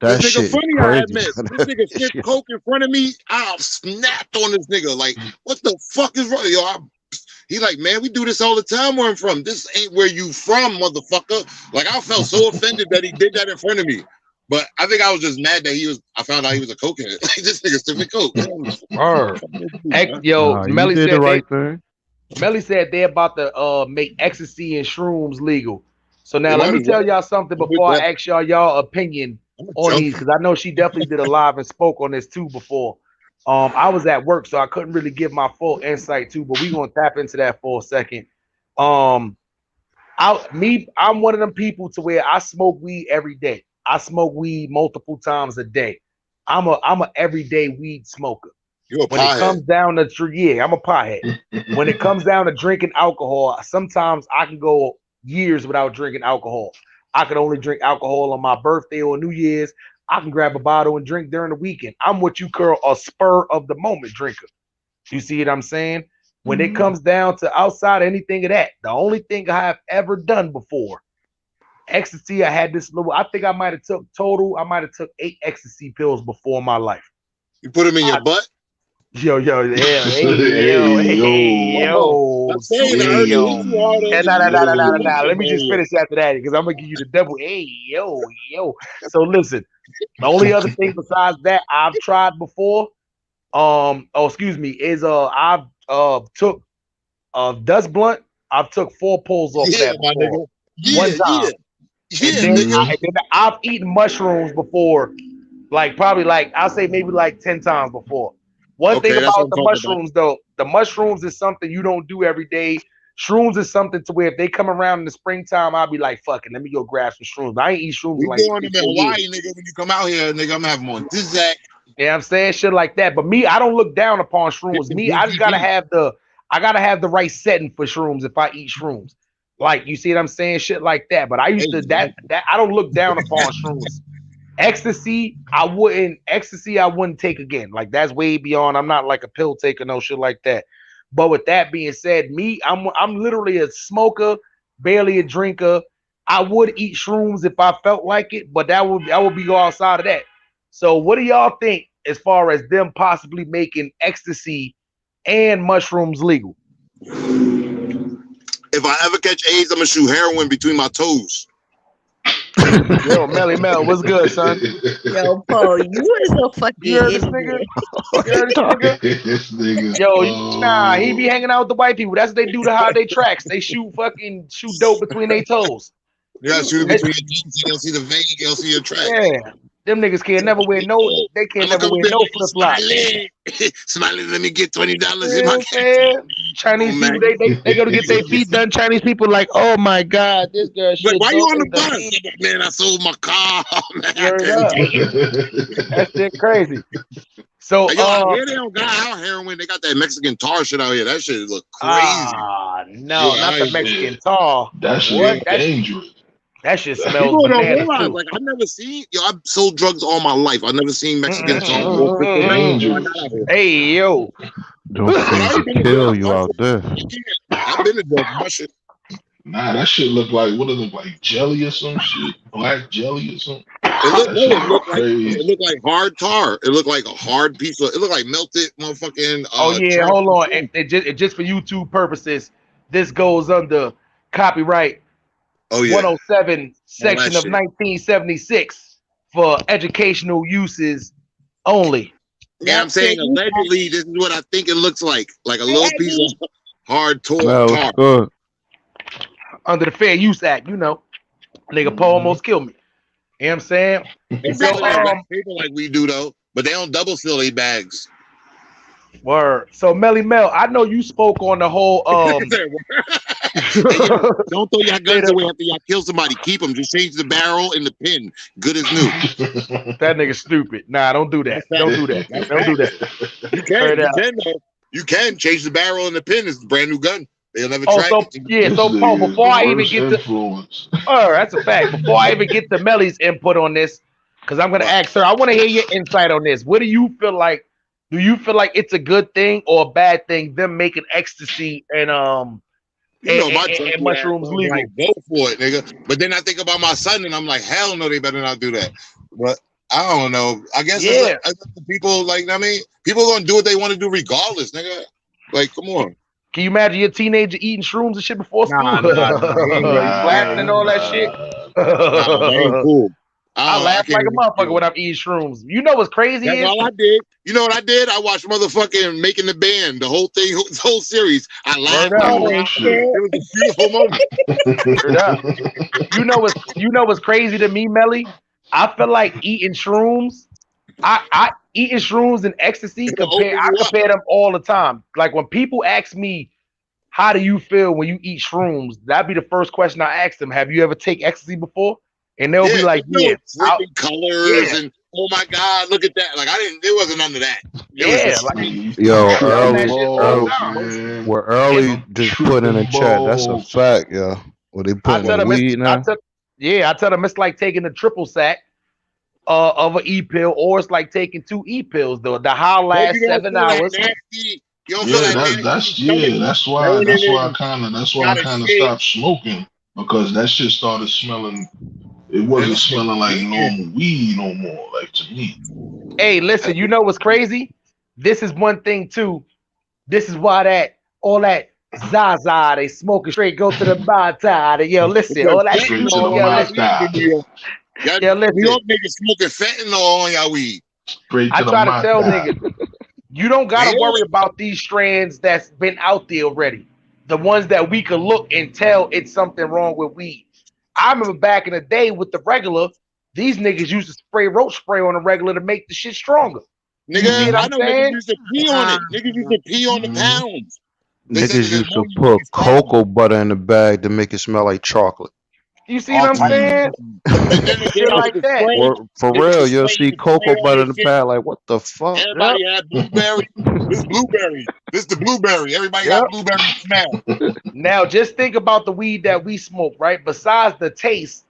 This That nigga shit funny, crazy. I admit. This nigga sniffed coke in front of me. I snapped on this nigga. Like, what the fuck is wrong? Yo, he like, man, we do this all the time where I'm from. This ain't where you from, motherfucker. Like, I felt so offended that he did that in front of me. But I think I was just mad that I found out he was a cokehead. Like, this nigga sniffing coke. Yo, Melly did said the right thing. Melly said they're about to make ecstasy and shrooms legal. So now let me tell y'all something before I ask y'all opinion on these, because I know she definitely did a live and spoke on this too before. I was at work, so I couldn't really give my full insight too, but we're gonna tap into that for a second. I'm one of them people to where I smoke weed every day. I smoke weed multiple times a day. I'm a everyday weed smoker. You're a when it comes down to I'm a pothead. When it comes down to drinking alcohol, sometimes I can go years without drinking alcohol. I can only drink alcohol on my birthday or New Year's. I can grab a bottle and drink during the weekend. I'm what you call a spur of the moment drinker. You see what I'm saying? When it comes down to outside anything of that, the only thing I have ever done before, ecstasy, I had this little, I think I might have took 8 ecstasy pills before in my life. You put them in your butt? Yo. Nah. Let me just finish after that because I'm gonna give you the double. Yo. So listen, the only other thing besides that I've tried before, is I've took dust blunt. I've took 4 pulls off that before. One time. And then I've eaten mushrooms before, I'll say maybe 10 times before. One thing about the mushrooms, though, the mushrooms is something you don't do every day. Shrooms is something to where if they come around in the springtime, I'll be like, fuck it, let me go grab some shrooms. But I ain't eat shrooms we going to Hawaii, nigga. When you come out here, nigga, I'm having one. This that. Yeah, I'm saying shit like that. But me, I don't look down upon shrooms. Me, I just gotta have the right setting for shrooms if I eat shrooms. Like, you see what I'm saying? Shit like that. But I used to that I don't look down upon shrooms. Ecstasy, I wouldn't take again. Like, that's way beyond. I'm not like a pill taker, no shit like that. But with that being said, I'm literally a smoker, barely a drinker. I would eat shrooms if I felt like it, but I would be outside of that. So what do y'all think as far as them possibly making ecstasy and mushrooms legal? If I ever catch AIDS, I'm gonna shoot heroin between my toes. Yo, Melly Mel, what's good, son? Yo, Paul, you is a fucking You heard this idiot. nigga? You heard this nigga? Yo, nah, he be hanging out with the white people. That's what they do to hide their tracks. They shoot dope between their toes. You gotta shoot it between your toes so you don't see the vein, you don't see your track. Yeah. Them niggas can't never wear no flip flops. Smiley, let me get $20 You in know my what I'm saying? Chinese people, they go to get their feet done. Chinese people like, oh my God, this girl shit. Like, why you on the bus? Man, I sold my car. That shit crazy. So here they don't got out heroin. They got that Mexican tar shit out here. That shit look crazy. No, not the Mexican tar. That shit dangerous. That shit smells People don't bananas realize, too. like, I've never seen. I've sold drugs all my life. I've never seen Mexican tar. Hey yo, Don't things kill you out there. I've been to drugs. My shit. Nah, that shit look like, what it look like, jelly or some shit? Black jelly or something? It looked like hard tar. It looked like a hard piece of. It looked like melted motherfucking. Hold on. And it just for YouTube purposes, this goes under copyright 107 section of 1976 for educational uses only. Yeah, I'm saying allegedly. This is what I think it looks like a little piece of hard tar. Good. Under the Fair Use Act, you know, nigga Paul almost killed me. You know what I'm saying? People like we do though, but they don't double seal their bags. Word. So Melly Mel, I know you spoke on the whole don't throw your guns away after y'all kill somebody. Keep them. Just change the barrel and the pin. Good as new. That nigga stupid. Nah, don't do that. Don't do that. Don't do that. You can though. You can change the barrel and the pin. It's a brand new gun. They'll never track it. So Paul, before I even get that's a fact. Before I even get to Melly's input on this, because I'm gonna ask her, I want to hear your insight on this. What do you feel like? Do you feel like it's a good thing or a bad thing, them making ecstasy and mushrooms legal? Like, go for it, nigga. But then I think about my son and I'm like, hell no, they better not do that. But I don't know. I guess it's people, like, I mean, people gonna do what they want to do regardless, nigga. Like, come on. Can you imagine your teenager eating shrooms and shit before school? Laughing and all that shit. That ain't cool. I laugh like a motherfucker when I'm eating shrooms. You know what's crazy? That's all I did. You know what I did? I watched motherfucking Making the Band, the whole thing, the whole series. I laughed. It was a beautiful moment. You know what's crazy to me, Melly? I feel like eating shrooms. I eating shrooms and ecstasy. I compare them all the time. Like when people ask me, "How do you feel when you eat shrooms?" That'd be the first question I ask them. Have you ever taken ecstasy before? And they'll be like, "Yeah." Colors and oh my God, look at that! Like it wasn't none of that. Where early just put in the chat. That's a fact, yo. Well, they put in weed now. I tell them it's like taking a triple sack of an E pill, or it's like taking 2 E pills. Though the high lasts 7 hours. That's why I kind of stopped smoking, because that shit started smelling. It wasn't smelling like normal weed no more, like to me. Hey, listen, you know what's crazy? This is one thing too. This is why all that Zaza, they smoking straight, go to the bar side. Yo, listen, all that shit. Y'all niggas smoking fentanyl on y'all weed. I try to tell niggas, you don't gotta worry about these strands that's been out there already. The ones that we could look and tell it's something wrong with weed. I remember back in the day with the regular, these niggas used to spray roach spray on the regular to make the shit stronger. Nigga, I know niggas used to pee on it. Niggas used to pee on the pounds. Niggas used to put cocoa butter in the bag to make it smell like chocolate. You see what I'm saying? And then they Shit came out with like the that. spray. Or for They with the real, you'll spray, see the spray cocoa on butter their in the shit. bag. Like, what the fuck? Yep. Everybody had blueberry. This blueberry. This the blueberry. Everybody Yep. got blueberry smell. Now just think about the weed that we smoke, right? Besides the taste,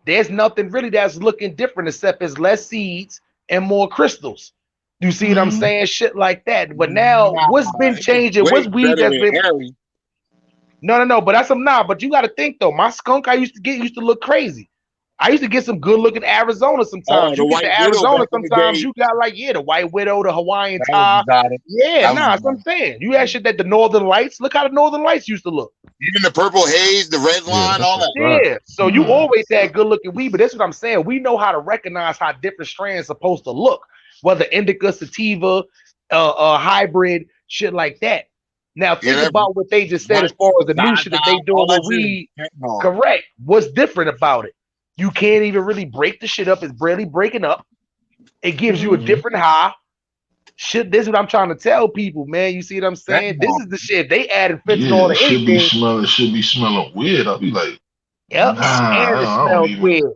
there's nothing really that's looking different except it's less seeds and more crystals. You see what I'm saying? Shit like that. But now, Nah, what's been it's changing? way What's weed better that's than been? Harry. No. But that's some nah. But you got to think though. My skunk I used to look crazy. I used to get some good looking Arizona sometimes. The You get White the Widow Arizona back in the sometimes. day. You got like the White Widow, the Hawaiian That was tie. exotic. Yeah, That was that's what I'm saying. You had shit that the Northern Lights. Look how the Northern Lights used to look. Even the purple haze, the red line, all that. Yeah, so you always had good looking weed, but that's what I'm saying. We know how to recognize how different strands supposed to look, whether indica, sativa, hybrid, shit like that. Now think about what they just said as far as the new shit that they doing with weed. Correct. What's different about it? You can't even really break the shit up. It's barely breaking up. It gives you a different high. Shit, this is what I'm trying to tell people, man. You see what I'm saying? This is the shit. They added fentanyl to anything. Should be smelling weird. I'll be like, yep. nah, And it I don't smells even. weird.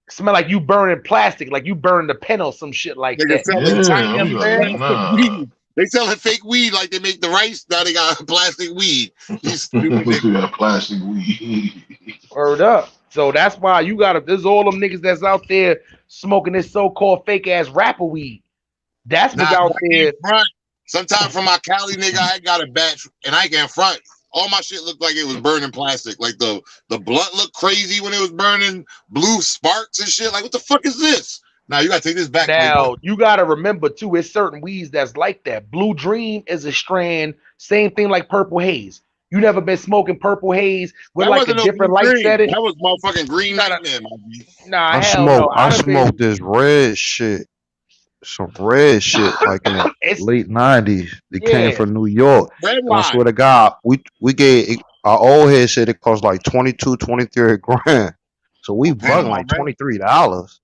Smell like you burning plastic, like you burning the pen or some shit like that. They selling fake weed like they make the rice. Now they got plastic weed. These stupid niggas got plastic weed. Word up. So that's why you gotta. There's all them niggas that's out there smoking this so-called fake ass rapper weed. That's what's out there. Sometimes from my Cali nigga, I got a batch and I can't front. All my shit looked like it was burning plastic. Like the blunt looked crazy when it was burning blue sparks and shit. Like, what the fuck is this? Now you gotta take this back. Now you gotta remember too, it's certain weeds that's like that. Blue Dream is a strand, same thing like Purple Haze. You never been smoking Purple Haze with that like a different light setting? That was motherfucking green nightmare, man. Nah, I smoked this red shit. Some red shit like in the late 90s. It came from New York. And I swear to God, we gave our old head said it cost like 22, 23 grand. So we bugging like $23.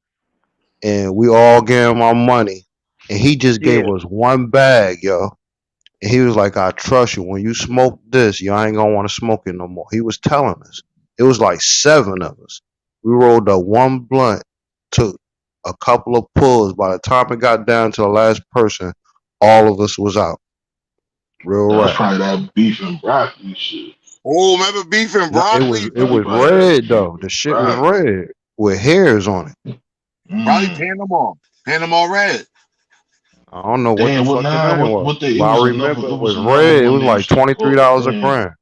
And we all gave him our money. And he just gave us one bag, yo. And he was like, I trust you. When you smoke this, you ain't gonna want to smoke it no more. He was telling us. It was like 7 of us. We rolled up one blunt, took a couple of pulls. By the time it got down to the last person, all of us was out. Real That's right. probably that beef and broccoli shit. Oh, remember beef and broccoli? It was red though. The shit was red with hairs on it. Probably Panama red. I don't know what the fuck the name was. But I remember it was red. It was like $23 a gram.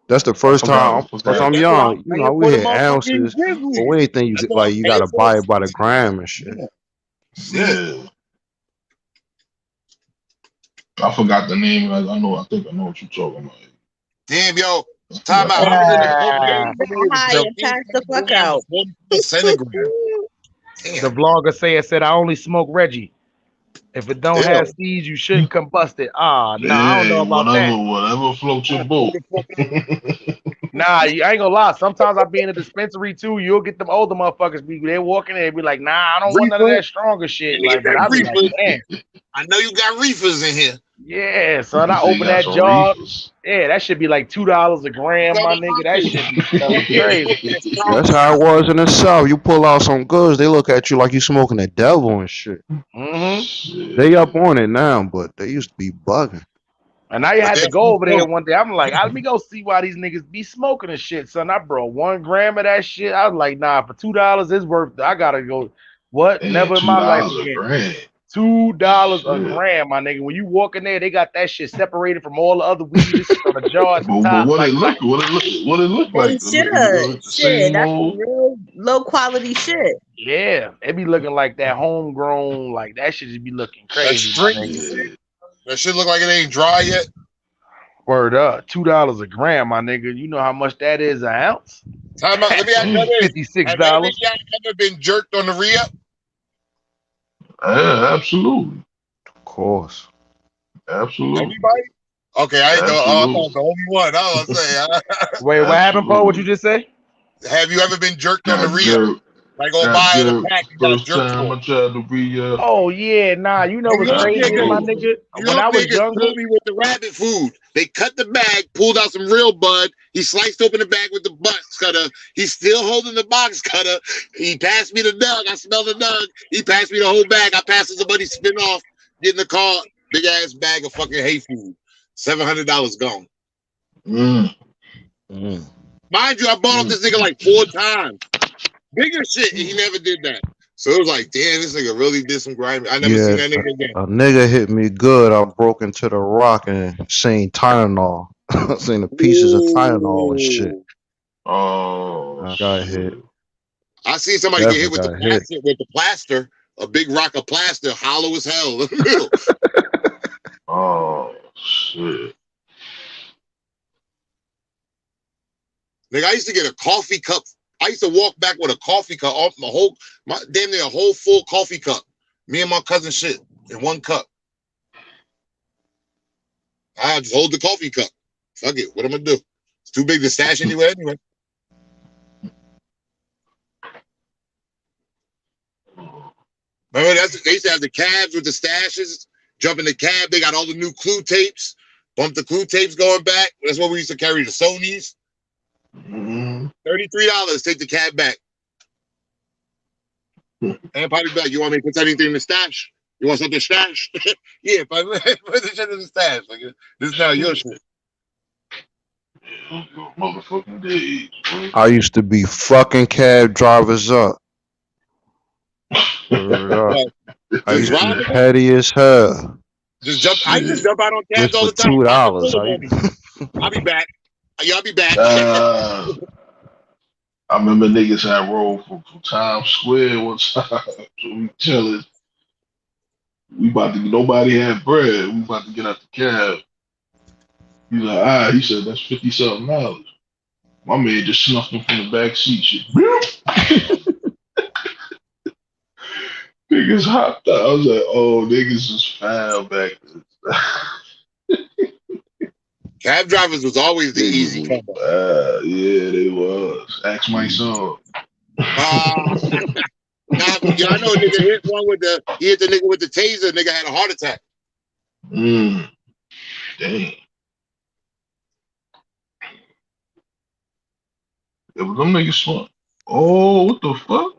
That's the first time. Because I'm young, you know, we had ounces, but we ain't think you gotta buy it by the gram and shit. Yeah. I forgot the name. I think I know what you're talking about. Damn, yo. Time out. High and pass the fuck out. The vlogger said I only smoke Reggie. If it don't have seeds, you shouldn't combust it. I don't know about that. Whatever floats your boat. Nah, I ain't gonna lie. Sometimes I be in a dispensary too. You'll get them older motherfuckers. They're walking in and be like, nah, I don't want none of that stronger shit. Like, but I be like, man. I know you got reefers in here. Yeah, son. I open that jar. Yeah, that should be like $2 a gram, my nigga. That shit be crazy. That's how it was in the South. You pull out some goods, they look at you like you smoking the devil and shit. They up on it now, but they used to be bugging. And now you had to go over there one day. I'm like, let me go see why these niggas be smoking and shit, son. I brought 1 gram of that shit. I was like, nah, for $2 it's worth it. I gotta go. What? Never in my life again. $2 a gram, my nigga. When you walk in there, they got that shit separated from all the other weed. This shit on the jar at the top. What it look like? Shit, that's real low quality shit. Yeah, it be looking like that homegrown, like that shit just be looking crazy. That shit look like it ain't dry yet. Word up, $2 a gram, my nigga. You know how much that is an ounce? Time out. Let me ask you this: $56. Have any of y'all ever been jerked on the re-up? Yeah, absolutely. Of course. Absolutely. Anybody? Okay, I thought the only one. I was gonna say. Wait, what happened, Paul? What you just say? Have you ever been jerked on the re-up? Like go Got buy in a jerk. pack, you got First jerk time for I it. tried to re-up. Oh yeah, nah. You know New what's York crazy, my niggas, nigga? New When York I was niggas younger, pulled me with the rabbit food. They cut the bag, pulled out some real bud. He sliced open the bag with the box cutter. He's still holding the box cutter. He passed me the nug. I smelled the nug. He passed me the whole bag. I passed it to somebody, spin off, get in the car, big ass bag of fucking hay food. $700 gone. Mm. Mind you, I bought off this nigga like 4 times. Bigger shit, and he never did that. So it was like, damn, this nigga really did some grimy. I never seen Yeah, that nigga again. a nigga hit me good. I broke into the rock and seen Tylenol. Seen the pieces of Tylenol and shit. Ooh. Oh, I got hit. I seen somebody get hit with Definitely the got hit. plaster, a big rock of plaster, hollow as hell in the middle. Oh shit. Nigga, I used to get a coffee cup. I used to walk back with a coffee cup, damn near a whole full coffee cup. Me and my cousin shit in one cup. I just hold the coffee cup. Fuck it. What am I gonna do? It's too big to stash anywhere anyway. Remember, they used to have the cabs with the stashes. Jump in the cab. They got all the new clue tapes. Bump the clue tapes going back. That's what we used to carry, the Sonys. $33. Take the cab back. And probably back. You want me to put anything in the stash? You want something stashed? Yeah, put the shit in the stash. Like, this is now your shit. Motherfucking days. I used to be fucking cab drivers up. Word up. I used to be petty as hell. I just jump out on cabs all the time. $2. I'll be back. Y'all be back. I remember niggas had rolled from Times Square one time. So we chilling. Nobody had bread. We about to get out the cab. He's like, he said, that's $50-something. My man just snuffed him from the back seat. Shit. Niggas hopped out. I was like, oh, niggas is foul back then. Cab drivers was always the easy come up. Yeah, they was. Ask my son. I know a nigga hit the nigga with the taser. Nigga had a heart attack. Damn. Yeah, but them niggas smart. Oh, what the fuck?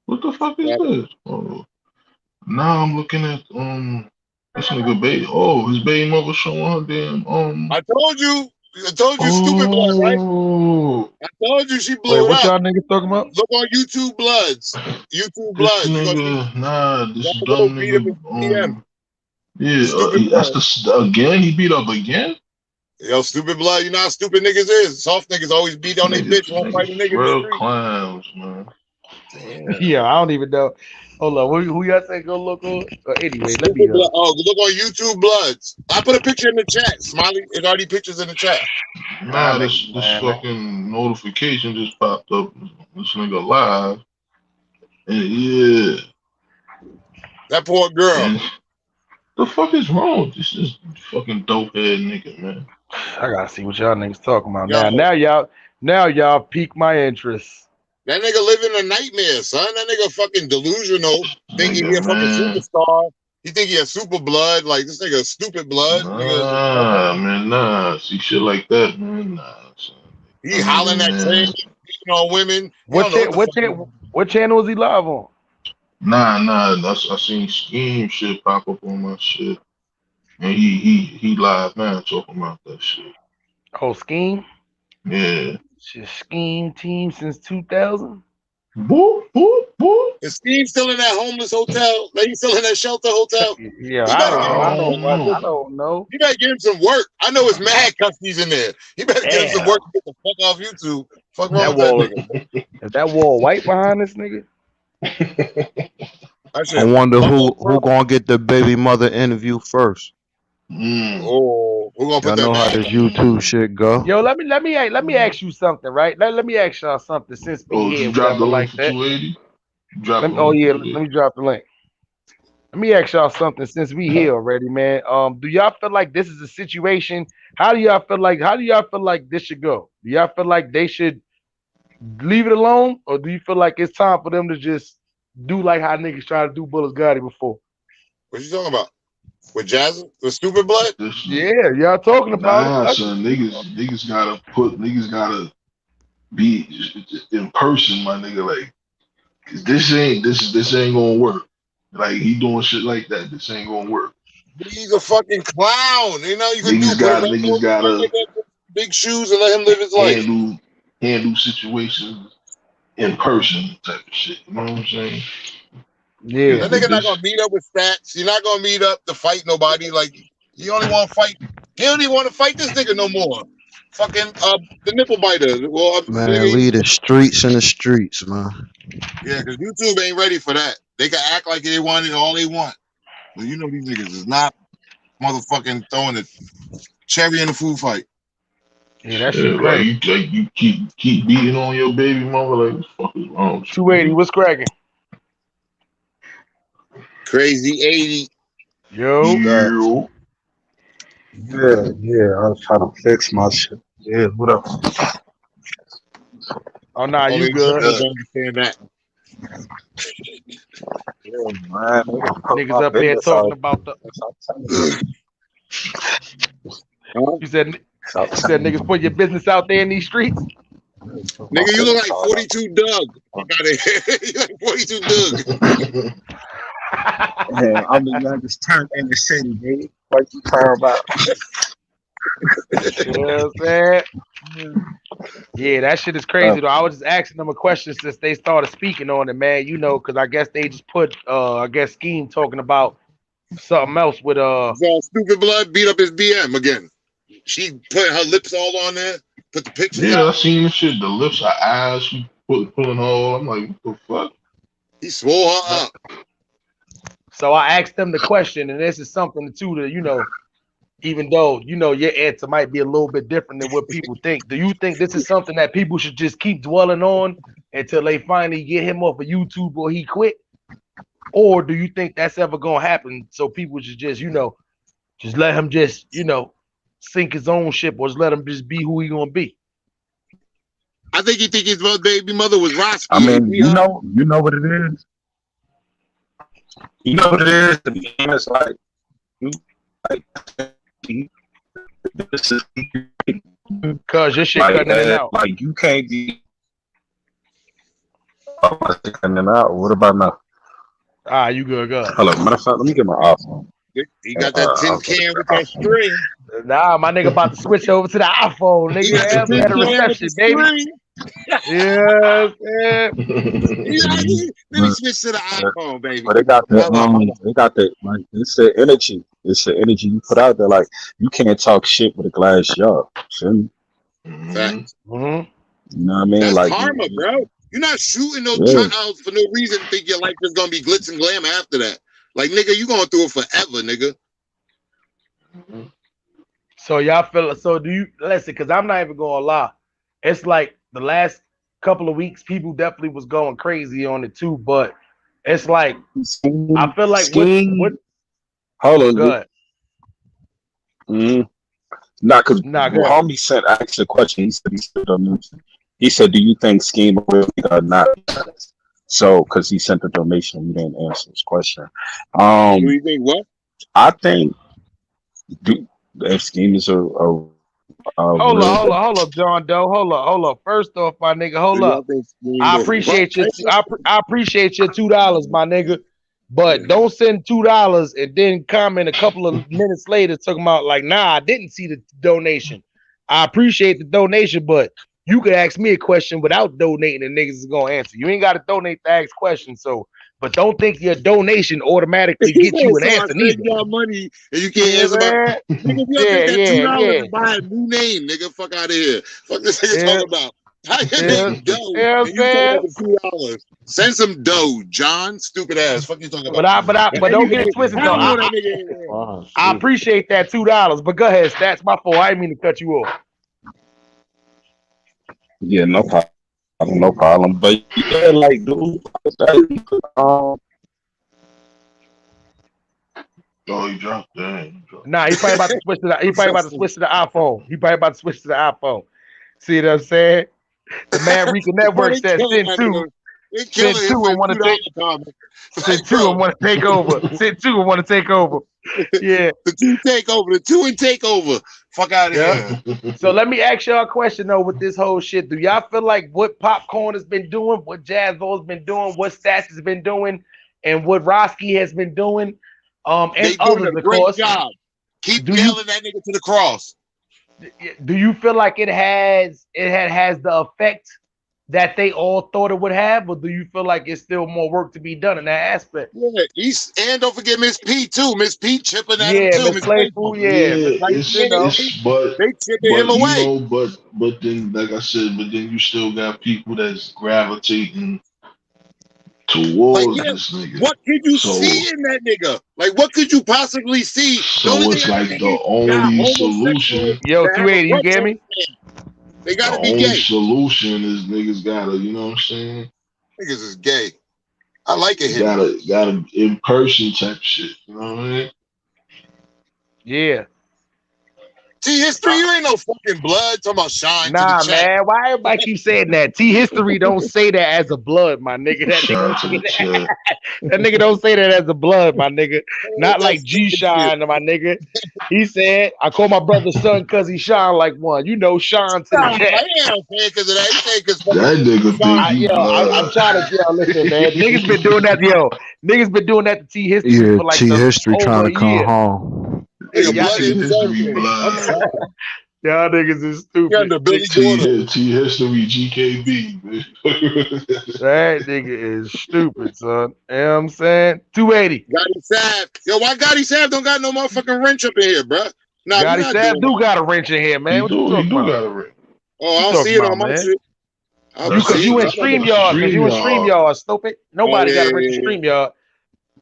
What the fuck is this? Oh, now I'm looking at this nigga baby. Oh, his baby mother showing her damn I told you, stupid blood, right? I told you she blew it what y'all up. niggas talking about? Look on YouTube Bloods. YouTube Bloods. This dumb nigga. Yeah, that's again. He beat up again. Yo, stupid blood. You know how stupid niggas is. Soft niggas always beat on their bitch. Won't fight a nigga in the Real street. clowns, man. Yeah, I don't even know. Hold on, who y'all say go look on? Anyway, let me. Look on YouTube Bloods. I put a picture in the chat. Smiley, there's already pictures in the chat. Nah, this fucking notification just popped up. This nigga live. And yeah. That poor girl. And the fuck is wrong with this fucking dope head nigga, man? I gotta see what y'all niggas talking about now. Now y'all pique my interest. That nigga living a nightmare, son. That nigga fucking delusional. Thinking he a fucking superstar. He think he a super blood. Like, this nigga stupid blood. Nah. See shit like that, man. Nah, son. He hollering at trains, beating on women. What channel is he live on? Nah. I seen Scheme shit pop up on my shit. And he live now talking about that shit. Oh, Scheme? Yeah. Shit, Scheme team since 2000? Boop. Is Steve still in that homeless hotel? Like, he's still in that shelter hotel? Yeah, I don't know. You better get him some work. I know it's mad custodies in there. You better get him some work to get the fuck off YouTube. Fuck wrong with that nigga. Is that wall white behind this nigga? I wonder who gonna get the baby mother interview first. Oh, we're gonna put know how this YouTube shit go. Yo, let me ask you something, right? Let me ask y'all something since we here. Drop the link like for that. 280? Let me drop the link. Let me ask y'all something since we here already, man. Do y'all feel like this is a situation? How do y'all feel like this should go? Do y'all feel like they should leave it alone, or do you feel like it's time for them to just do like how niggas try to do Bullets Gotti before? What you talking about? With Jazz? With Stupid Blood? Yeah, y'all talking about Nah, it. son, niggas gotta be in person, my nigga. Like, 'cause this ain't gonna work. Like, he doing shit like that. This ain't gonna work. He's a fucking clown. You know, you can Niggas gotta big shoes and let him live his life. handle situations in person type of shit. You know what I'm saying? Yeah. That nigga not gonna meet up with stats. You're not gonna meet up to fight nobody. Like, you only want to fight. He don't even want to fight this nigga no more. Fucking the nipple biter. Well, Man, nigga, leave the streets in the streets, man. yeah, because YouTube ain't ready for that. They can act like they want it all they want. But you know these niggas is not motherfucking throwing a cherry in the food fight. Yeah, that shit crazy. Like you keep beating on your baby mama. Like, what the fuck is wrong with you? 280, what's cracking? Crazy 80. Yo. Yeah, I was trying to fix my shit. Yeah, what up? Oh, nah, you Only good. understand that. Yeah, man. Niggas up here talking about the. You said niggas put your business out there in these streets? Nigga, you look like 42 Doug. Fuck out of here. You like 42 Doug. Yeah, I'm the youngest turn in the city, baby. What you talking about? You know what I'm saying? Yeah, that shit is crazy though. I was just asking them a question since they started speaking on it, man. You know, because I guess they just put Scheme talking about something else with Stupid Blood beat up his BM again. She put her lips all on there, put the pictures Yeah, I out. seen the shit. The lips, her eyes, she pulling her all. I'm like, what the fuck? He swole her up. So I asked them the question, and this is something too that, you know, even though, you know, your answer might be a little bit different than what people think. Do you think this is something that people should just keep dwelling on until they finally get him off of YouTube or he quit? Or do you think that's ever gonna happen? So people should just, you know, just let him just, you know, sink his own ship, or just let him just be who he gonna be? I think his baby mother was Roski. I mean, you know what it is. You know what it is. To be honest, like this is cause your shit like, cutting in and out. Like you can't be cutting in and out. What about now? Ah, you good. Hello, matter of fact, let me get my iPhone. He got that tin can with that string. Nah, my nigga about to switch over to the iPhone, nigga. He got the tin Better can reception, with the baby. string. Yeah, man. Let me switch to the iPhone, baby. But they got the like it's the energy. It's the energy you put out there. Like you can't talk shit with a glass jar. Facts. Mm-hmm. You know what I mean? That's like karma, bro. You're not shooting no shoutouts for no reason. Think your life is gonna be glitz and glam after that. Like, nigga, you going through it forever, nigga. So y'all feel so? Do you listen? Because I'm not even gonna lie. It's like the last couple of weeks, people definitely was going crazy on it too. But it's like I feel like what hold on, good. Not because homie sent asked a question. He said, "Do you think Scheme really or not?" So, because he sent the donation, we didn't answer his question. Do you think what? I think if Scheme is a hold up, John Doe. Hold up. First off, my nigga, hold up. I appreciate you. I appreciate your $2, my nigga. But don't send $2 and then comment a couple of minutes later talking about like, nah, I didn't see the donation. I appreciate the donation, but you could ask me a question without donating, and niggas is gonna answer. You ain't got to donate to ask questions. So, but don't think your donation automatically gets you an answer. Send y'all money and you can't answer my nigga. You take that $2 and buy a new name, nigga. Fuck out of here. Fuck this nigga talking about. How your name dough? And you talking about the $2? Send some dough, John. Stupid ass. Fuck you talking about? But don't get it twisted though. I appreciate that $2. But go ahead, Stats. My fault. I didn't mean to cut you off. Yeah, no problem. But yeah, like, dude, oh, he dropped that. Nah, he probably about to switch to the. He probably about to switch to the iPhone. See what I'm saying? The Man Rican Network said send two. They killing Send him two for and want to take. $2 comment. Send two and want to take over. Send two and want to take over. Yeah. The two takeover. The two and takeover. Fuck out of here. So let me ask y'all a question though with this whole shit. Do y'all feel like what Popcorn has been doing, what Jazzo's been doing, what Stats has been doing, and what Roski has been doing, and They others, doing a of great course. job. Keep nailing that nigga to the cross. Do you feel like it has the effect that they all thought it would have, or do you feel like it's still more work to be done in that aspect? Yeah, and don't forget Miss P too. Miss P chipping at him too. Miss Playful, They chipping him but away. you know, but then, like I said, but then you still got people that's gravitating towards this nigga. What could you see in that nigga? Like, what could you possibly see? So it's like the only solution. Yo, 280, you get me? They gotta the be only gay. solution is niggas gotta, you know what I'm saying? Niggas is gay. I like it. Gotta in person type shit. You know what I mean? Yeah. T History, you ain't no fucking blood. Talking about shine. Nah, to the chat. man. Why everybody keep saying that? T History don't say that as a blood, my nigga. That nigga don't say that as a blood, my nigga. Not like G Shine, my nigga. He said, I call my brother son because he shine like one. You know, shine to the chat. I ain't saying because of that. He saying because that nigga think he I'm trying to listen, man. Niggas been doing that, Niggas been doing that to T History for like T History trying to come year. home. Y'all niggas is stupid. T History GKB. That nigga is stupid, son. You know what I'm saying? 280. Gotti Sav. Yo, why Gotti Sav don't got no motherfucking wrench up in here, bro? Nah, Gotti Sav do got a wrench in here, man. What you talking about? Got a wrench. Oh, I don't see it on my shit. Because you in StreamYard. Because you in StreamYard, stupid. Nobody got a wrench in StreamYard.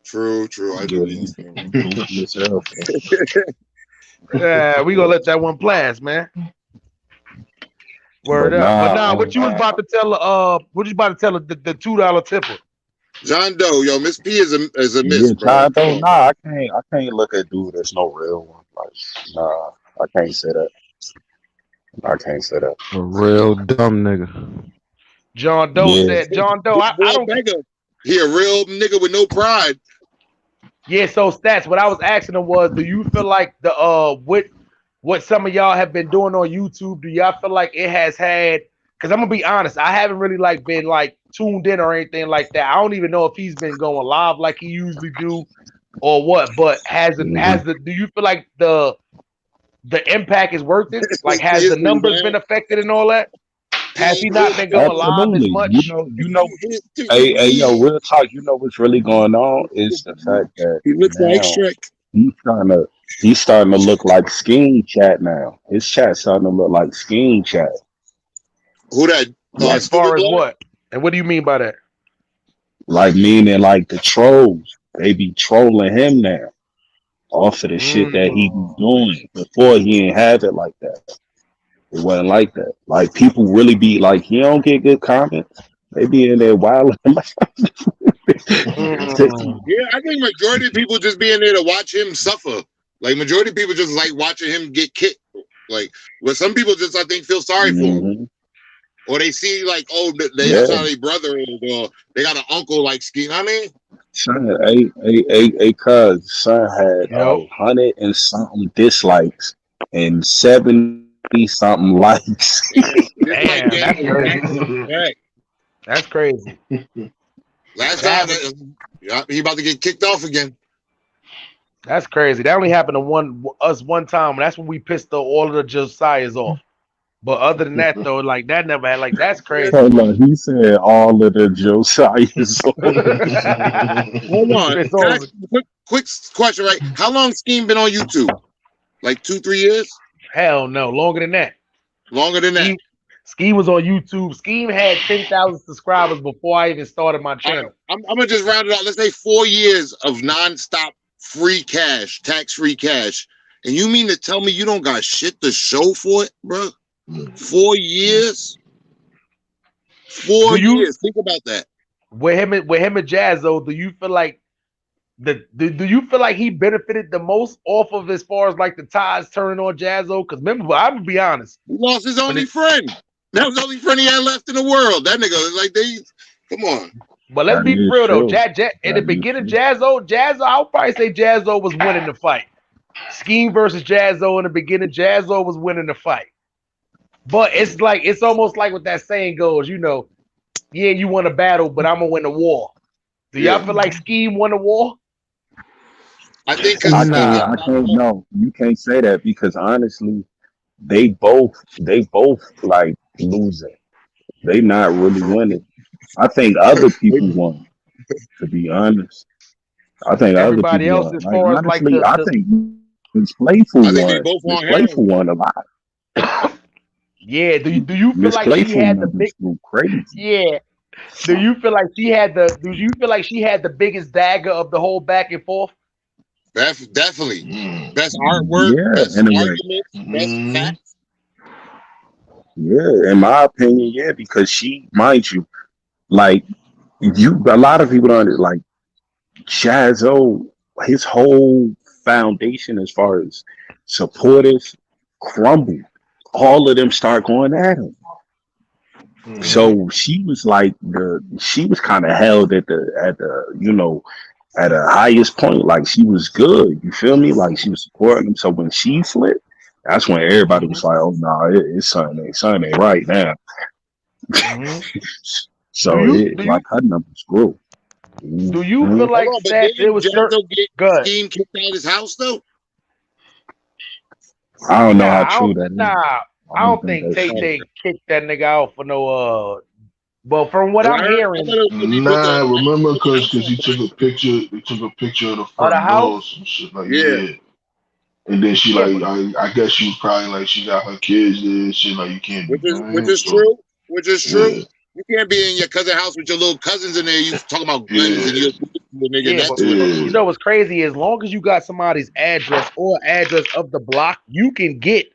True. I do. Yeah, we gonna let that one pass, man. Word up. But nah, what you was about to tell the $2 tipper? John Doe, yo, Miss P is a miss, bro. John Doe, nah, I can't look at dude that's no real one. Like, nah, I can't say that. A real dumb nigga. John Doe said, John Doe, I don't he a real nigga with no pride. Yeah, so Stats, what I was asking him was, do you feel like what some of y'all have been doing on YouTube, do y'all feel like it has had, because I'm gonna be honest, I haven't really been tuned in or anything like that. I don't even know if he's been going live like he usually do or what, but do you feel like the impact is worth it? Like, has the numbers been affected and all that? Has he not been going live as much? You know. Hey, yo, real talk. You know what's really going on is the fact that he looks like Shrek. He's starting to look like Scheme Chat now. His chat's starting to look like Scheme Chat. Who that? As far as what? And what do you mean by that? Like meaning like the trolls. They be trolling him now off of the shit that he be doing. Before he ain't have it like that. It wasn't like that. Like people really be like, he don't get good comments. They be in there wild. Yeah, I think majority of people just be in there to watch him suffer. Like majority of people just like watching him get kicked. Like, but some people just I think feel sorry for him, or they see like, oh, that's how their brother is, or they got an uncle like Scheme. I mean, son, cuz son had 100 and something dislikes and 70 something likes. Damn, that's crazy. That's crazy. Last time, he about to get kicked off again. That's crazy. That only happened to us one time. That's when we pissed all of the Josiahs off. But other than that, though, like that never had. That's crazy. Hold on, he said all of the Josiahs. Hold on. Quick question, right? How long Scheme been on YouTube? Like 2-3 years? Hell no, longer than that. Longer than that. Scheme was on YouTube. Scheme had 10,000 subscribers before I even started my channel. I'm gonna just round it out. Let's say 4 years of nonstop free cash, tax-free cash. And you mean to tell me you don't got shit to show for it, bro? 4 years? 4 years. Think about that. With him and Jazzo, do you feel like do you feel like he benefited the most off of as far as like the ties turning on Jazzo? Because remember, I'm gonna be honest. He lost his only friend. That was the only friend he had left in the world. That nigga, like come on. But let's That be is real though. true. In the That is beginning, true. Jazzo, I would probably say Jazzo was winning the fight. Scheme versus Jazzo in the beginning, Jazzo was winning the fight. But it's almost like what that saying goes, yeah, you won a battle, but I'm gonna win the war. Do y'all feel like Scheme won the war? I think I can't. No, you can't say that because honestly, they both like losing. They not really winning. I think other people won. To be honest, I think other Everybody people else won. as Like far as like honestly, I think Miss Playful I think they won. both Miss on Playful heroin. won a lot. Yeah, do you feel Miss like she Playful had the numbers big go crazy. yeah. Do you feel like she had the biggest dagger of the whole back and forth? Definitely. Best artwork, Yeah, best in a way. arguments, best facts. Yeah, in my opinion, yeah, because she, mind you, like a lot of people don't like Jazzo, his whole foundation as far as supporters crumbled. All of them start going at him. So she was like she was kind of held at the at a highest point. Like she was good. You feel me? Like she was supporting him. So when she flipped, that's when everybody was like, "Oh no, it's something ain't right now." So like her numbers grew. Do you feel Hold like on, but Seth? It didn't was certain. Jazzo get Good. Scheme kicked out of his house though? I don't know Nah, how I true don't. that is. Nah, I I don't don't think think that's Tay true. Tay kicked that nigga out for no. But from what I'm I hearing, thought it was when he put Nah, remember the because house on he took blast. a picture. They took a picture of the of the front house, doors and shit. Like Yeah. and then she yeah, like but I guess she was probably like she got her kids there and shit. Like you can't be Which doing is so. true. Which is true. Yeah, You can't be in your cousin's house with your little cousins in there. You talking about guns and yeah, you're a nigga. yeah, That's but what it yeah. you is. know what's crazy? As long as you got somebody's address or address of the block, you can get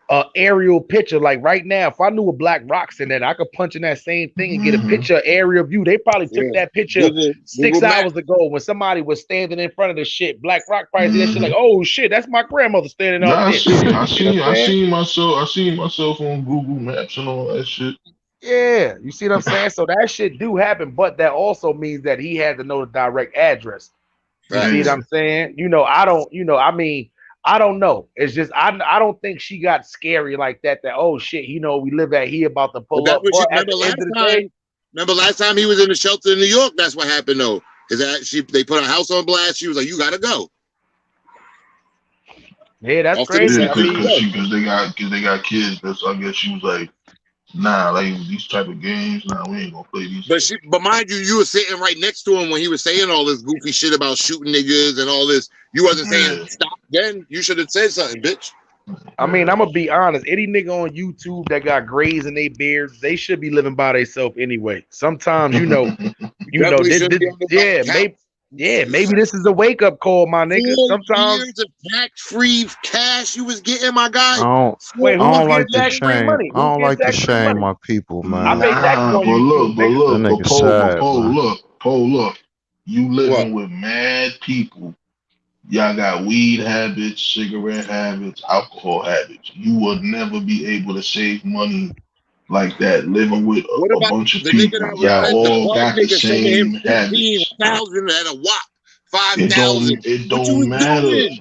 a aerial picture. Like right now, if I knew a Black Rocks in that, I could punch in that same thing and get a picture aerial view. They probably took Yeah. that picture Google 6 Maps. hours ago when somebody was standing in front of the shit. Black Rock probably see that shit like, oh shit, that's my grandmother standing out Nah, there. You see what I'm saying? I seen myself on Google Maps and all that shit. Yeah, you see what I'm saying? So that shit do happen, but that also means that he had to know the direct address. You see what Facts. I'm saying? I don't, I don't know. It's just I don't think she got scary like that. That oh shit, we live at he about to But pull that's up. what she But at remember the end last of the time. day, Remember last time he was in the shelter in New York? That's what happened though. Is that they put her house on blast? She was like, "You gotta go." yeah, that's Off to the crazy. Yeah, I side. mean, because they got kids. That's I guess she was like, nah, like these type of games. Nah, we ain't gonna play these. But mind you, you were sitting right next to him when he was saying all this goofy shit about shooting niggas and all this. You wasn't saying stop then. You should have said something, bitch. I mean, I'm gonna be honest. Any nigga on YouTube that got grays in their beards, they should be living by themselves anyway. Sometimes, Definitely shouldn't be on the yeah, couch. maybe this is a wake up call, my nigga. 4 Sometimes, years of tax-free cash you was getting, my guy. wait, I who was don't getting like to tax free shame. money? I Who's don't getting like to tax free shame money? my people, I man. pay taxes Nah, on YouTube, but nigga. That nigga sad, man. look. You living What? with mad people. Y'all got weed habits, cigarette habits, alcohol habits. You will never be able to save money like that living with What a about bunch of the nigga people. that was Y'all said the all bum got the nigga sending him same habits. 15,000 at a wop, It 5,000? don't What you was matter. doing?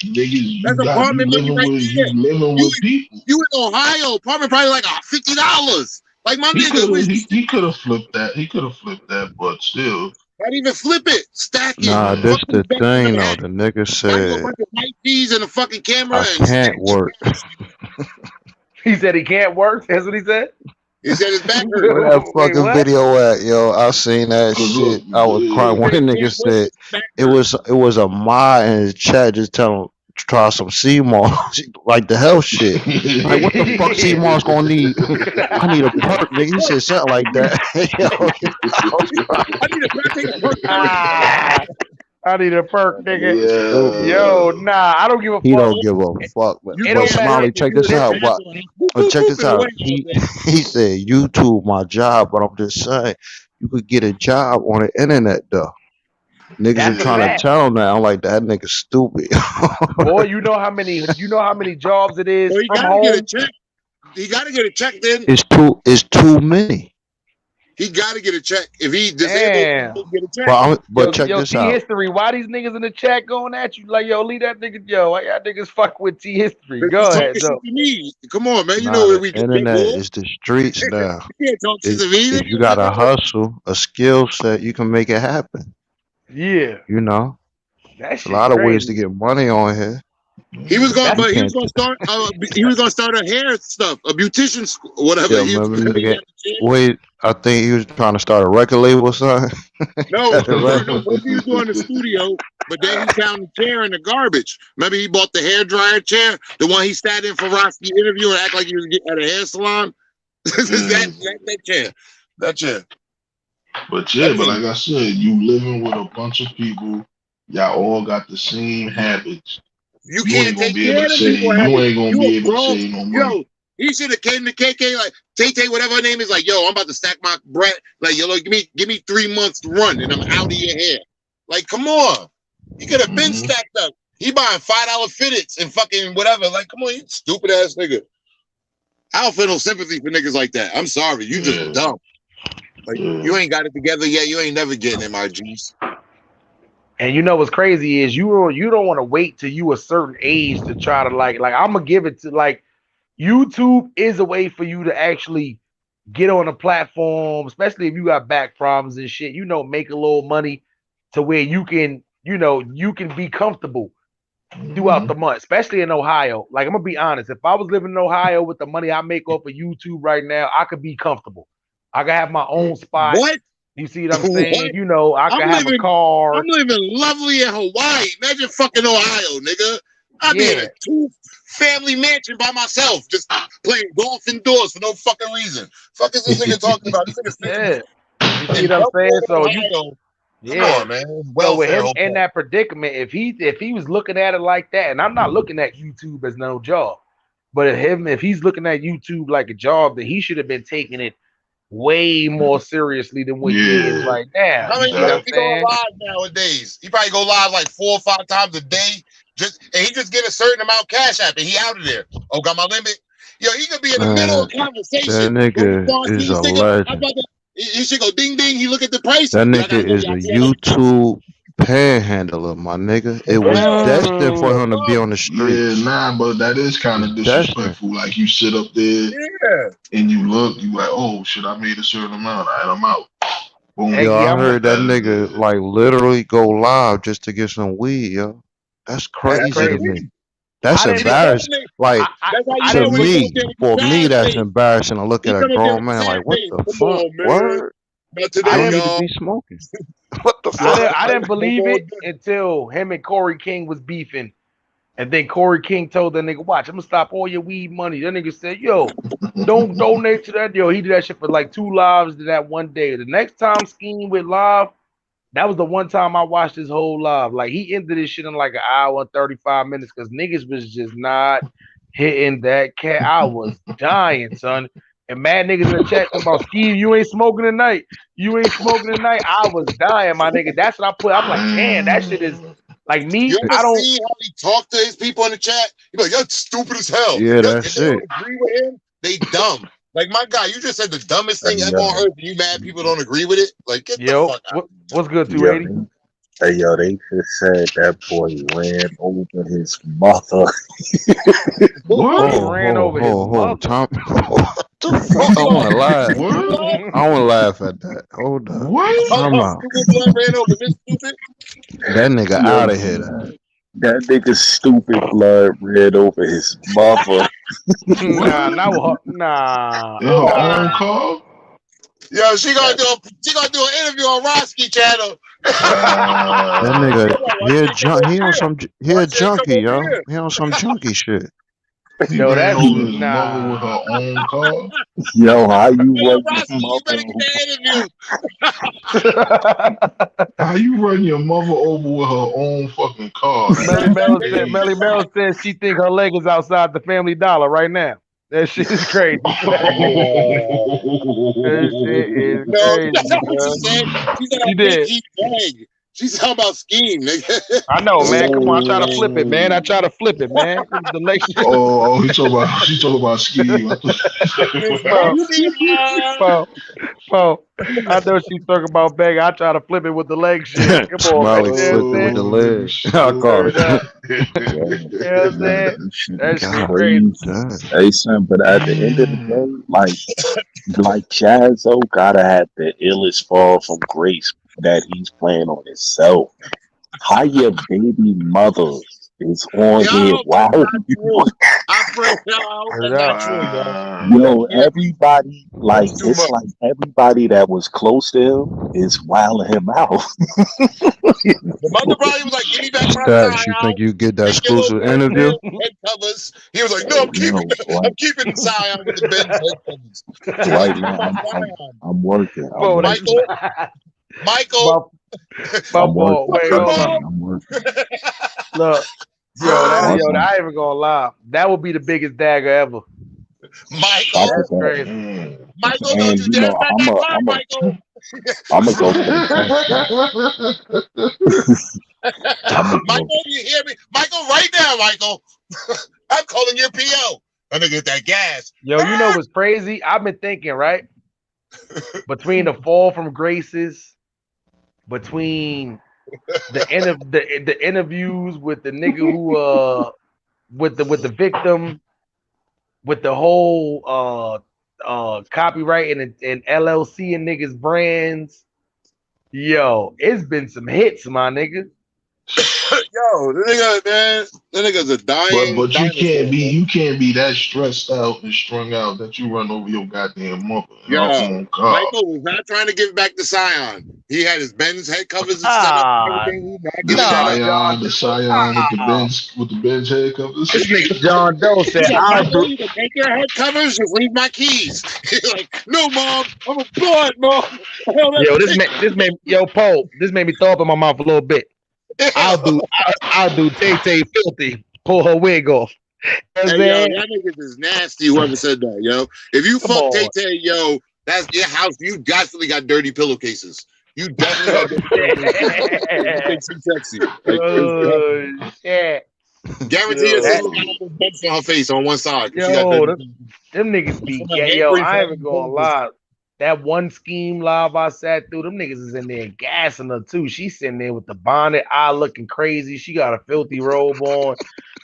Niggas, That's apartment money right there. you living You with people. you in Ohio, apartment probably like $50. Like my nigga, He could have flipped that. He could have flipped that, but still. not even flip it, stack it, Nah, this fucking the investment thing in though. hat. The nigga Buy you a said bunch of white tees and a fucking camera I and stack can't it. work. He said he can't work. That's what he said. He said his back hurt. Where that Wait, fucking what? video at, yo? I seen that Cause look, shit. I was He crying said when the he nigga can't work, said his back hurt. it was a mod in his chat just telling him to try some CMOS, like the health shit. Like what the fuck CMOS gonna need? I need a perk, nigga. He said something like that. Yo, I was crying. I need a take a perk first. Ah, I need a perk, nigga. yeah. Yo, nah, I don't give a He fuck. don't give a fuck. You It But don't can't matter. work Smiley, and check you this in out. the What? bathroom. Boop, boop, Check boop, this and away out. all day. He said YouTube my job, but I'm just saying you could get a job on the internet though. Niggas That's are a trying to fact. tell him that. I'm like that nigga stupid. Boy, you know how many jobs it is Well, you from gotta get a home. check. he got to get a check. Then It's too many. he got to get a check. If he disabled, Damn. he'll get a check. But check Yo, this T out. History, why these niggas in the chat going at you? Like, yo, leave that nigga, yo, why y'all niggas fuck with T History? They're Go just ahead, talking shit though. to me. Come on, man. You Nah, know where the we do internet big is the streets now. You can't talk shit to me. If you got a hustle, a skill set, you can make it happen. Yeah. You know, that shit a lot of ways to get money on here. He was going, You but he was can't- going to start. He was going to start a hair stuff, a beautician, whatever. Yeah, He was- remember, nigga, wait, I think he was trying to start a record label or something. No, first he was doing the studio, but then he found the chair in the garbage. Remember, he bought the hair dryer chair, the one he sat in for Roski interview and act like he was at a hair salon. that chair, that chair. But yeah, but like I said, you living with a bunch of people, y'all all got the same habits. You ain't can't gonna take be care able of to them say people. you ain't gonna be able to grown- say no money. Yo, he should have came to KK like Tay, whatever her name is. Like, yo, I'm about to stack my bread. Like, yo, look, give me 3 months to run, and I'm out of your hair. Like, come on, he could have been stacked up. He buying $5 fitteds and fucking whatever. Like, come on, you stupid ass nigga. I don't feel no sympathy for niggas like that. I'm sorry, you just dumb. Like, you ain't got it together yet. You ain't never getting in my G's. And you know what's crazy is you don't want to wait till you a certain age to try to like I'm gonna give it to like YouTube is a way for you to actually get on a platform, especially if you got back problems and shit, you know, make a little money to where you can, you know, you can be comfortable throughout the month, especially in Ohio. Like, I'm gonna be honest, if I was living in Ohio with the money I make off of YouTube right now, I could be comfortable. I could have my own spot. What? You see what I'm saying? What? You know, I could have a car. I'm living lovely in Hawaii. Imagine fucking Ohio, nigga. I'd be in a 2-family mansion by myself, just playing golf indoors for no fucking reason. Fuck is this nigga talking about? This nigga's You see what I'm saying? So Come on, man. So with him Welfare in that predicament, if he was looking at it like that, and I'm not looking at YouTube as no job, but if he's looking at YouTube like a job, then he should have been taking it way more seriously than what he is right now. How many You know what I'm people go saying? live nowadays? He probably go live like 4 or 5 times a day. And he just get a certain amount of cash app and he out of there. Oh, got my limit. Yo, he could be in the middle of a conversation. That nigga is a legend. He should go ding ding. He look at the price. That nigga is a YouTube panhandler, my nigga. It was destined for him to be on the street. Yeah, nah, but that is kind of disrespectful. Like, you sit up there and you look, you like, oh shit, I made a certain amount. All right, I'm out. Boom. Yo, I heard that nigga like literally go live just to get some weed, yo. That's crazy to me. That's embarrassing. Like, to me, for me, that's embarrassing to look at a grown man like, what the fuck? Word? I don't need to be smoking. What the fuck? I didn't believe it until him and Corey King was beefing. And then Corey King told that nigga, watch, I'm gonna stop all your weed money. That nigga said, yo, don't donate to that. Yo, he did that shit for like 2 lives to that one day. The next time Scheme went live, that was the one time I watched his whole live. Like, he ended this shit in like an hour and 35 minutes because niggas was just not hitting that cat. I was dying, son. And mad niggas in the chat talking about, Scheme, you ain't smoking tonight. You ain't smoking tonight. I was dying, my nigga. That's what I put. I'm like, damn, that shit is like me. You ever I don't see how he talk to his people in the chat? He be like, you're stupid as hell. Yeah, that's if they don't agree with him, they dumb. Like, my guy, you just said the dumbest thing ever on earth, and you mad people don't agree with it? Like, get the fuck out. What's good, 280? Hey, yo, they just said that boy ran over his mother. Ran over his mother. Tom. I want to laugh. I want to laugh at that. Hold on. Time out. That nigga out of here. That nigga stupid blood ran over his mother. Nah. Yo, she gonna do an interview on Roski channel. That nigga, he a junkie, yo. He on some junkie shit. Yo, that's with her own car. Yo, how you run How you run your mother over with her own fucking car? Melly Mel says she think her leg is outside the Family Dollar right now. That shit is crazy. That shit is crazy. She did. She's talking about scheme, nigga. I know, man. Come on, I try to flip it, man. I try to flip it, man. The next shit. Oh, he talking about scheme. I know she's talking about bang. I try to flip it with the leg shit. Come on, man. Smiley flipped it with the leg. I caught it. You know what I'm saying? That shit Crazy. crazy. Hey, son, but at the end of the day, like Jazzo gotta have the illest fall from grace that he's playing on himself. How your baby mother is on here? Wow. I pray that's not true, bro. Yo, everybody, like, it's like everybody that was close to him is wilding him out. The mother probably was like, give me back my Stacks, you think you get that exclusive interview? head covers. He was like, no, I'm keeping the Zion with the Ben's head covers. Right now, I'm working. Michael. I'm working. Wait, hold on. I'm working. Look, I ain't even gonna lie. That would be the biggest dagger ever. Michael, that's crazy. Michael, don't you dare back that car, Michael. I'm gonna go for the Michael, you hear me? Michael, right now, Michael. I'm calling your PO. I'm gonna get that gas. Yo, you know what's crazy? I've been thinking, right? Between the fall from graces, between the interviews with the nigga who with the victim, with the whole copyright and LLC and niggas brands. Yo, it's been some hits, my nigga. Yo, the nigga, man, the nigga's a dying. But you can't be that stressed out and strung out that you run over your goddamn mother. Yo, Michael was not trying to give back the Scion. He had his Ben's head covers and stuff. The Scion with the Ben's head covers. This nigga John Doe said, "I'll do take your head covers. Just leave my keys." He's like, "No, mom, I'm a blood, mom." Yo, this made me throw up in my mouth a little bit. I'll do Tay filthy. Pull her wig off. Hey, yo, that nigga is nasty. Whoever said that, yo. If you fuck Tay, yo, that's your house. You definitely got dirty pillowcases. You definitely got dirty pillowcases. Too sexy. Like, shit. Guarantee your sister got almost bumps on her face on one side. Yo, them niggas be yo. I ain't even gonna lie. That one scheme live I sat through, them niggas is in there gassing her too. She's sitting there with the bonnet, eye looking crazy. She got a filthy robe on.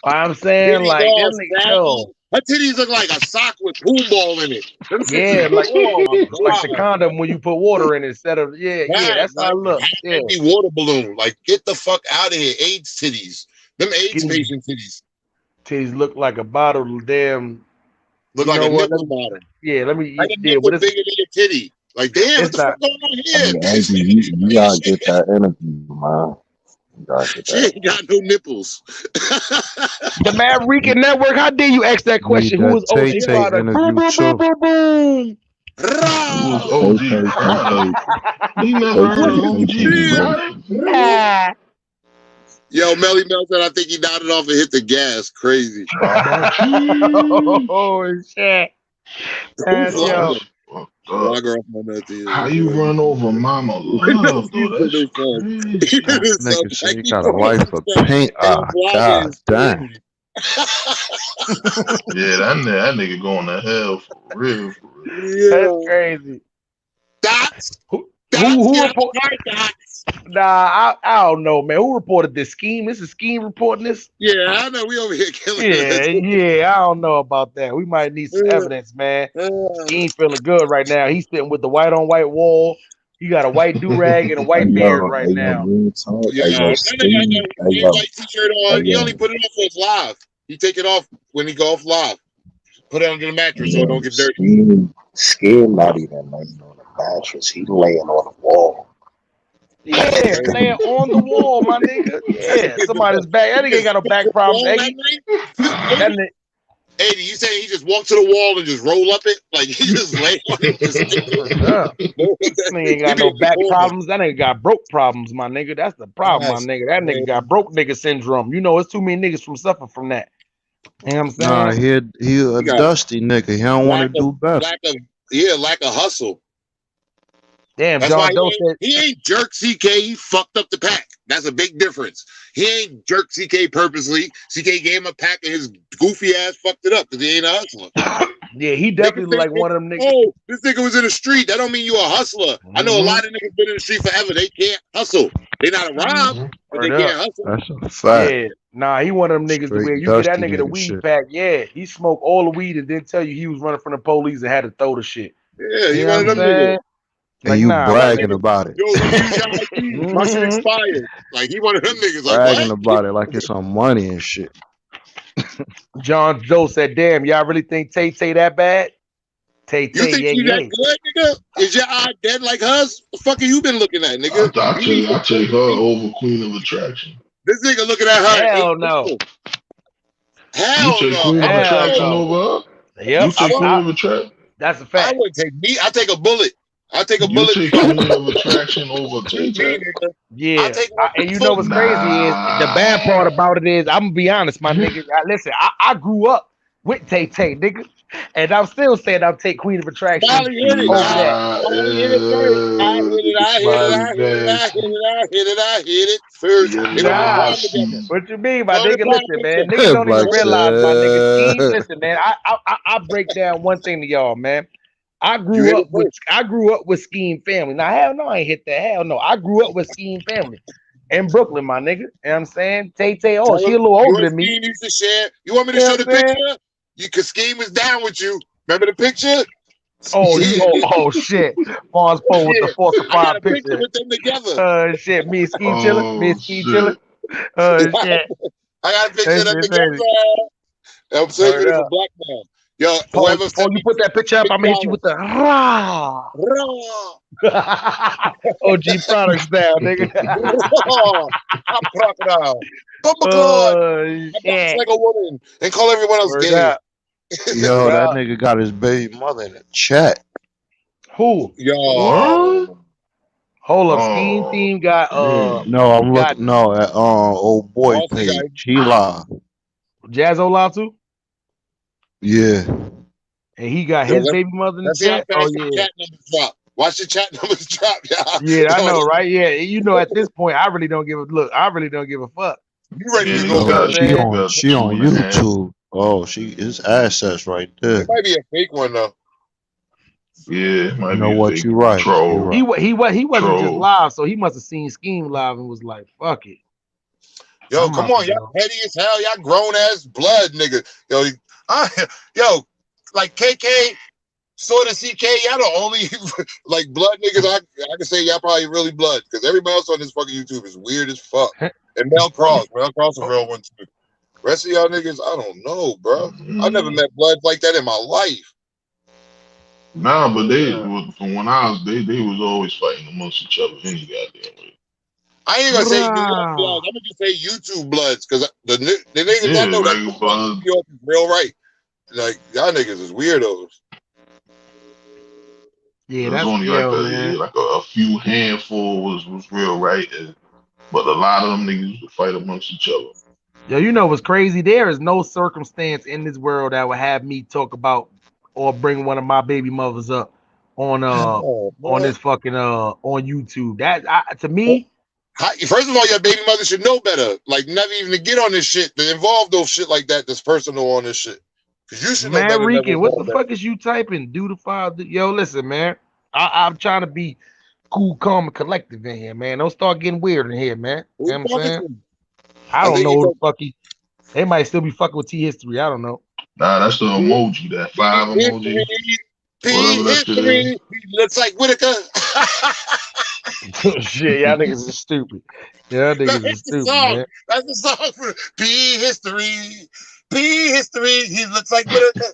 I'm saying, like, them niggas, yo. Her titties look like a sock with pool ball in it. Yeah, like the condom when you put water in it instead of that's how it looks. Yeah. Water balloon. Like, get the fuck out of here. AIDS titties. Them AIDS patient titties. Titties look like a bottle of damn. Look like a nipple bottle. Yeah, let me. Like a nipple bigger than your titty. Like, damn, what the fuck going on here? You gotta get that interview, man. She ain't got no nipples. The Maverick Network. How dare you ask that question? Who was OG father? Boom, boom, boom, boom, boom. He never heard of OG. Yo, Melly Mel said, I think he nodded off and hit the gas. Crazy. Oh, shit. Yo. How you run over mama love, though? Nigga say he got a wife of paint. God damn. Yeah, that nigga going to hell for real. Yeah. That's crazy. Dots. Who Nah, I don't know, man. Who reported this scheme? This is scheme reporting this? Yeah, I know. We over here killing Yeah, I don't know about that. We might need some evidence, man. Scheme feeling good right now. He's sitting with the white on white wall. He got a white do-rag and a white beard right now. White t-shirt on. He only put it on for his live. He take it off when he go off live. Put it under the mattress so it don't get dirty. Scheme not even laying on the mattress. He laying on the wall. Yeah, laying on the wall, my nigga. Yeah, somebody's back. That nigga ain't got no back problems. Eddie, you say he just walked to the wall and just roll up it? Like, he just lay on it? This nigga ain't got no back problems. That nigga got broke problems, my nigga. That's the problem, my nigga. That nigga got broke nigga syndrome. You know, it's too many niggas from suffering from that. You know what I'm saying? Nah, he a dusty nigga. He don't want to do better. Lack of hustle. Damn, That's why John Doe said he ain't jerk CK. He fucked up the pack. That's a big difference. He ain't jerk CK purposely. CK gave him a pack and his goofy ass fucked it up because he ain't a hustler. yeah, he definitely like one of them niggas. Oh, this nigga was in the street. That don't mean you a hustler. I know a lot of niggas been in the street forever. They can't hustle. They not a rob, but they can't hustle. That's a fact. Yeah, nah, he one of them niggas to where Straight you get that dusty nigga the and weed shit. pack. Yeah, he smoked all the weed and then tell you he was running from the police and had to throw the shit. Yeah, he You know one of what I'm them niggas. saying? And Like, you nah, bragging about it. Yo, let me use your ID. My shit expired. Like he one of them niggas. Like Bragging what? about it like it's some money and shit. John Joe said, "Damn, y'all really think Tay Tay that bad? Tay You Tay, think yeah, you yeah." that good, nigga? Is your eye dead like hers? What the fuck have you been looking at, nigga? I take her over Queen of Attraction. This nigga looking at her. Hell no. Hell You take no. Queen of Hell Attraction no. over her? Yep, You take Queen of Attraction? That's a I fact. would take me. I take a bullet. I take a You bullet. take Queen of Attraction over Tay Tay? Yeah, take and you know what's crazy is the bad part about it is I'm gonna be honest, my nigga. Listen, I grew up with Tay Tay, nigga, and I'm still saying I'll take Queen of Attraction Molly hit it. over that. Molly hit it first. I hit it. I hit it. I hit it. I hit it. I hit it. I hit it first. They went to Nah, prom together. what you mean, my Go to nigga? prom Listen, man, picture. niggas don't even Black realize, my nigga. Scheme, said. listen, man. I break down one thing to y'all, man. I You grew hit up it with first. Scheme family. Now, hell no, I ain't hit that. Hell no, I grew up with Scheme family in Brooklyn, my nigga. You know what I'm saying? Tay Tay, oh, Tell she him a little you older and than me. Scheme used to share. You want me to You know show what the I'm saying? picture? You cause Scheme is down with you. Remember the picture? Oh, oh shit. Mars Pole with the Yeah. I got falsified a picture picture. with them together. Shit. Me and Scheme chillin'. Me and Scheme chillin'. Shit. I got a picture That of them shit together. funny. I'm saving Word it for up. Black Man. Yo, Paul, whoever sent you me put that picture up, I'm gonna hit you with the rah. OG product style, nigga. I'm crocodile. Bumper Claude. I box Shit. like a woman and call everyone else Word gay. up. Yo, that nigga got his baby mother in the chat. Who? Yo. What? Hold up. Scheme team got No, I'm got looking. No, at old boy Also got page. He live. Jazzo live too, Yeah. and he got Yo, his baby mother in the let's see how chat. fast Oh the yeah. chat numbers drop. Watch the chat numbers drop, y'all. Yeah, I Yo, know, right? Yeah, you know, at this point, I really don't give a look. I really don't give a fuck. you ready Yeah, to niggas go? You know what I'm got saying? She on 2.5. YouTube. Oh, she is assets right there. It might be a fake one though. Yeah, it might You know be a what? fake You right. troll. You right. He wasn't just Troll. live, so he must have seen Scheme live and was like, "Fuck it." Yo, I'm come about on, to y'all go. petty as hell. Y'all grown ass blood, nigga. Yo, like KK, sort of CK. Y'all the only like blood niggas. I can say y'all probably really blood because everybody else on this fucking YouTube is weird as fuck. And Mel Cross, Mel Cross a real one too. Rest of y'all niggas, I don't know, bro. I never met blood like that in my life. Nah, but from when I was, they was always fighting amongst each other any goddamn way. I ain't gonna say New York bloods. I'm gonna just say YouTube bloods because the niggas Yeah, I know that regular blood. New York is real right. Like y'all niggas is weirdos. Yeah, There's that's only man. like a few handful was real right, but a lot of them niggas would fight amongst each other. Yo, you know what's crazy? There is no circumstance in this world that would have me talk about or bring one of my baby mothers up on on this fucking on YouTube. That to me, First of all, your baby mother should know better. Like never even to get on this shit, to involve those shit like that. That's personal on this shit. Cause you should know man, better. Rican, what the fuck is you typing? Do the file. Yo, listen, man. I'm trying to be cool, calm, and collective in here, man. Don't start getting weird in here, man. You know what I'm saying? I don't know who the fuck he. They might still be fucking with T history. I don't know. Nah, that's the emoji, that 5 emoji. Whatever that shit is. He looks like Whitaker. Shit, y'all niggas is stupid. Y'all niggas is stupid, man. That's the song for P history. P history. He looks like Whitaker.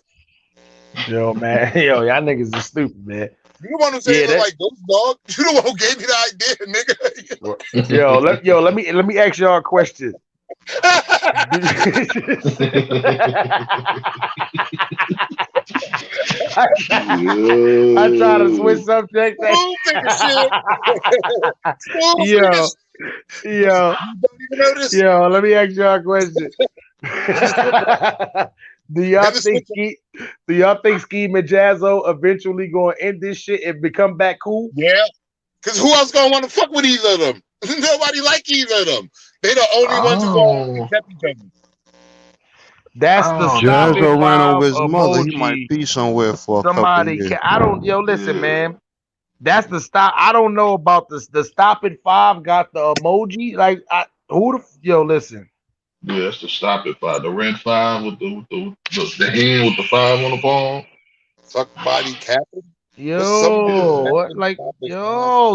Yo, man. Yo, y'all niggas is stupid, man. You the one who said it like Ghost Dog. You the one who gave me the idea, nigga. Let me ask y'all a question. I try to switch subjects. Yo, let me ask y'all a question. Do y'all think Scheme and Jazzo eventually gonna end this shit and become back cool? Yeah, Because who else gonna want to fuck with either of them? Nobody like either of them. They the only ones who gonna accept each other. That's the stop Jazz it ran over five his mother. He might emoji. be somewhere for a couple Somebody years. I don't listen, man. That's the stop. I don't know about this. The stop it five got the emoji. Like listen. Yeah, that's the stop it 5. The red 5 with the hand with the 5 on the palm. Fuck body capping.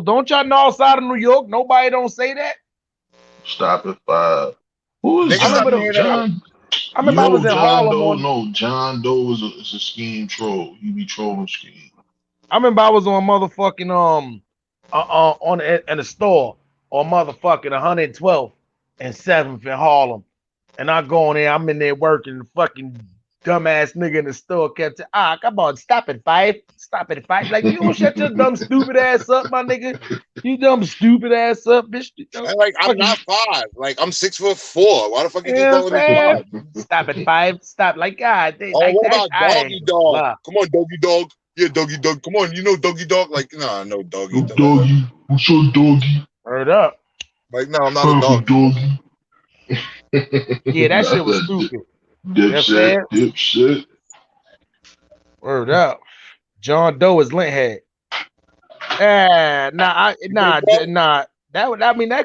Don't y'all know outside of New York, nobody don't say that? Stop it 5. Who is Niggas stop John? doing John? I remember I was in John Harlem Doe. on. No, John Doe is a scheme troll. He be trolling scheme. I remember I was on motherfucking in a store on motherfucking 112th and 7th in Harlem, and I go in there. I'm in there working. The fucking dumbass nigga in the store kept saying, come on, stop it, five. Like, you don't shut your dumb stupid ass up, my nigga. You dumb stupid ass up, bitch. Like, I'm not 5. Like, I'm 6'4". Why the fuck you keep calling me 5? Stop it, 5. Stop. Like, God. What about Doggy Dog? Come on, Doggy Dog. Yeah, Doggy Dog. Come on, you know Doggy Dog? Like, nah, no Doggy Dog. Doggy. What's your doggy? Word up. Like, no, I'm not a dog. Doggy. Yeah, that shit was stupid. Dipshit. Word up. John Doe is lint head. That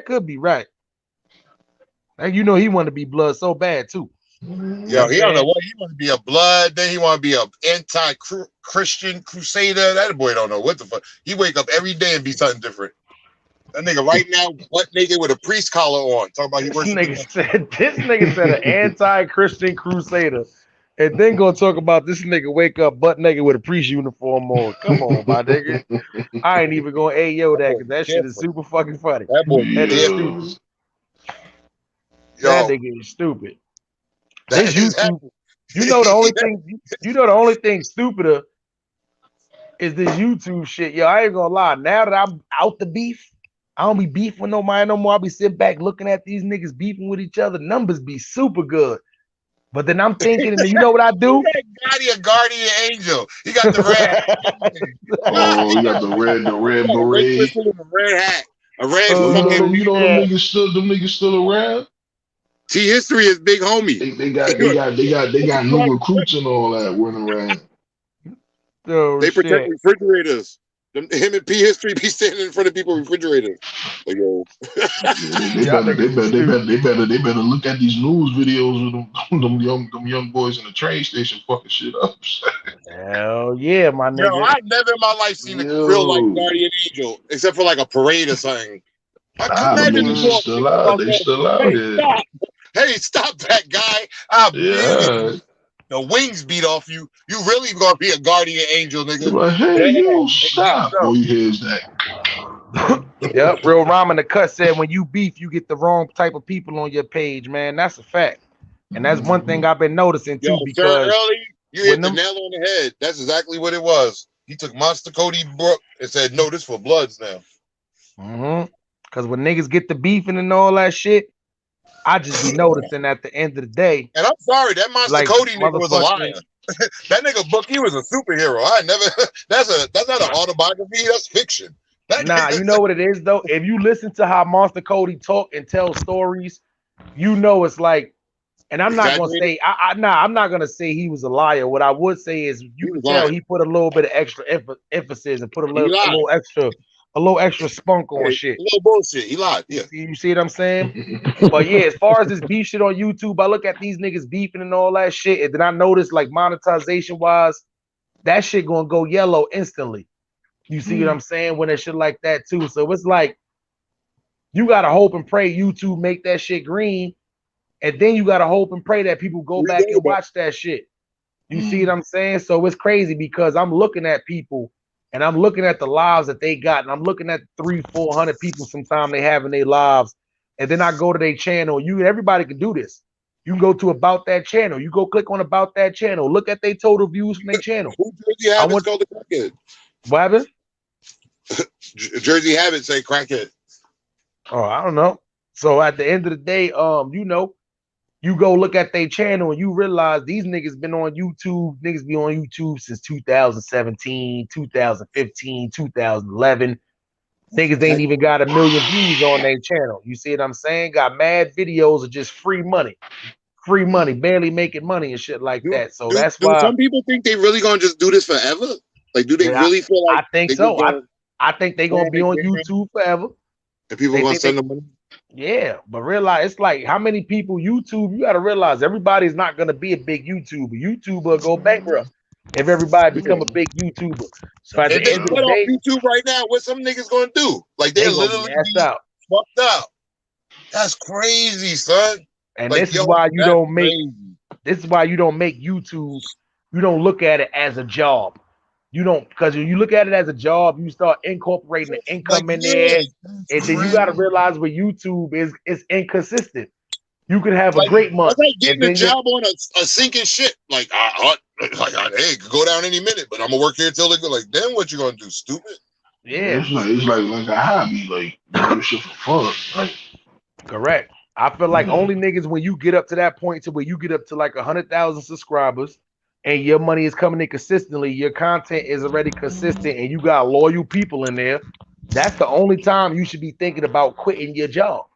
could be right. And you know he want to be blood so bad too. Yo, he don't know what he want to be a blood. Then he want to be a anti-Christian crusader. That boy don't know what the fuck. He wake up every day and be something different. That nigga right now butt naked with a priest collar on. Talking about he this nigga said an anti-Christian crusader. And then gonna talk about this nigga wake up butt naked with a priest uniform on. Come on, my nigga. I ain't even gonna that because that shit is super fucking funny. That boy is stupid. That nigga is stupid. This YouTube, you know the only thing stupider is this YouTube shit. Yo, I ain't gonna lie. Now that I'm out the beef, I don't be beefing with nobody no more. I be sitting back looking at these niggas beefing with each other. Numbers be super good. But then I'm thinking, and you know what I do? He a guardian angel. He got the red. He got the red beret. The red hat. A red fucking. You know them niggas still around. T History is big homie. They got new recruits and all that running around. They protect refrigerators. Him and P History be standing in front of people's refrigerators. Like, yo. They better look at these news videos of them young boys in the train station fucking shit up. Hell yeah, my nigga. Yo, I've never in my life seen a real life guardian angel, except for like a parade or something. They still out here. Hey, stop that guy. The wings beat off you. You really gonna be a guardian angel, nigga. Like, hey, you stop. Boy, here's that. Yep, Real Rhyme in the Cut said when you beef, you get the wrong type of people on your page, man. That's a fact. And that's one thing I've been noticing too. Because early, you hit the nail on the head. That's exactly what it was. He took Monster Cody Brook and said, no, this for Bloods now. Because when niggas get the beefing and all that shit, I just be noticing at the end of the day. And I'm sorry, that Monster Cody nigga was a liar. That nigga Book, he was a superhero. I never. That's not an autobiography. That's fiction. You know what it is though. If you listen to how Monster Cody talk and tell stories, you know it's like. And I'm not gonna say I'm not gonna say he was a liar. What I would say is you can tell he put a little bit of extra emphasis and put a little extra spunk on shit. A little bullshit. He lied. Yeah. You see what I'm saying? But yeah, as far as this beef shit on YouTube, I look at these niggas beefing and all that shit, and then I notice like monetization wise, that shit gonna go yellow instantly. You see what I'm saying? When it's shit like that too. So it's like you gotta hope and pray YouTube make that shit green, and then you gotta hope and pray that people go back and watch that shit. You see what I'm saying? So it's crazy because I'm looking at people. And I'm looking at the lives that they got, and I'm looking at 300-400 people sometimes they have in their lives. And then I go to their channel. Everybody can do this. You can go to About That Channel. You go click on About That Channel. Look at their total views from their channel. Who Jersey Habits called the crackhead? What happened? Jersey Habits say crackhead. Oh, I don't know. So at the end of the day, you go look at their channel and you realize these niggas been on YouTube. Niggas be on YouTube since 2017, 2015, 2011. Niggas ain't even got 1 million views on their channel. You see what I'm saying? Got mad videos of just free money, barely making money and shit like that. So that's Do why some people think they really gonna just do this forever? Like, do they really feel like I think they so. just gonna I think they gonna be on YouTube forever. and people They gonna think send them money? Yeah, but realize it's like how many people YouTube. You got to realize everybody's not gonna be a big YouTuber. YouTuber will go bankrupt if everybody become a big YouTuber. So at If the they end of the cut off day, YouTube right now, what some niggas gonna do? Like, they they're gonna be literally asked out. fucked up. That's crazy, son. And Like, this is why you that's don't make. crazy. This is why you don't make YouTube. You don't look at it as a job. You don't, because when you look at it as a job, you start incorporating the income in there, and then you got to realize with YouTube is inconsistent. You can have a great month. That's like getting and a then job on a sinking ship. Like, hey, it could go down any minute, but I'm gonna work here till it go. Like, then what you gonna do, stupid? Yeah, it's like a hobby, like doing shit for fun. Like, correct. I feel like only niggas when you get up to that point to where you get up to like 100,000 subscribers and your money is coming in consistently, your content is already consistent, and you got loyal people in there. That's the only time you should be thinking about quitting your job.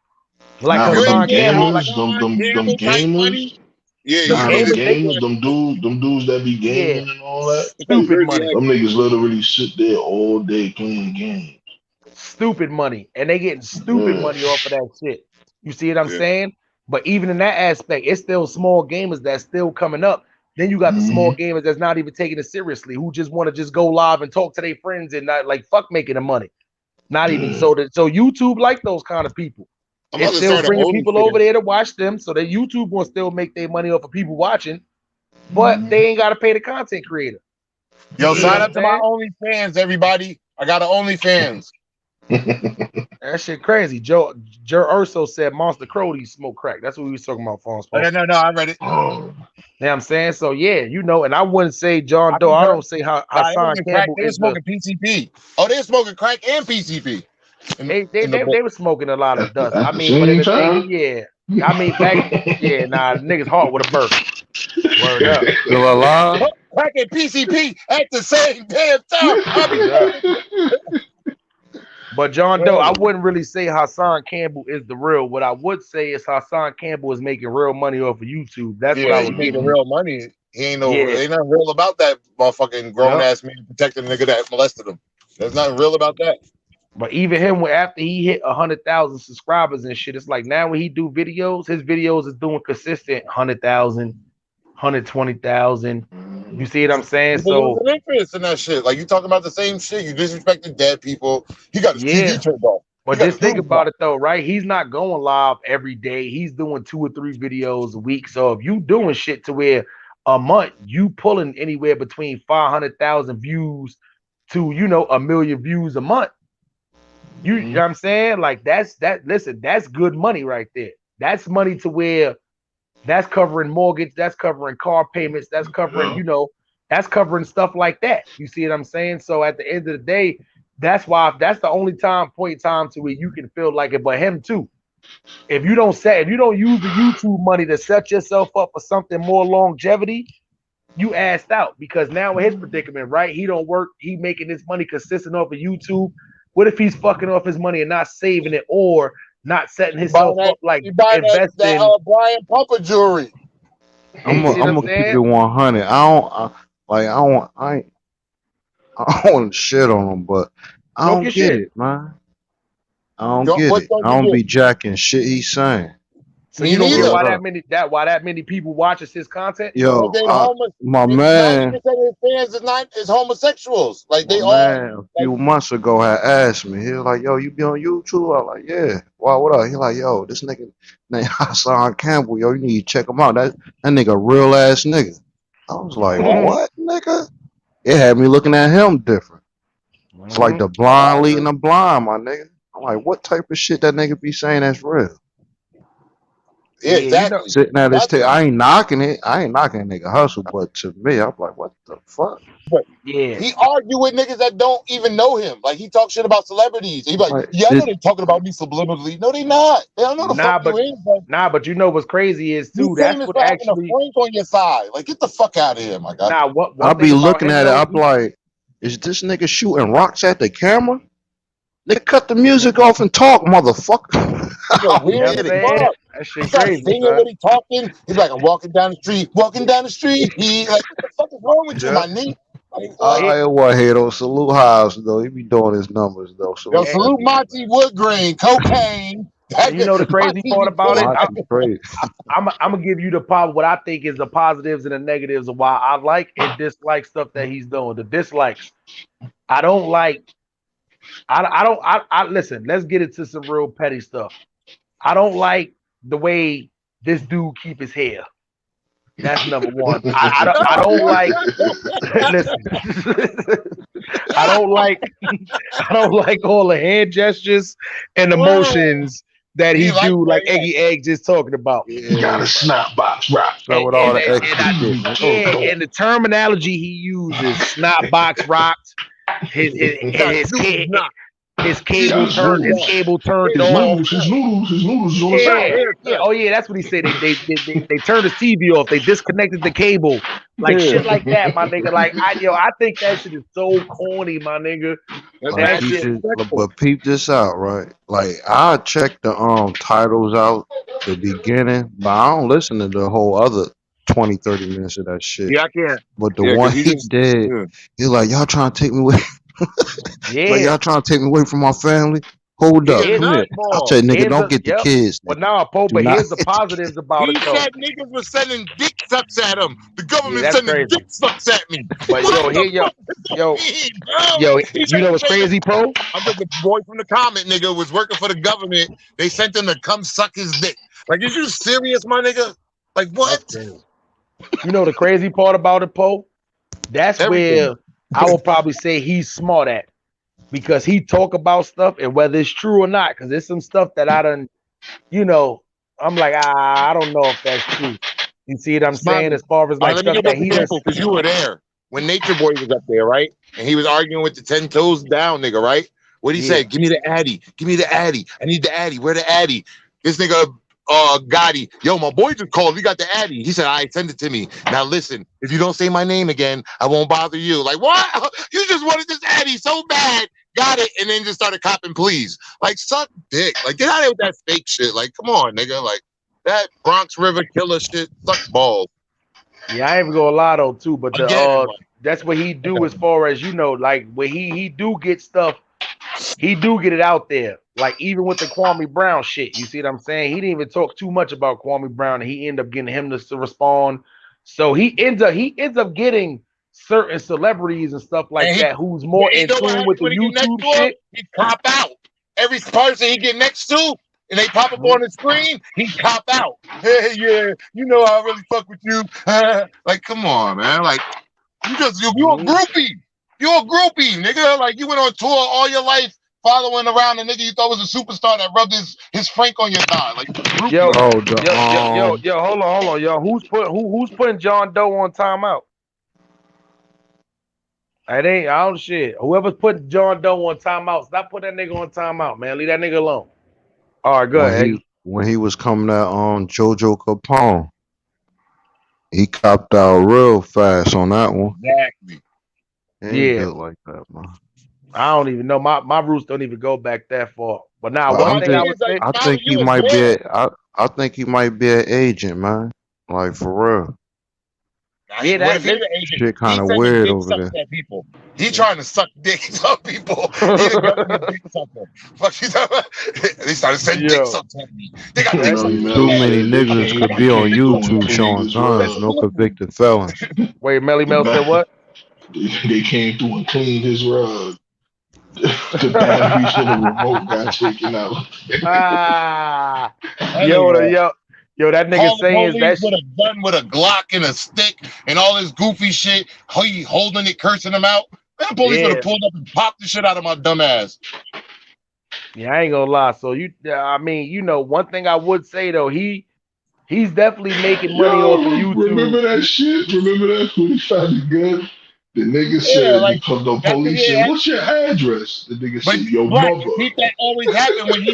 Like nah, but Hassan Campbell, them gamers, yeah, them dudes that be gaming and all that, stupid money. Them niggas literally sit there all day playing games. Stupid money, and they getting stupid money off of that shit. You see what I'm saying? But even in that aspect, it's still small gamers that's still coming up. Then you got the small gamers that's not even taking it seriously, who just want to just go live and talk to their friends and not like fuck making the money. Not even so YouTube like those kind of people. It's still bringing people over there to watch them, so that YouTube will still make their money off of people watching, but they ain't got to pay the content creator. Yo, sign up to my OnlyFans, everybody. I got an OnlyFans. That shit crazy. Joe Urso said Monster Crody smoke crack. That's what we was talking about, Phones. No, I read it. You know what I'm saying? So yeah, you know, and I wouldn't say John Doe. I don't say how Hassan Campbell is smoking PCP. Oh, they're smoking crack and PCP. They were smoking a lot of dust. I mean, but in the thing, yeah. I mean, back, niggas hard with a burp. Word up. Still alive? Crack and PCP at the same damn time. But John Doe, I wouldn't really say Hassan Campbell is the real. What I would say is Hassan Campbell is making real money off of YouTube. That's what I was making real money. He ain't ain't nothing real about that motherfucking grown ass man protecting the nigga that molested him. There's nothing real about that. But even him, after he hit 100,000 subscribers and shit, it's like now when he do videos, his videos is doing consistent 100,000, 120,000. You see what I'm saying? So interest in that shit. Like, you talking about the same shit. You disrespecting dead people. He got his TV turned off. But just think about it though, right? He's not going live every day. He's doing 2 or 3 videos a week. So if you doing shit to where a month you pulling anywhere between 500,000 views to 1 million views a month. You know what I'm saying? Like listen, that's good money right there. That's money to where that's covering mortgage, that's covering car payments, that's covering, that's covering stuff like that. You see what I'm saying? So at the end of the day, that's the only point in time to where you can feel like it. But him too. If you don't use the YouTube money to set yourself up for something more longevity, you assed out, because now in his predicament, right? He don't work, he making his money consistent off of YouTube. What if he's fucking off his money and not saving it, or not setting himself up like investing? That Brian Pumper jewelry. I'm gonna keep it 100. I don't want to shit on him, but I don't get it, man. I don't get it. I don't be jacking shit he's saying. So you don't get why that many people watches his content? Yo, my man, 90% of his fans is homosexuals. Like, they all. A few months ago had asked me. He was like, "Yo, you be on YouTube?" I was like, "Yeah." Why? What up? He like, "Yo, this nigga named Hassan Campbell. Yo, you need to check him out. That nigga real ass nigga." I was like, "What, nigga?" It had me looking at him different. It's like the blind leading the blind, my nigga. I'm like, what type of shit that nigga be saying that's real? Yeah, exactly. Sitting at his table, I ain't knocking it. I ain't knocking a nigga hustle, but to me, I'm like, what the fuck? He argue with niggas that don't even know him. Like, he talk shit about celebrities. He be like, I know they talking about me subliminally. No, they not. They don't know the fuck you is. But you know what's crazy is too. That's what actually. A Frank on your side. Like, get the fuck out of here, my guy. I'll be looking at it. I'm like, is this nigga shooting rocks at the camera? Nigga, cut the music off and talk, motherfucker. Yo, weird as fuck. That He shit started crazy, singing son. what he talking. He's like, I'm walking down the street, walking down the street. He like, what the fuck is wrong with you, my nigga? I what here though. Salute House though. He be doing his numbers though. Yo, Salute salute Monty Woodgrain, cocaine. You know the crazy part about it? Monty crazy. I'm gonna give you what I think is the positives and the negatives of why I like and dislike stuff that he's doing. The dislikes, I don't like. I listen. Let's get into some real petty stuff. I don't like the way this dude keep his hair. That's number one. I don't like. Listen, I don't like all the hand gestures and the motions that he do, like Eggy Egg just talking about. You got a snap box rock. So with all the extra shit. And the terminology he uses, snot box rocked, his cable turned off. His noodles is on the side. Oh yeah, that's what he said. They turned the TV off. They disconnected the cable, like shit like that, my nigga. Like I think that shit is so corny, my nigga. That shit. But peep this out, right? Like I check the titles out, the beginning, but I don't listen to the whole other 20, 30 minutes of that shit. Yeah, I can't. But the one he did, he's like, y'all trying to take me away. Like y'all trying to take me away from my family. Hold up, come here. I tell you, nigga, don't get the kids. But now, but here's the positives about it. He said niggas were sending dick sucks at him. The government sending dick sucks at me. But you know what's crazy, Pro? I'm like the boy from the comment, nigga, was working for the government. They sent him to come suck his dick. Like, is you serious, my nigga? Like, what? You know the crazy part about it, Poe? That's where I will probably say he's smart at, because he talk about stuff and whether it's true or not, because there's some stuff that I done, I'm like, I don't know if that's true. You see what I'm saying? As far as like stuff that he does, because you were there when Nature Boy was up there, right? And he was arguing with the 10 toes down nigga, right? What he said? Give me the Addy. Give me the Addy. I need the Addy. Where the Addy? This nigga Gotti, yo, my boy just called. We got the Addy. He said, all right, send it to me. Now listen, if you don't say my name again, I won't bother you. Like, what? You just wanted this Addy so bad. Got it, and then just started copping please. Like, suck dick. Like, get out of here with that fake shit. Like, come on, nigga. Like, that Bronx River killer shit, suck balls. Yeah, I ain't even gonna lie though, too, but that's what he do as far as, like, when he do get stuff, he do get it out there. Like, even with the Kwame Brown shit, you see what I'm saying? He didn't even talk too much about Kwame Brown, and he ended up getting him to respond. So he ends up getting certain celebrities and stuff like that who's more in tune with the YouTube shit. He pop out. Every person he get next to, and they pop up on the screen, he pop out. Hey, yeah, I really fuck with you. Like, come on, man. Like, you a groupie. You're a groupie, nigga. Like, you went on tour all your life, following around the nigga you thought was a superstar that rubbed his Frank on your thigh. Like, yo, hold on, yo. Who's putting John Doe on timeout? I don't shit. Whoever's putting John Doe on timeout, stop putting that nigga on timeout, man. Leave that nigga alone. All right, go ahead. When he was coming out on Jojo Capone, he copped out real fast on that one. Exactly. Yeah, like that, man. I don't even know. My roots don't even go back that far. But now, one thing I would say, I think he might be. I think he might be an agent, man. Like, for real. Yeah, that shit kind of weird over there. People. He trying to suck dick some people. He the government dick sucker. Fuck you talking about? They started sending dick sucks at me. They got dick suckers. Too many niggas could be on YouTube showing guns, no convicted felons. Wait, Melly Mel said what? They came through and cleaned his rug. The batteries for the remote got taken out. Yo, that nigga saying that with a gun, with a Glock and a stick and all this goofy shit. He holding it, cursing him out. That police would have pulled up and popped the shit out of my dumb ass. Yeah, I ain't gonna lie. So one thing I would say though, he's definitely making money off of YouTube. Remember that shit? Remember that when he found the gun? The nigga said, the police said, what's your address? The nigga said, your mother. That always happen when he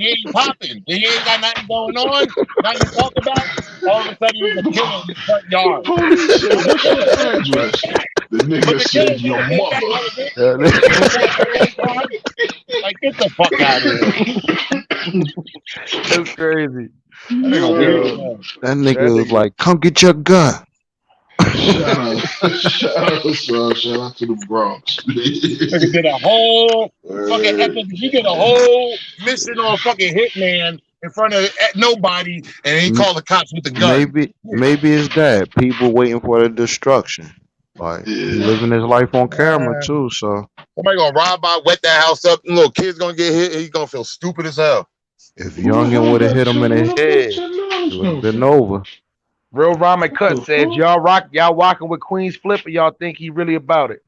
ain't popping. He ain't got nothing going on, nothing to talk about. All of a sudden, he's a killer in the front yard. The police said, what's your address? The nigga said, your mother. Like, Get the fuck out of here. That's crazy. Nigga weird, man. That nigga was like, "Come get your gun." Shout out to the Bronx. Nigga did a whole fucking epic. He did a whole mission on fucking Hitman in front of nobody, and he called the cops with the gun. Maybe it's that people waiting for the destruction. Like he living his life on camera too. So Somebody gonna rob by, wet that house up, and little kid's gonna get hit, and he's gonna feel stupid as hell. if Youngin would have hit him in his head, it would have been over. Real Ramen Cut said, y'all rocking with Queen's Flip, or y'all think he really about it?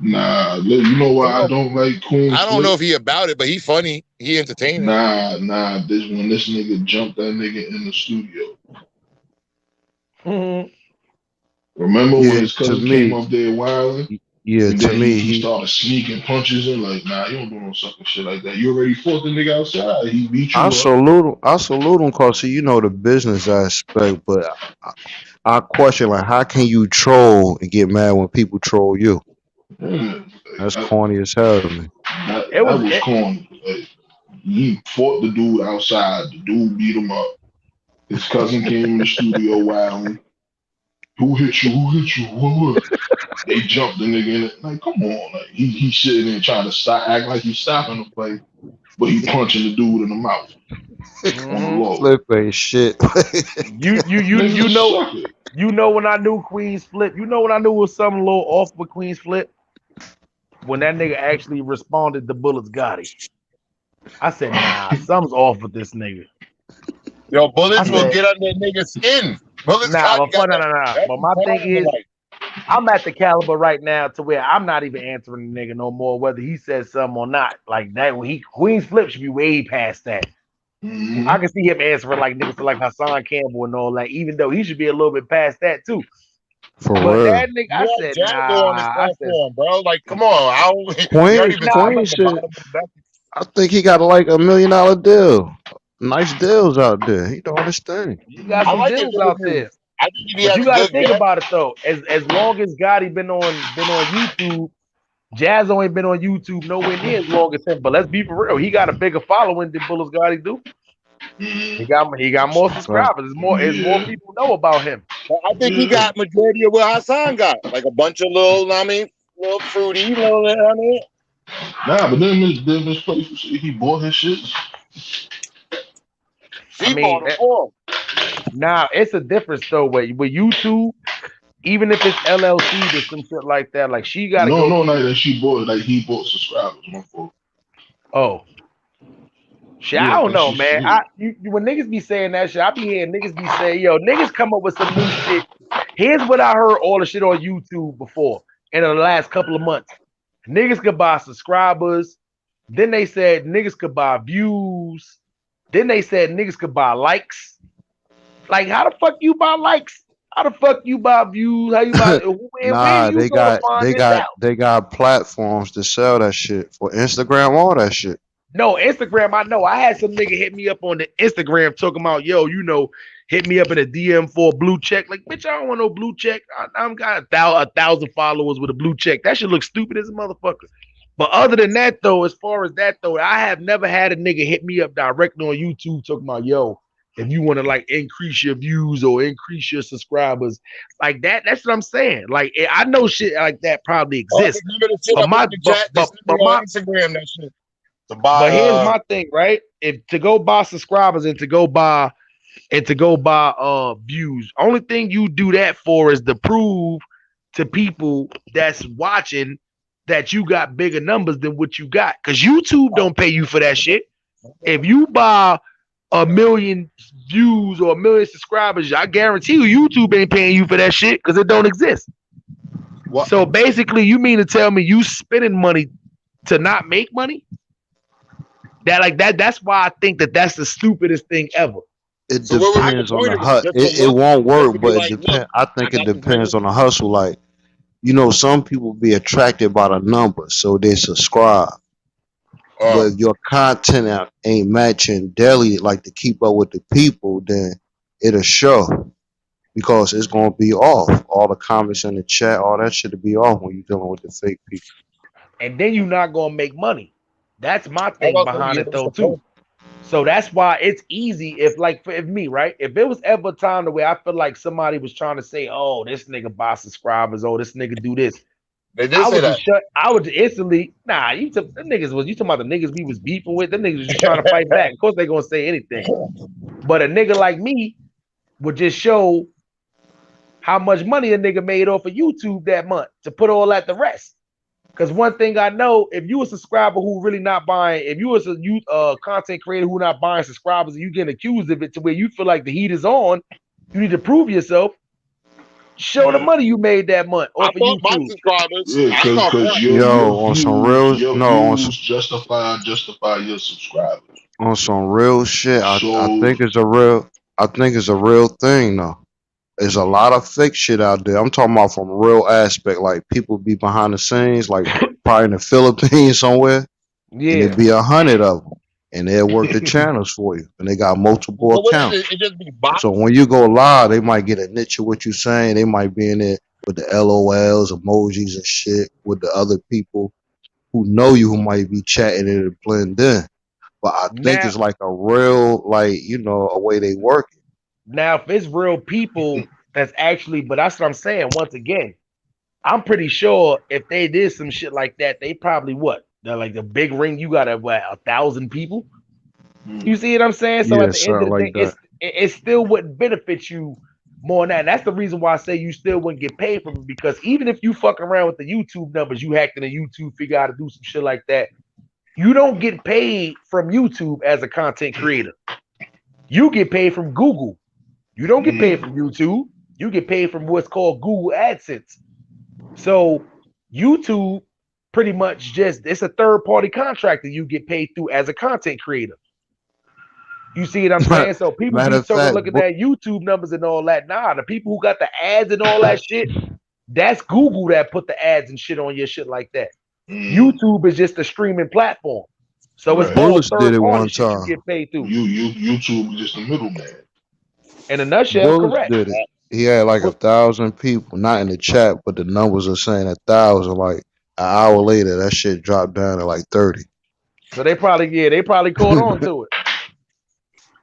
Nah, you know why I don't like Queen's I don't know if he about it, but he funny. He entertaining. Nah. When this nigga jumped that nigga in the studio. Mm-hmm. Remember when his cousin came up there wilding? Yeah, and to then me, he started sneaking punches in. Like, nah, you don't do no sucker shit like that. You already fought the nigga outside. He beat you I up. salute him, cause see, you know the business aspect, but I question like, how can you troll and get mad when people troll you? That's corny as hell to me. That was corny. Like, he fought the dude outside. The dude beat him up. His cousin came in the studio wilding. Who hit you? What? They jumped the nigga in it. Like, come on. Like, he sitting there trying to act like he's stopping the play, but he punching the dude in the mouth. On the low. Flip ain't shit. You know when I knew Queen's Flip, you know when I knew it was something a little off with Queen's Flip? When that nigga actually responded to Bullets Gotti. I said, nah, something's off with this nigga. Yo, Bullets will get under that nigga's skin. Bullets But my thing is, I'm at the caliber right now to where I'm not even answering the nigga no more, whether he says something or not. Like that, Queen's Flip should be way past that. Mm-hmm. I can see him answering like niggas like Hassan Campbell and all that, even though he should be a little bit past that too. For but real. that nigga, I said, nah. On his platform, bro. Like, come on. I think he got like $1 million deal. Nice deals out there. He don't understand. You got some deals out there. I think you got to think about it though. As long as Gotti been on YouTube, Jazzo ain't been on YouTube nowhere near as long as him. But let's be for real, he got a bigger following than Bullets Gotti do. He got more subscribers. More people know about him. I think he got majority of what Hassan got, like a bunch of little fruity, Nah, but then this place, he bought his shit. Nah, it's a difference though. With YouTube, even if it's LLC or some shit like that, like she got not that she bought, like he bought subscribers. My fault. Oh, shit, I don't know, man. When niggas be saying that shit, I be hearing niggas be saying, yo, niggas come up with some new shit. Here's what I heard all the shit on YouTube before in the last couple of months. Niggas could buy subscribers. Then they said niggas could buy views. Then they said niggas could buy likes. Like, how the fuck you buy likes? How the fuck you buy views? How you buy? Nah, they got platforms to sell that shit for Instagram, all that shit. No, Instagram, I know. I had some nigga hit me up on the Instagram talking about, yo, hit me up in a DM for a blue check. Like, bitch, I don't want no blue check. I'm got 1,000 followers with a blue check. That shit looks stupid as a motherfucker. But other than that, though, as far as that, though, I have never had a nigga hit me up directly on YouTube talking about, yo, if you want to like increase your views or increase your subscribers, like that's what I'm saying. Like, I know shit like that probably exists. Instagram, that shit. But here's my thing, right? If to go buy subscribers and to go buy views, only thing you do that for is to prove to people that's watching that you got bigger numbers than what you got. Because YouTube don't pay you for that shit. If you buy 1 million views or 1 million subscribers, I guarantee you YouTube ain't paying you for that shit because it don't exist. What? So basically, you mean to tell me you spending money to not make money? That's why I think that's the stupidest thing ever. It depends on the hustle. It won't work, but it depends. I think it depends on the hustle. Like, some people be attracted by the numbers, so they subscribe. But if your content ain't matching daily, like to keep up with the people, then it'll show because it's gonna be off. All the comments in the chat, all that shit will be off when you're dealing with the fake people. And then you're not gonna make money. That's my I thing was saying, behind yeah, it that's though the too. point. So that's why it's easy if me, right? If it was ever a time the way I feel like somebody was trying to say, oh, this nigga buy subscribers, oh, this nigga do this. They did say that. I would just instantly, nah, you took the niggas was you talking about the niggas we was beefing with, them niggas was just trying to fight back. Of course they gonna say anything. But a nigga like me would just show how much money a nigga made off of YouTube that month to put all that the rest. Because one thing I know, if you a subscriber who really not buying, if you was a content creator who not buying subscribers and you getting accused of it to where you feel like the heat is on, you need to prove yourself. Show the money you made that month I off of bought my YouTube. subscribers. Yeah, I ain't gonna because front. Yo, on some real, your no, views justify your subscribers. on some real shit. I So think it's a real, I think it's a real thing though. There's a lot of fake shit out there. I'm talking about from a real aspect, like people be behind the scenes, like probably in the Philippines somewhere, and Yeah. it be 100 of them, and they'll work the channels for you, and they got multiple But what is accounts. it? It just be bots. So when you go live, they might get a niche of what you're saying. They might be in it with the LOLs, emojis, and shit with the other people who know you, who might be chatting and it blend in. But I think Now, it's like a real, like, a way they work it. now if it's real people that's actually, but that's what I'm saying. Once again, I'm pretty sure if they did some shit like that, they probably what? They're like the big ring, you got 1,000 people. You see what I'm saying? So Yeah, at the end of something the day, like that. it still wouldn't benefit you more than that. And that's the reason why I say you still wouldn't get paid from it, because even if you fuck around with the YouTube numbers, you hacked into YouTube, figure out how to do some shit like that, you don't get paid from YouTube as a content creator. You get paid from Google. You don't get paid from YouTube. You get paid from what's called Google AdSense. So YouTube pretty much it's a third party contract that you get paid through as a content creator. You see what I'm saying? So people Matter be of talking, fact, looking at YouTube numbers and all that. Nah, the people who got the ads and all that shit, that's Google that put the ads and shit on your shit like that. YouTube is just a streaming platform. So it's all Bullets did third it party one shit you time. get paid through. YouTube is just a middleman. In a nutshell, Bullets correct. did it. He had like 1,000 people, not in the chat, but the numbers are saying 1,000. Like an hour later, that shit dropped down to like 30. So they probably caught on to it.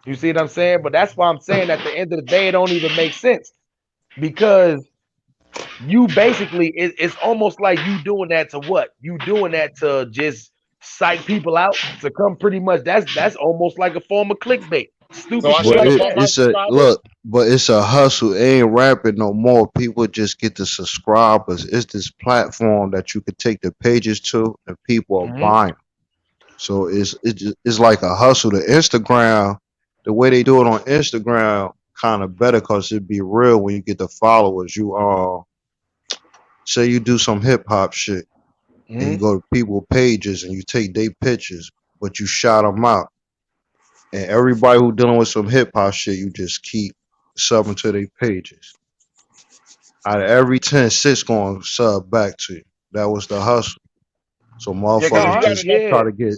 You see what I'm saying? But that's why I'm saying at the end of the day, it don't even make sense, because you basically it's almost like you doing that to what? You doing that to just psych people out to come pretty much. That's almost like a form of clickbait. Stupid So I shit should But like have it, bought that. my it's a subscribers. look, but it's a hustle. It ain't rapping no more. People just get the subscribers. It's this platform that you could take the pages to, and people are Mhm. buying. So it's like a hustle. The Instagram, the way they do it on Instagram, kind of better because it'd be real when you get the followers. You say you do some hip hop shit, and you Mhm. go to people pages and you take their pictures, but you shout them out. And everybody who dealing with some hip hop shit, you just keep subbing to their pages. Out of every 10, six going to sub back to you. That was the hustle. So Yeah, because motherfuckers you got just enough. try Yeah. to get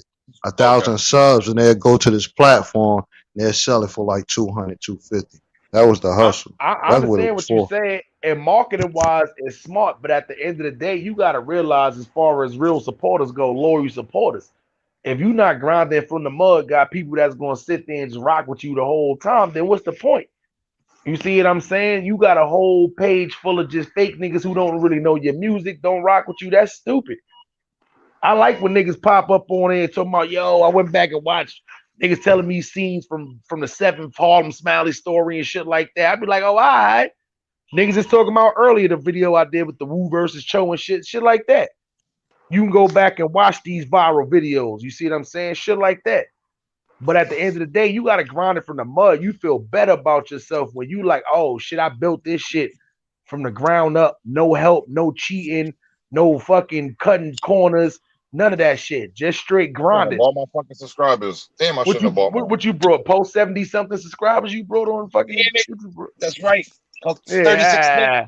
a Okay. thousand subs and they'll go to this platform and they'll sell it for like 200, 250. That was the hustle. I That's what it understand was what you're for. saying, and marketing wise, it's smart. But at the end of the day, you got to realize, as far as real supporters go, loyal supporters, if you're not grounded from the mud, got people that's going to sit there and just rock with you the whole time, then what's the point? You see what I'm saying? You got a whole page full of just fake niggas who don't really know your music, don't rock with you. That's stupid. I like when niggas pop up on it talking about, yo, I went back and watched niggas telling me scenes from the seventh Harlem Smiley story and shit like that. I'd be like, oh, all right. Niggas is talking about earlier the video I did with the Wu versus Cho and shit like that. You can go back and watch these viral videos. You see what I'm saying? Shit like that. But at the end of the day, you got to grind it from the mud. You feel better about yourself when you like, oh shit, I built this shit from the ground up. No help, no cheating, no fucking cutting corners, none of that shit. Just straight I shouldn't have grinding. bought my fucking subscribers. Damn, I What shouldn't you have bought mine. what you brought? Post 70 something subscribers you brought on fucking. That's right. 36 niggas. Yeah.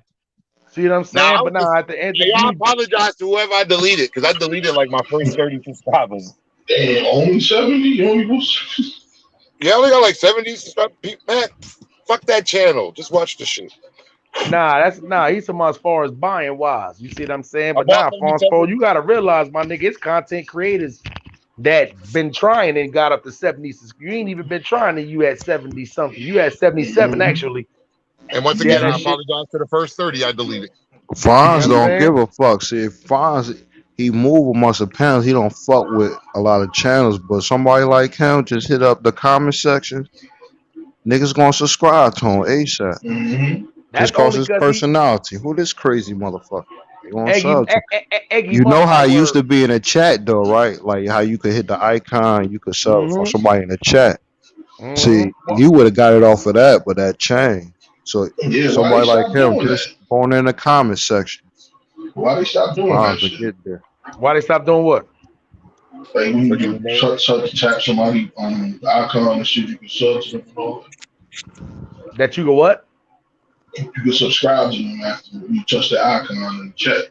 See what I'm Now, saying? But now at the end, I apologize to whoever I deleted, because I deleted like my first 30 subscribers. Damn, only 70? You only go 70? Yeah, I only got like 70 subscribers. Man, fuck that channel. Just watch the shit. He's talking about as far as buying wise. You see what I'm saying? I But bought now, them far as because you gotta realize, my nigga, it's content creators that been trying and got up to 70. You ain't even been trying and you at 70 something. You at 77 actually. And once See how again, that I shit. apologize to the first 30. I deleted. You know Fonz what I'm don't saying? give a fuck. See, if Fonz he move amongst the panels, he don't fuck with a lot of channels. But somebody like him just hit up the comment section. Niggas gonna subscribe to him ASAP. That's Just cause only his because he personality. Who this crazy motherfucker? They gonna Eggy, sub to. Eggy You know Money, how my it used word. to be in a chat though, right? Like how you could hit the icon, you could sub for somebody in the chat. See, you would have got it off of that, but that changed. So Yeah, why they somebody like stop him doing just that? going in the comment section. Why they stop doing that Fonz to shit? get there. Why they stop doing what? Like when Clicking the you name. tap somebody on the icon and shit, you can sub to them and all that. That you go what? You can subscribe to them after you touch the icon in the chat.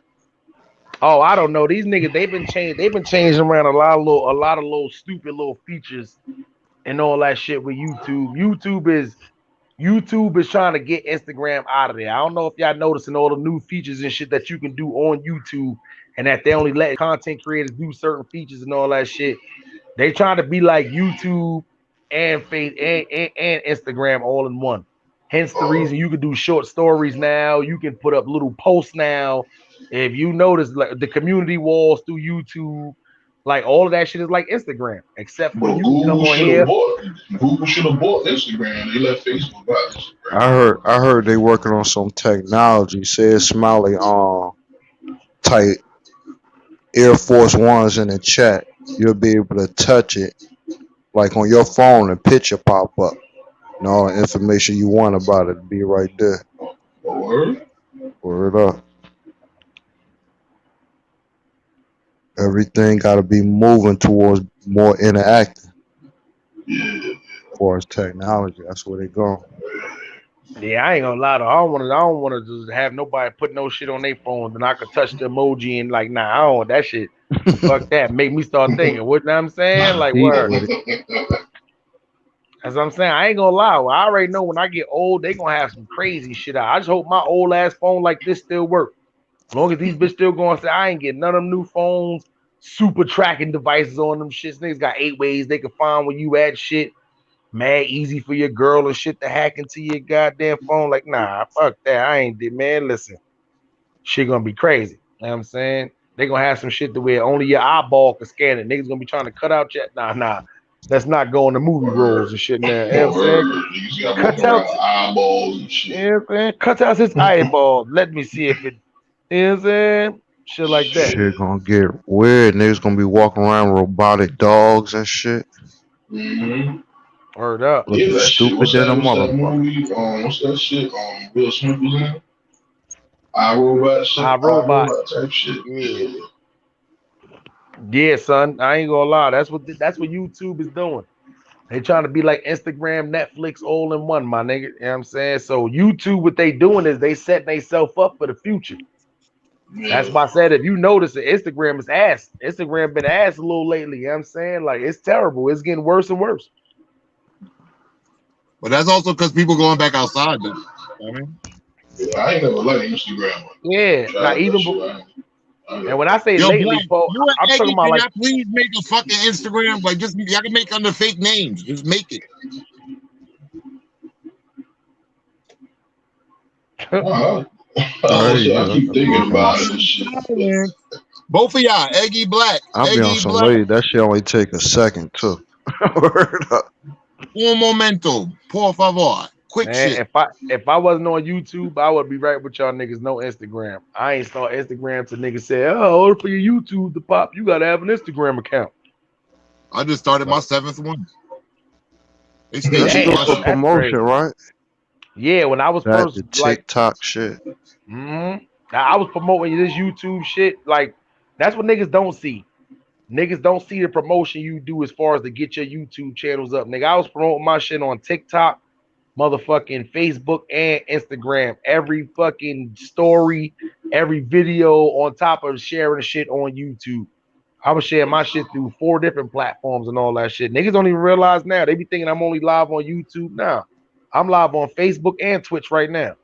Oh, I don't know. These niggas, they've been changing around a lot of little stupid little features and all that shit with YouTube. YouTube is trying to get Instagram out of there. I don't know if y'all noticing all the new features and shit that you can do on YouTube and that they only let content creators do certain features and all that shit. They trying to be like YouTube and and Instagram all in one. Hence the reason you can do short stories now. You can put up little posts now. If you notice, like the community walls through YouTube, like all of that shit is like Instagram, except for But you can come on here. Google should have bought Instagram. They let Facebook buy Instagram. I heard they working on some technology. Said Smiley type Air Force Ones in the chat. You'll be able to touch it like on your phone and picture pop up. And all the information you want about it be right there. Word? Word up. Everything got to be moving towards more interactive. As far as technology, that's where they going. Yeah, I ain't gonna lie though. I don't wanna just have nobody put no shit on their phone and I could touch the emoji and like, nah, I don't want that shit. Fuck that. Make me start thinking. What I'm saying? Like, Deep word. with it. As I'm saying, I ain't gonna lie. Well, I already know when I get old, they gonna have some crazy shit out. I just hope my old ass phone like this still work. As long as these bitches still going to say, I ain't getting none of them new phones, super tracking devices on them shits. Niggas got 8 ways they can find where you at shit. Mad easy for your girl and shit to hack into your goddamn phone. Like, nah, fuck that. I ain't did, man. Listen, shit gonna be crazy. You know what I'm saying? They gonna have some shit to where only your eyeball can scan it. Niggas gonna be trying to cut out your nah. Let's not go on the movie roles and shit now. You know what I'm saying? Niggas got Cut walking out, around with eyeballs and shit. you know what I'm saying? Cut out his eyeball. Let me see if it, you know what I'm saying? Shit like that. Shit gonna get weird. Niggas gonna be walking around with robotic dogs and shit. Word up. Looking Yeah, that shit. stupid than a What's that motherfucker. movie? What's that shit? Will Smith was in. iRobot shit. iRobot. iRobot type shit. Yeah. Yeah, son. I ain't gonna lie. That's what YouTube is doing. They trying to be like Instagram, Netflix, all in one, my nigga. You know what I'm saying? So YouTube, what they doing is they setting themselves up for the future. That's why I said if you notice that Instagram is ass. Instagram been ass a little lately. You know what I'm saying? Like it's terrible. It's getting worse and worse. But that's also because people going back outside though. I mean, Yeah, I ain't never liked Instagram. Yeah. Not even and when I say yo, lately, Black, Paul, you I'm and talking Eggy, about can like y'all please make a fucking Instagram? Like, just y'all can make under fake names. Just make it. I keep thinking about it and shit. Both of y'all, Eggy Black. I'll be on Eggy some Black. lady. That shit only take a second too. Word up. Un momento, por favor. Quick man, shit. if I wasn't on YouTube, I would be right with y'all niggas. No Instagram. I ain't start Instagram till niggas say, "Oh, for your YouTube to pop, you gotta have an Instagram account." I just started my 7th one. They stay That's cheating good my for shit. promotion, right? Yeah, when I was That first the like, TikTok shit. I was promoting this YouTube shit. Like that's what niggas don't see. Niggas don't see the promotion you do as far as to get your YouTube channels up. Nigga, I was promoting my shit on TikTok, motherfucking Facebook, and Instagram. Every fucking story, every video on top of sharing shit on YouTube. I was sharing my shit through 4 different platforms and all that shit. Niggas don't even realize now. They be thinking I'm only live on YouTube now. I'm live on Facebook and Twitch right now.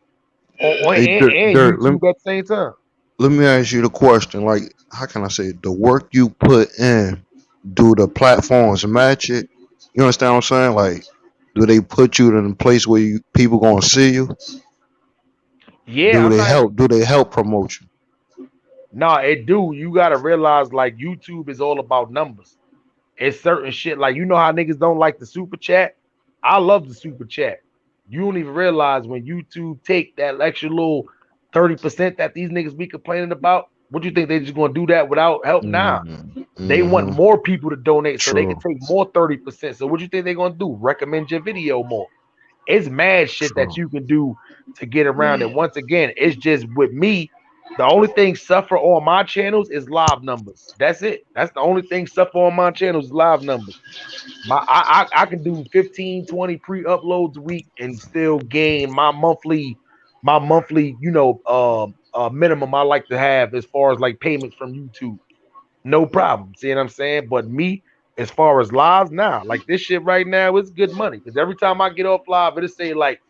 Hey, And Dirt, YouTube at the same time. let me ask you the question. Like, how can I say it? The work you put in? do the platforms match it? You understand what I'm saying? Like, do they put you in a place where people gonna see you? Yeah, Do I'm they not. help? Do they help promote you? Nah, it do. You gotta realize like YouTube is all about numbers. It's certain shit like you know how niggas don't like the super chat. I love the super chat. You don't even realize when YouTube take that extra little 30% that these niggas be complaining about. What do you think they just gonna do that without help? Nah, they want Mm-hmm. more people to donate so they can True. take more 30%. So what do you think they're gonna do? Recommend your video more. It's mad shit that True. you can do to get around it. Once again, it's just with me. The only thing suffer on my channels is live numbers. That's it. That's the only thing suffer on my channels is live numbers. I can do 15, 20 pre-uploads a week and still gain my monthly, minimum I like to have as far as like payments from YouTube. No problem. See what I'm saying? But me, as far as lives now, like this shit right now, it's good money. Because every time I get off live, it'll say like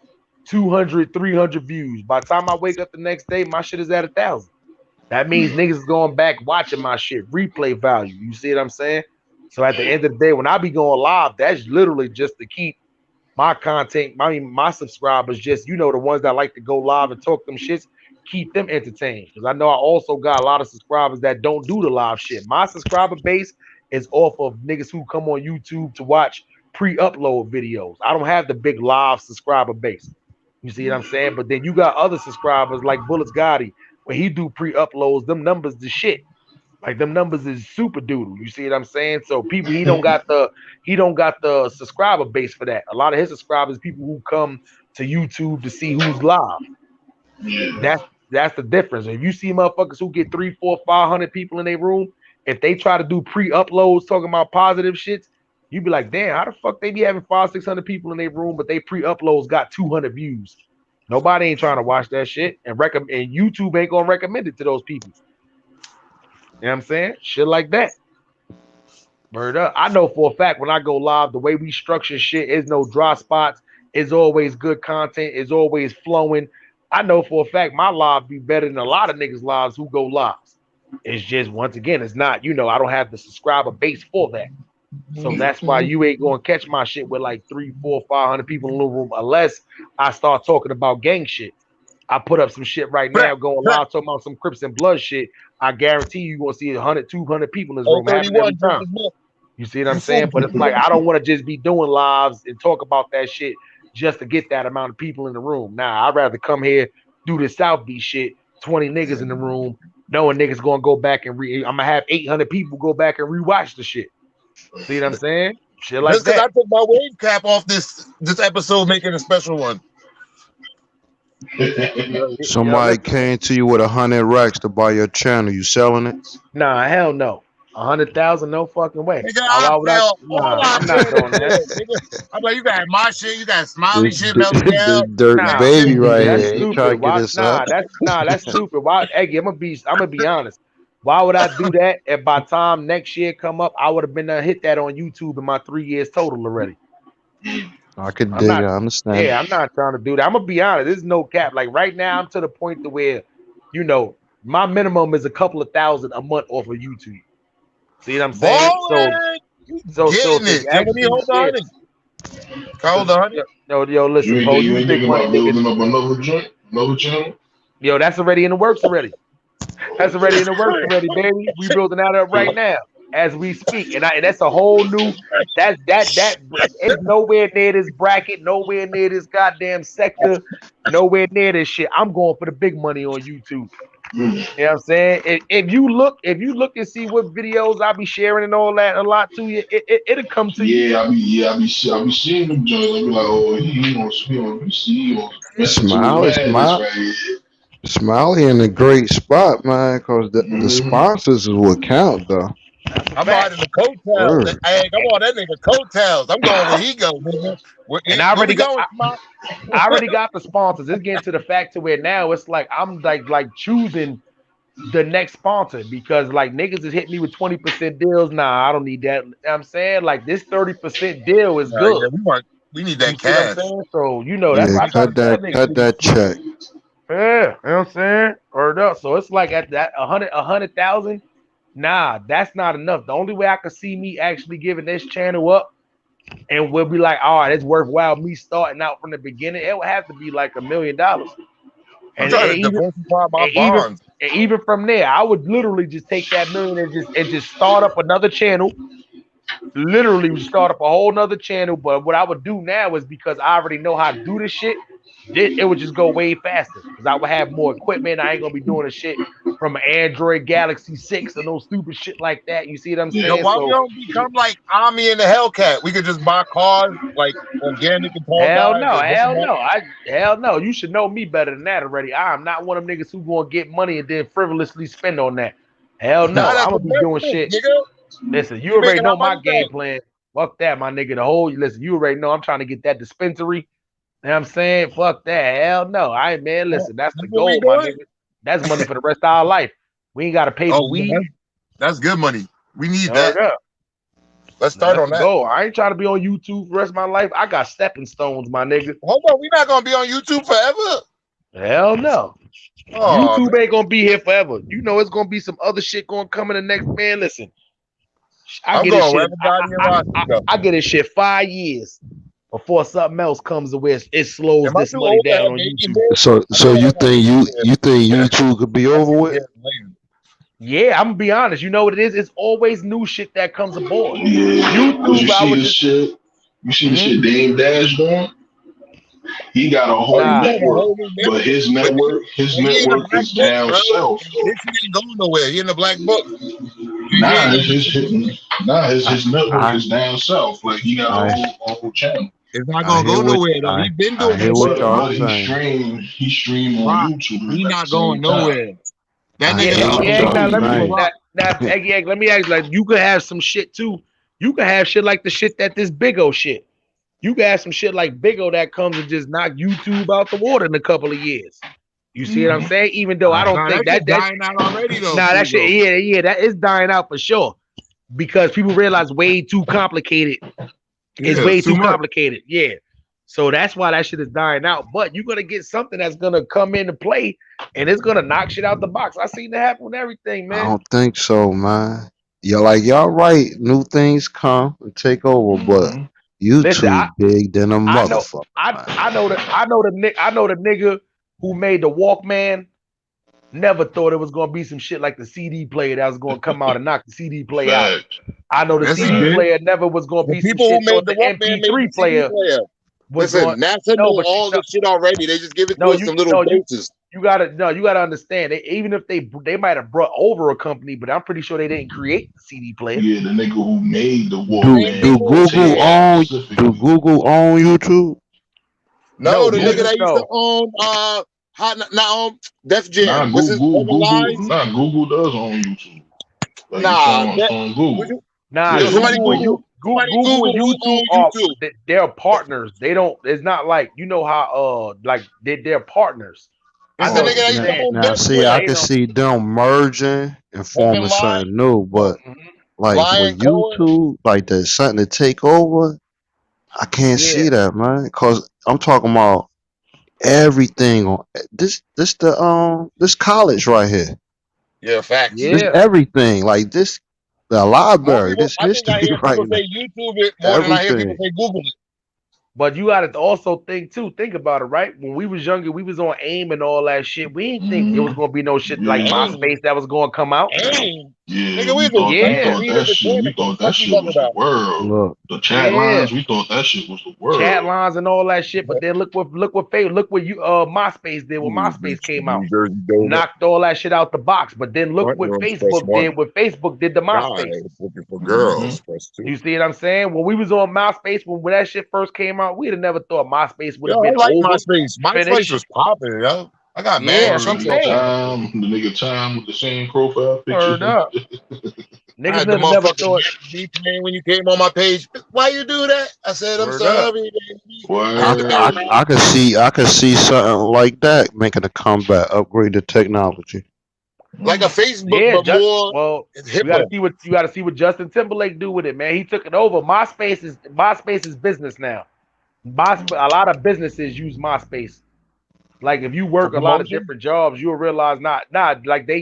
200, 300 views. By the time I wake up the next day, my shit is at 1,000. That means niggas is going back watching my shit, replay value. You see what I'm saying? So at the end of the day, when I be going live, that's literally just to keep my content, my subscribers, just the ones that like to go live and talk them shits, keep them entertained. Because I know I also got a lot of subscribers that don't do the live shit. My subscriber base is off of niggas who come on YouTube to watch pre-upload videos. I don't have the big live subscriber base. You see what I'm saying? But then you got other subscribers like Bullets Gotti. When he do pre-uploads, them numbers the shit. Like them numbers is super doodle. You see what I'm saying? So people he don't got the subscriber base for that. A lot of his subscribers people who come to YouTube to see who's live. Yeah. That's the difference. If you see motherfuckers who get 3, 4, 500 people in their room, if they try to do pre-uploads talking about positive shits, you be like, damn, how the fuck they be having 500, 600 people in their room, but they pre-uploads got 200 views. Nobody ain't trying to watch that shit, and YouTube ain't gonna recommend it to those people. You know what I'm saying? Shit like that. Word up. I know for a fact when I go live, the way we structure shit is no dry spots. It's always good content. It's always flowing. I know for a fact my live be better than a lot of niggas' lives who go lives. It's just once again, it's not, I don't have the subscriber base for that. So that's why you ain't gonna catch my shit with like 3, 4, 500 people in the room unless I start talking about gang shit. I put up some shit right now going live talking about some Crips and Blood shit. I guarantee you gonna see 100, 200 people in this room happen every 31 just time. as much. You see what I'm saying? But it's like I don't want to just be doing lives and talk about that shit just to get that amount of people in the room. Nah, I'd rather come here, do this South Beach shit, 20 niggas in the room, knowing niggas gonna go back and I'm gonna have 800 people go back and rewatch the shit. See what I'm saying? Shit like Just because I that. took my wave cap off this episode, making a special one. Somebody came to you with 100 racks to buy your channel. You selling it? Nah, hell no. 100,000, no fucking way. Nigga, I Why would I? sell all Nah, our I'm not channels. doing that. Nigga. I'm like, you got my shit, you got Smiley This, shit, Melly this Down. dirt Nah, baby right that's here. He trying stupid. to get Why? us up. That's stupid. Why, Eggy? I'm gonna be honest. Why would I do that? If by time next year come up, I would have been hit that on YouTube in my 3 years total already. I could I'm dig it. not. I understand Yeah, it. I'm not trying to do that. I'm gonna be honest. There's no cap. Like right now, I'm to the point to where, my minimum is a couple of thousand a month off of YouTube. See what I'm saying? So, Ballin'! You so getting to it. How many actually, hold on? Hold on. yo, listen, Poe, You you the ain't big thinking money about nigga. building up another joint, another channel? Yo, that's already in the works already. That's already in the works already, baby. We building that up right now as we speak, and that's a whole new. That it's nowhere near this bracket, nowhere near this goddamn sector, nowhere near this shit. I'm going for the big money on YouTube. You know what I'm saying? If you look and see what videos I be sharing and all that a lot to you, it'll come to you. Yeah, I be seeing them joints. I be like, oh, he on PC, he on messing to his Smiley, madness smile, right here. Smiley in a great spot, man. Cause the sponsors is what count, though. That's a I'm fact. riding the coattails. Word. Hey, come on, that nigga coattails. I'm going where he go, nigga. And I Where already we got. going, I already got the sponsors. It's getting to the fact to where now it's like I'm like choosing the next sponsor because like niggas is hitting me with 20% deals. Nah, I don't need that. You know what I'm saying like this 30% deal is good. Yeah, we need You that see what I'm cash. saying? So that's Yeah, why I try to tell niggas. cut that check. Yeah, you know what I'm saying? Or up. So it's like at that 100,000. Nah, that's not enough. The only way I could see me actually giving this channel up and we'll be like, all right, it's worthwhile me starting out from the beginning. It would have to be like $1 million. I'm trying to diversify my bonds. And even from there, I would literally just take that million and just start up another channel. Literally start up a whole nother channel. But what I would do now is because I already know how to do this shit, it would just go way faster because I would have more equipment. I ain't gonna be doing the shit from an Android Galaxy 6 or no stupid shit like that. You see what I'm saying? Yo, why we don't become like Ami and the Hellcat? We could just buy cars like organic and tall Hell guys. no, hell no. You should know me better than that already. I'm not one of them niggas who gonna get money and then frivolously spend on that. Hell no, I'm gonna be doing shit. Nigga. Listen, you already know my game plan. Fuck that, my nigga. The whole listen, you already know I'm trying to get that dispensary. You know what I'm saying? Fuck that. Hell no. I ain't man. Listen, that's the goal, my nigga. That's money for the rest of our life. We ain't gotta pay for weed. That's good money. We need that. Let's start on that. Go. I ain't trying to be on YouTube for the rest of my life. I got stepping stones, my nigga. Hold on, we're not gonna be on YouTube forever. Hell no. Oh, YouTube ain't gonna be here forever. You know it's gonna be some other shit gonna come in the next man. Listen, I get this shit 5 years before something else comes to where it slows this money down on YouTube. So you think YouTube could be over with? Yeah, I'm gonna be honest. You know what it is? It's always new shit that comes aboard. Yeah, YouTube, you see the shit Dame Dash doing? He got a whole network, but his network is down south. This ain't going nowhere. He in the black book. His network is down south. Like he got a whole channel. It's not gonna go nowhere though. He's been doing it. He stream on YouTube. He's not going nowhere. That nigga. Let me ask. Like, you could have some shit too. You could have shit like the shit that this Big O shit. You could have some shit like Big O that comes and just knock YouTube out the water in a couple of years. You see what I'm saying? Even though I don't think that's dying out already though. Nah, that shit, yeah, that is dying out for sure. Because people realize way too complicated. It's way too complicated. Yeah. So that's why that shit is dying out. But you're gonna get something that's gonna come into play and it's gonna knock shit out the box. I seen that happen with everything, man. I don't think so, man. Y'all right. New things come and take over, but YouTube big than a motherfucker. I know the nigga who made the Walkman never thought it was gonna be some shit like the CD player that was gonna come out and knock the CD player out. I know the CD player never was gonna be some shit thought the MP3 player. Listen, NASA know all the shit already. They just give it to us some little doses. You gotta understand. Even if they might have brought over a company, but I'm pretty sure they didn't create the CD player. Yeah, the nigga who made the Walkman. Do Google own YouTube? No, the nigga that used to own Def Jam. Google does own YouTube. Like on Google. Google and YouTube, they're partners. They don't. It's not like you know how like they're partners. Now, see, I can see them merging and forming something new, but like with YouTube, like there's something to take over. I can't see that, man, because I'm talking about everything on this college right here. Yeah, facts. This everything like this. The library, this history right now. Say YouTube it more than I hear people say Google it. But you gotta also think about it, right? When we was younger, we was on AIM and all that shit. We didn't think it was gonna be no shit like MySpace that was gonna come out. AIM. Yeah, we thought that shit was the world. Look, the chat lines, we thought that shit was the world. Chat lines and all that shit. But then look what MySpace did when MySpace came out. Knocked all that shit out the box. But then look what Facebook did when Facebook did the MySpace. Looking for girls. You see what I'm saying? When we was on MySpace, when that shit first came out, we'd have never thought MySpace would have been like over. MySpace. MySpace was popping, yo. I got mad. The nigga time with the same profile picture. Niggas never thought when you came on my page. Why you do that? I said I'm sorry. I could see something like that making a comeback, upgrade the technology. Like a Facebook, but more. You gotta see what Justin Timberlake do with it, man. He took it over. MySpace is business now. A lot of businesses use MySpace. Like if you work a lot of different jobs, you'll realize not like they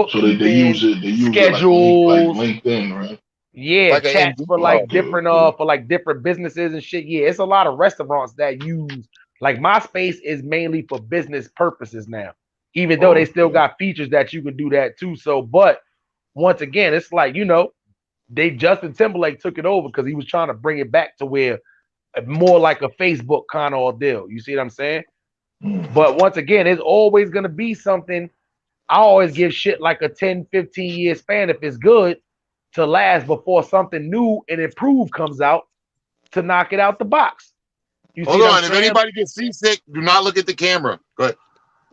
So they bookkeeping, use it. They use it like schedules. LinkedIn, right? Yeah, Like an chats for like Okay, different okay. for like different businesses and shit. Yeah, it's a lot of restaurants that use like MySpace is mainly for business purposes now. Even though they still Okay. got features that you can do that too. So, but once again, it's like they Justin Timberlake took it over because he was trying to bring it back to where more like a Facebook kind of ordeal. You see what I'm saying? But once again, it's always gonna be something. I always give shit like a 10, 15-year span if it's good to last before something new and improved comes out to knock it out the box. You see Hold what I'm on. If saying? anybody gets seasick, do not look at the camera. Go ahead.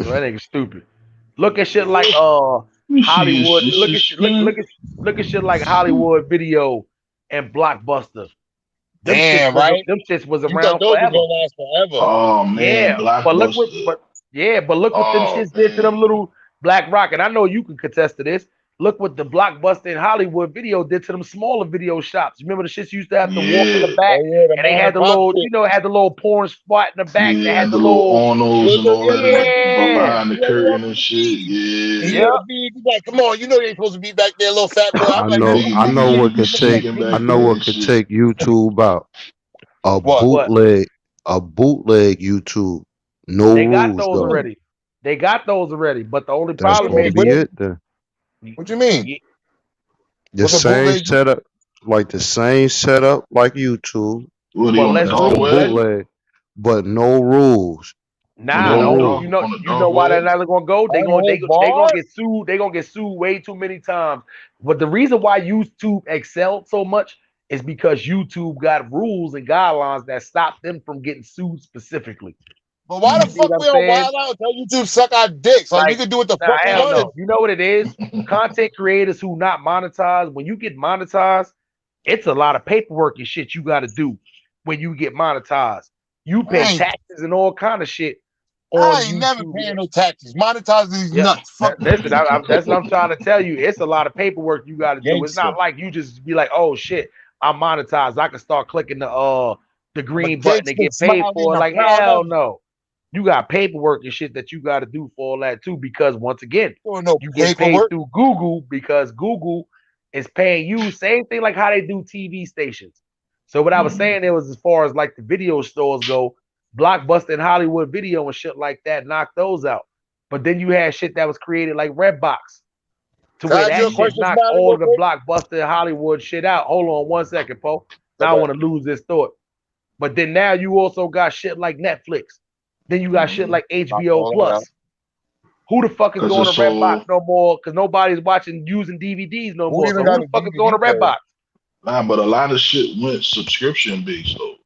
So that nigga stupid. Look at shit like Let me see your Hollywood. sister skin. Look at shit like Hollywood Video and Blockbuster. Damn, right? Them shits was You thought around those were forever. gonna last forever. Oh man, Yeah, but Blockbuster. look what them Oh shits did to man. them little Black Rock, and I know you can contest to this. Look what the Blockbuster and Hollywood Video did to them smaller video shops. Remember the shits used to have to walk in the Yeah. back, Oh yeah, the and they mom had and the pop little, shit. it had the little porn spot in the back. They Yeah, had and the the little little, Arnolds and all that in the yeah, behind the You ever curtain walk and in the shit. beat? And Yeah. you yeah. ever be like, come on, you know you ain't supposed to be back there, little fat boy. I'm I like, know man, Niggas, I know niggas what be could take sneaking I back know there what and could shit. take YouTube out. A what? What? bootleg YouTube. No They got rules those though. already. They got those already. But the only That's problem gonna is With be it? it then. What you mean? yeah, The What's a same bootleg? setup, like the same setup like YouTube, What, they but on the less dark but rules. web? bootleg, but no rules. Nah, No rules. On the you know dark why they're web? not gonna go? On no They gonna bar? get sued. They gonna get sued way too many times. But the reason why YouTube excelled so much is because YouTube got rules and guidelines that stop them from getting sued specifically. But why You the see what fuck I'm we on saying? Wild Out and tell YouTube suck our dicks? Like we Like, could do what the nah, fuck we hell wanted. no. You know what it is? Content creators who not monetized. When you get monetized, it's a lot of paperwork and shit you got to do when you get monetized. You pay taxes and all kind of shit on I ain't never YouTube. paying no taxes. Monetize these Yeah, nuts. Fuck listen, that's what I'm trying to tell you. It's a lot of paperwork you got to do. It's gangster. not like you just be like, oh shit, I'm monetized. I can start clicking the I'm a green button and gangster, get paid smiling, for it. I'm Like proud of hell it. no. You got paperwork and shit that you got to do for all that too. Because once again, Doing no you get paid paperwork. through Google because Google is paying you. Same thing like how they do TV stations. So what I was saying there was as far as like the video stores go, Blockbuster and Hollywood Video and shit like that, knock those out. But then you had shit that was created like Redbox to Can I where ask you that a shit question, knocked Smiley, all real of the quick? Blockbuster and Hollywood shit out. Hold on 1 second, Poe. Now I Okay. want to lose this thought. But then now you also got shit like Netflix. Then you got shit like Knock HBO all that out. Plus. Who the fuck is Cause going it's to Redbox so no more? Because nobody's watching using DVDs no Who more. even So who got the a fuck is going to DVD player? Redbox? nah, but a lot of shit went subscription based though. A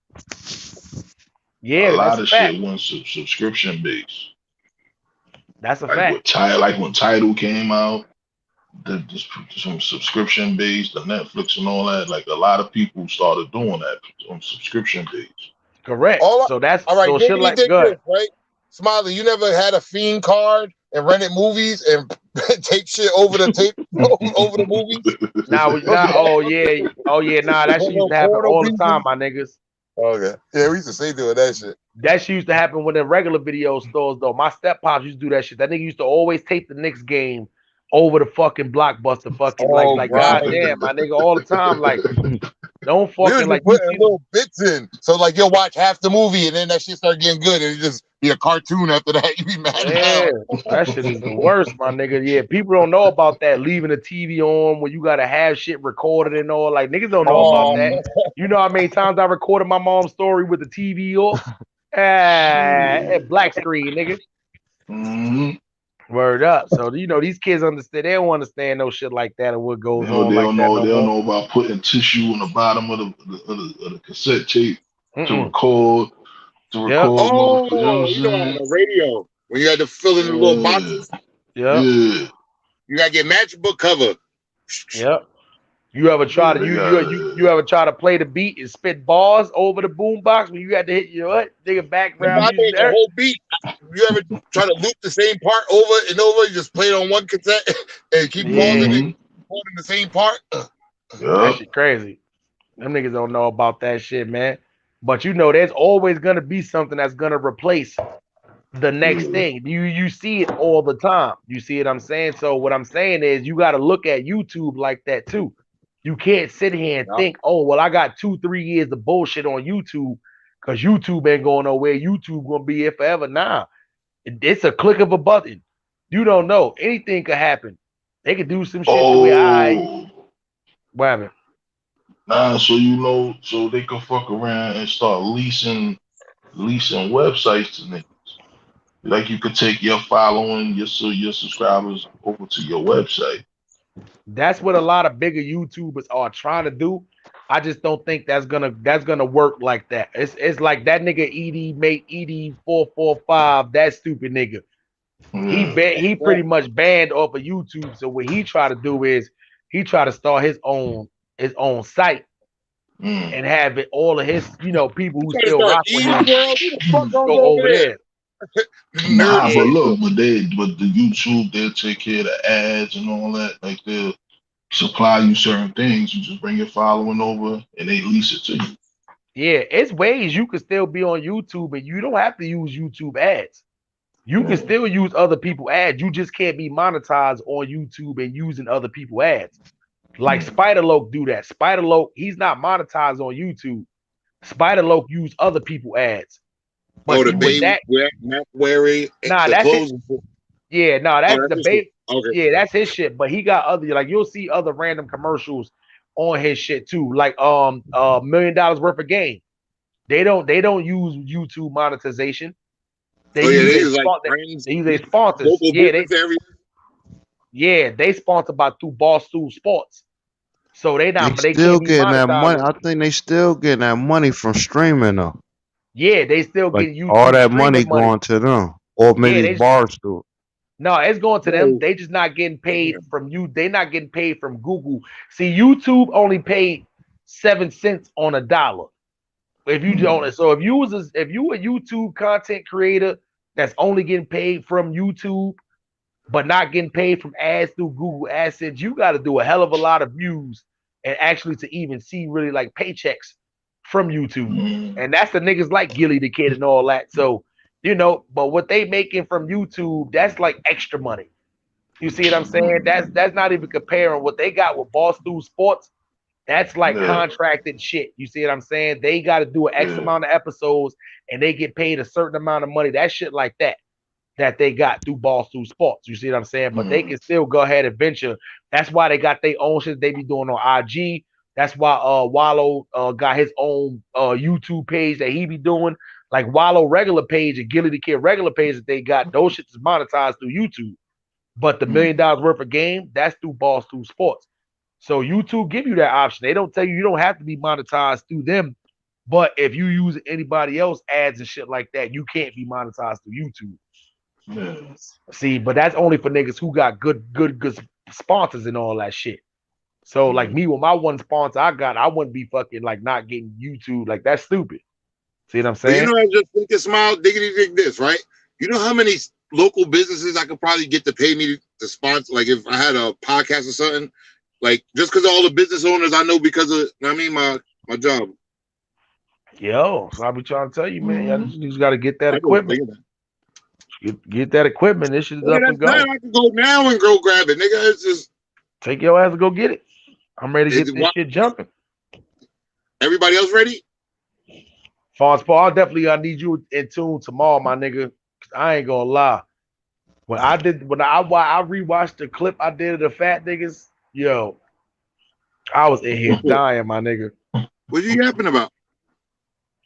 Yeah, that's lot a of fact. shit went subscription based. That's a Like fact. like when Tidal came out, some subscription based, the Netflix and all that. Like a lot of people started doing that on subscription based. Correct. All So that's right, so shit Diggity like did good. this, right? Smiley, you never had a fiend card and rented movies and tape shit over the tape over the movies? Oh yeah, nah, that shit used to happen all the time, my niggas. Okay. Yeah, we used to say doing that shit. That shit used to happen when the regular video stores though. My step pops used to do that shit. That nigga used to always tape the Knicks game over the fucking Blockbuster fucking Oh, like right. goddamn, my nigga, all the time. Like, don't We was fucking just like you putting see little bits in. So like you'll watch half the movie and then that shit start getting good and it just be a cartoon after that. You be mad as yeah, hell. that shit is the worst, my nigga. Yeah, people don't know about that leaving the TV on when you gotta have shit recorded and all. Like niggas don't know about Oh, that. You know how many times I recorded my mom's story with the TV off? Black screen, nigga. Word up. So you know these kids understand. They don't understand no shit like that and what goes on like that no They don't more. know about putting tissue on the bottom of the cassette tape to Mm-mm. record. Yep. Oh, You know what I'm you know, on saying? the radio when you had to fill in the little boxes. Yep. Yeah. You gotta get matchbook cover. Yep. You ever try to you ever try to play the beat and spit bars over the boombox when you had to hit your nigga background I music made the there? whole beat. You ever try to loop the same part over and over? You just play it on one cassette and keep pausing it, recording the same part. That shit crazy. Them niggas don't know about that shit, man. But you know, there's always gonna be something that's gonna replace the next thing. You see it all the time. You see what I'm saying? So what I'm saying is you got to look at YouTube like that too. You can't sit here and think, oh, well, I got 2-3 years of bullshit on YouTube because YouTube ain't going nowhere. YouTube gonna be here forever. Nah, it's a click of a button. You don't know. Anything could happen. They could do some shit to where what happened? Nah, so they can fuck around and start leasing websites to niggas. Like you could take your following, your subscribers over to your website. That's what a lot of bigger YouTubers are trying to do. I just don't think that's gonna work like that. It's like that nigga ED445, that stupid nigga. He pretty much banned off of YouTube. So what he try to do is he try to start his own site and have it all of his people who still rock with him go over there. Nah, but look, but the YouTube, they'll take care of the ads and all that. Like they'll supply you certain things. You just bring your following over and they lease it to you. Yeah, it's ways you can still be on YouTube and you don't have to use YouTube ads. You can still use other people's ads. You just can't be monetized on YouTube and using other people's ads. Like Spider-Loc do that. Spider-Loc, he's not monetized on YouTube. Spider-Loc use other people's ads. But the baby wearing that's clothes. That's the baby. Okay. Yeah, that's his shit. But he got other, like you'll see other random commercials on his shit too. Like $1 million worth of game. They don't use YouTube monetization. They use their sponsors. They sponsor by through Barstool Sports. So they still getting that money. I think they still getting that money from streaming though. Yeah, they still get YouTube all that money going to them, or maybe Barstool. No, it's going to them. They just not getting paid from you. They not getting paid from Google. See, YouTube only paid 7 cents on a dollar. If you don't, so if you a YouTube content creator that's only getting paid from YouTube, but not getting paid from ads through Google AdSense, you got to do a hell of a lot of views and actually to even see really like paychecks from YouTube. And that's the niggas like Gilly the Kid and all that. So, but what they making from YouTube, that's like extra money. You see what I'm saying? That's not even comparing what they got with Barstool Sports. That's like contracted shit. You see what I'm saying? They got to do an X amount of episodes and they get paid a certain amount of money. That shit like that they got through Barstool Sports. You see what I'm saying? But they can still go ahead and venture. That's why they got their own shit they be doing on IG. That's why Wallow got his own YouTube page that he be doing. Like Wallow regular page and Gilly the Kid regular page that they got, those shit is monetized through YouTube. But the $1 million worth of game, that's through Barstool Sports. So YouTube give you that option. They don't tell you don't have to be monetized through them. But if you use anybody else ads and shit like that, you can't be monetized through YouTube. See, but that's only for niggas who got good sponsors and all that shit. So like me with my one sponsor I got, I wouldn't be fucking like not getting YouTube. Like that's stupid. See what I'm saying? But I just thinking, smile, diggity dig this, right? You know how many local businesses I could probably get to pay me to sponsor? Like if I had a podcast or something, like just because of all the business owners I know because of my job. Yo, so I be trying to tell you, man, you just got to get that equipment. Get that equipment. This shit is up and going. I can go now and go grab it, nigga. It's just take your ass and go get it. I'm ready to get this shit jumping. Everybody else ready? Fonz Paul, I need you in tune tomorrow, my nigga. I ain't gonna lie. When I rewatched the clip I did of the fat niggas, yo, I was in here dying, my nigga. What you yapping about?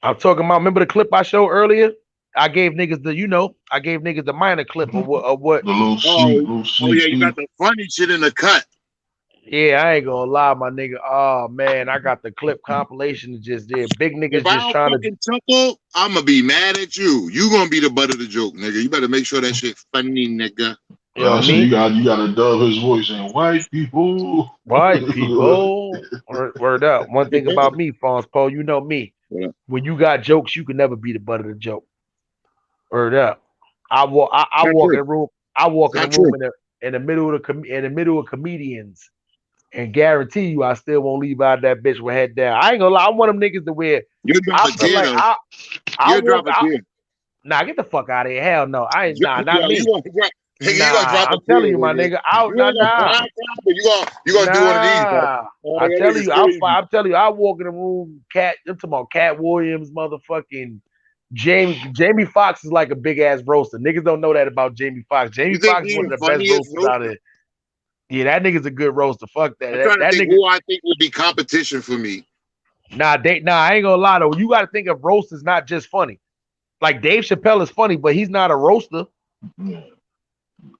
I'm talking about. Remember the clip I showed earlier? I gave niggas the minor clip of what. The little sneak. You got the funny shit in the cut. Yeah, I ain't gonna lie, my nigga. Oh man, I got the clip compilation just there. Big niggas just trying to chuckle. I'm gonna be mad at you. You gonna be the butt of the joke, nigga. You better make sure that shit funny, nigga. So you gotta dub his voice in white people. White people. Word up. One thing about me, Fonz Paul, you know me. Yeah. When you got jokes, you can never be the butt of the joke. Word up. I walk in the room. I walk in the room in the middle of comedians, and guarantee you, I still won't leave out that bitch with head down. I ain't gonna lie. I'm one of them niggas to where you drop a tear. Nah, get the fuck out of here. Hell no. I ain't not Yo, me. you gonna drop, nigga, you gonna Nah, drop a I'm telling you, pin, my nigga. nigga. Out, You ain't gonna nah. prime time, but you gonna do one of these, bro. Nah. Oh, I'm that telling nigga's you, crazy. I'm telling you, I walk in the room, I'm talking about Cat Williams, motherfucking Jamie Foxx is like a big ass roaster. Niggas don't know that about Jamie Foxx. Jamie You think Foxx is he's one of the the best funniest roasters out roaster? there. Yeah, that nigga's a good roaster. Fuck that. I'm trying to That think nigga. who I think would be competition for me. Nah, I ain't gonna lie though. You got to think of roasters not just funny. Like Dave Chappelle is funny, but he's not a roaster. Yeah.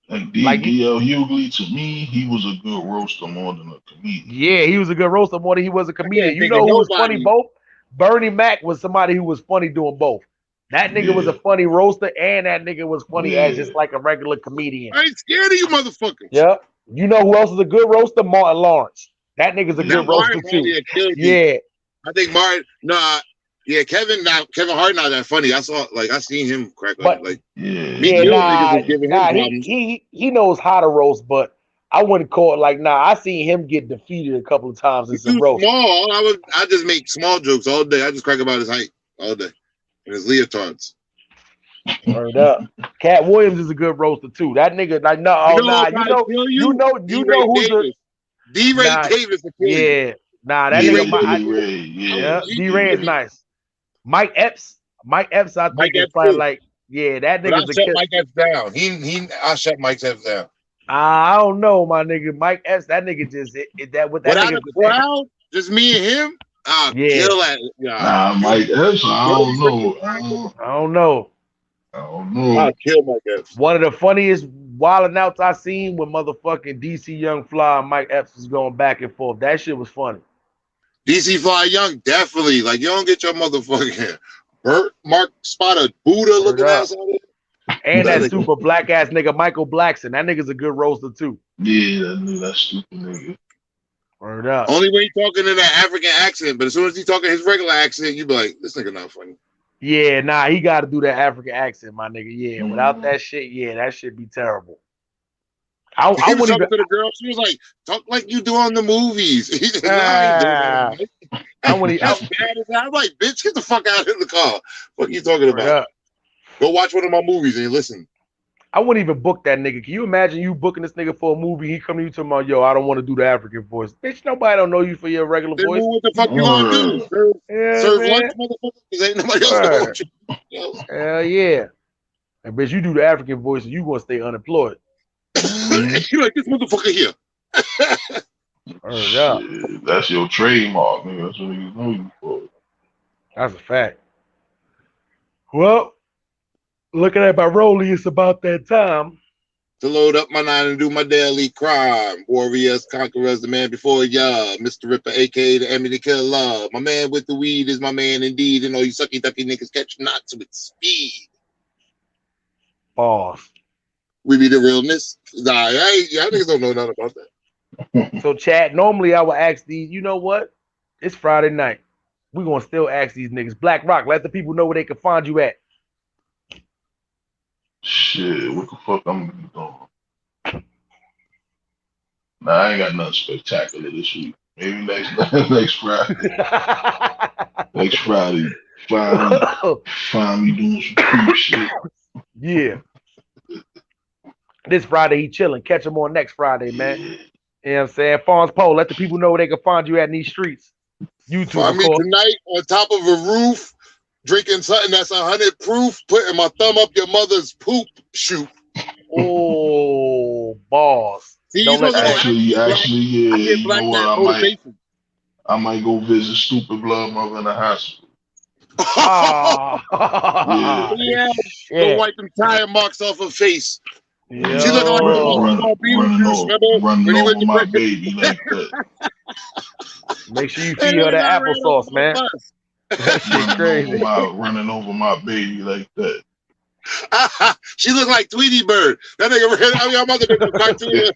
Like Like D.L. Hughley, to me, he was a good roaster more than a comedian. yeah, he was a good roaster more than he was a I comedian. can't You think know of who was funny nobody. both? Bernie Mac was somebody who was funny doing both. That nigga was a funny roaster, and that nigga was funny as just like a regular comedian. I ain't scared of you motherfuckers. Yep. You know who else is a good roaster? Martin Lawrence. That nigga's a Now good roaster Martin too. probably killed me. Yeah. I think Martin. Nah, yeah, Kevin Hart not that funny. I seen him crack But like yeah, me kill niggas was giving him problems. he knows how to roast, but I wouldn't call it like I seen him get defeated a couple of times in He's some too roast. small. I just make small jokes all day. I just crack about his height all day and his leotards. Word up. Cat Williams is a good roaster too. That nigga, like, you know who's the D-Ray Davis. Yeah, that nigga. D-Ray is nice. Mike Epps, I think is probably like, that But I nigga's a shut kid. Mike Epps down. I shut Mike Epps down. I don't know, my nigga. Mike Epps, that nigga just that with that Without nigga. a crowd, just me and him. Kill that. Mike Epps, I don't know. I don't know. I'll kill Mike Epps. One of the funniest wilding outs I seen when motherfucking DC Young Fly and Mike Epps was going back and forth. That shit was funny. DC Fly Young, definitely. Like, you don't get your motherfucking Burt Mark Spotter Buddha looking ass out there. And that super black ass nigga Michael Blackson. That nigga's a good roaster too. Yeah, that stupid nigga. Word up. Only when he talking in that African accent, but as soon as he talking his regular accent, you be like, this nigga not funny. Yeah, he got to do that African accent, my nigga. Yeah, without that shit, that shit be terrible. I was talking to the girl. She was like, "Talk like you do on the movies." He said, "No, I ain't doing that." I'm like, "Bitch, get the fuck out of the car." What are you talking about? Go watch one of my movies and listen. I wouldn't even book that nigga. Can you imagine you booking this nigga for a movie? He come to you talking about, yo, I don't want to do the African voice. Bitch, nobody don't know you for your regular voice. What the fuck you gonna do? Serve lunch, motherfucker? Because ain't nobody else know what you. Hell yeah. And bitch, you do the African voice and you gonna stay unemployed. You like this motherfucker here. That's your trademark, nigga. That's what niggas know you for. That's a fact. Well, looking at my rollie, it's about that time to load up my 9 and do my daily crime. Warriors, conquerors, the man before ya. Mr. Ripper, aka the enemy killer. My man with the weed is my man indeed. And all you sucky ducky niggas catch knots with speed. Boss. We be the realness. Nah, y'all niggas don't know nothing about that. So, chat, normally I would ask these, you know what? It's Friday night. We're going to still ask these niggas. Black Rock, let the people know where they can find you at. Shit, what the fuck I'm gonna be doing? Nah, I ain't got nothing spectacular this week. Maybe next Friday. Next Friday. Find me doing some creep shit. Yeah. This Friday he chilling. Catch him on next Friday, man. You know what I'm saying? Fonz Poe, let the people know where they can find you at in these streets. YouTube, find me tonight on top of a roof, drinking something that's 100 proof, putting my thumb up your mother's poop shoot. Oh, balls. Actually, yeah. You know what? I might go visit stupid blood mother in the hospital. Yeah. Go wipe them tire marks off her face. Yeah. She looking like running over my baby like that. Make sure you feed her that applesauce, man. That shit crazy. Running over my baby like that. She look like Tweety Bird. That nigga, I'm about to make a cartoon.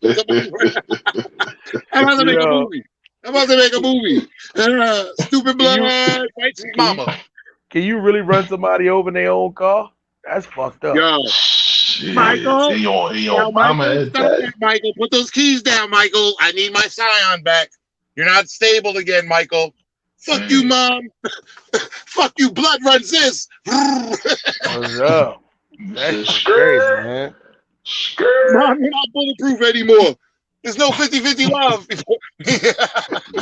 I'm about to make a movie. Stupid blood fights his mama. Can you really run somebody over in their own car? That's fucked up. Yo, Michael, Michael, stop that, Michael. Put those keys down, Michael. I need my Scion back. You're not stable again, Michael. Fuck you, mom. Fuck you, blood runs this. What's up? That's crazy, man. Mom, you're not bulletproof anymore. There's no 50-50 love.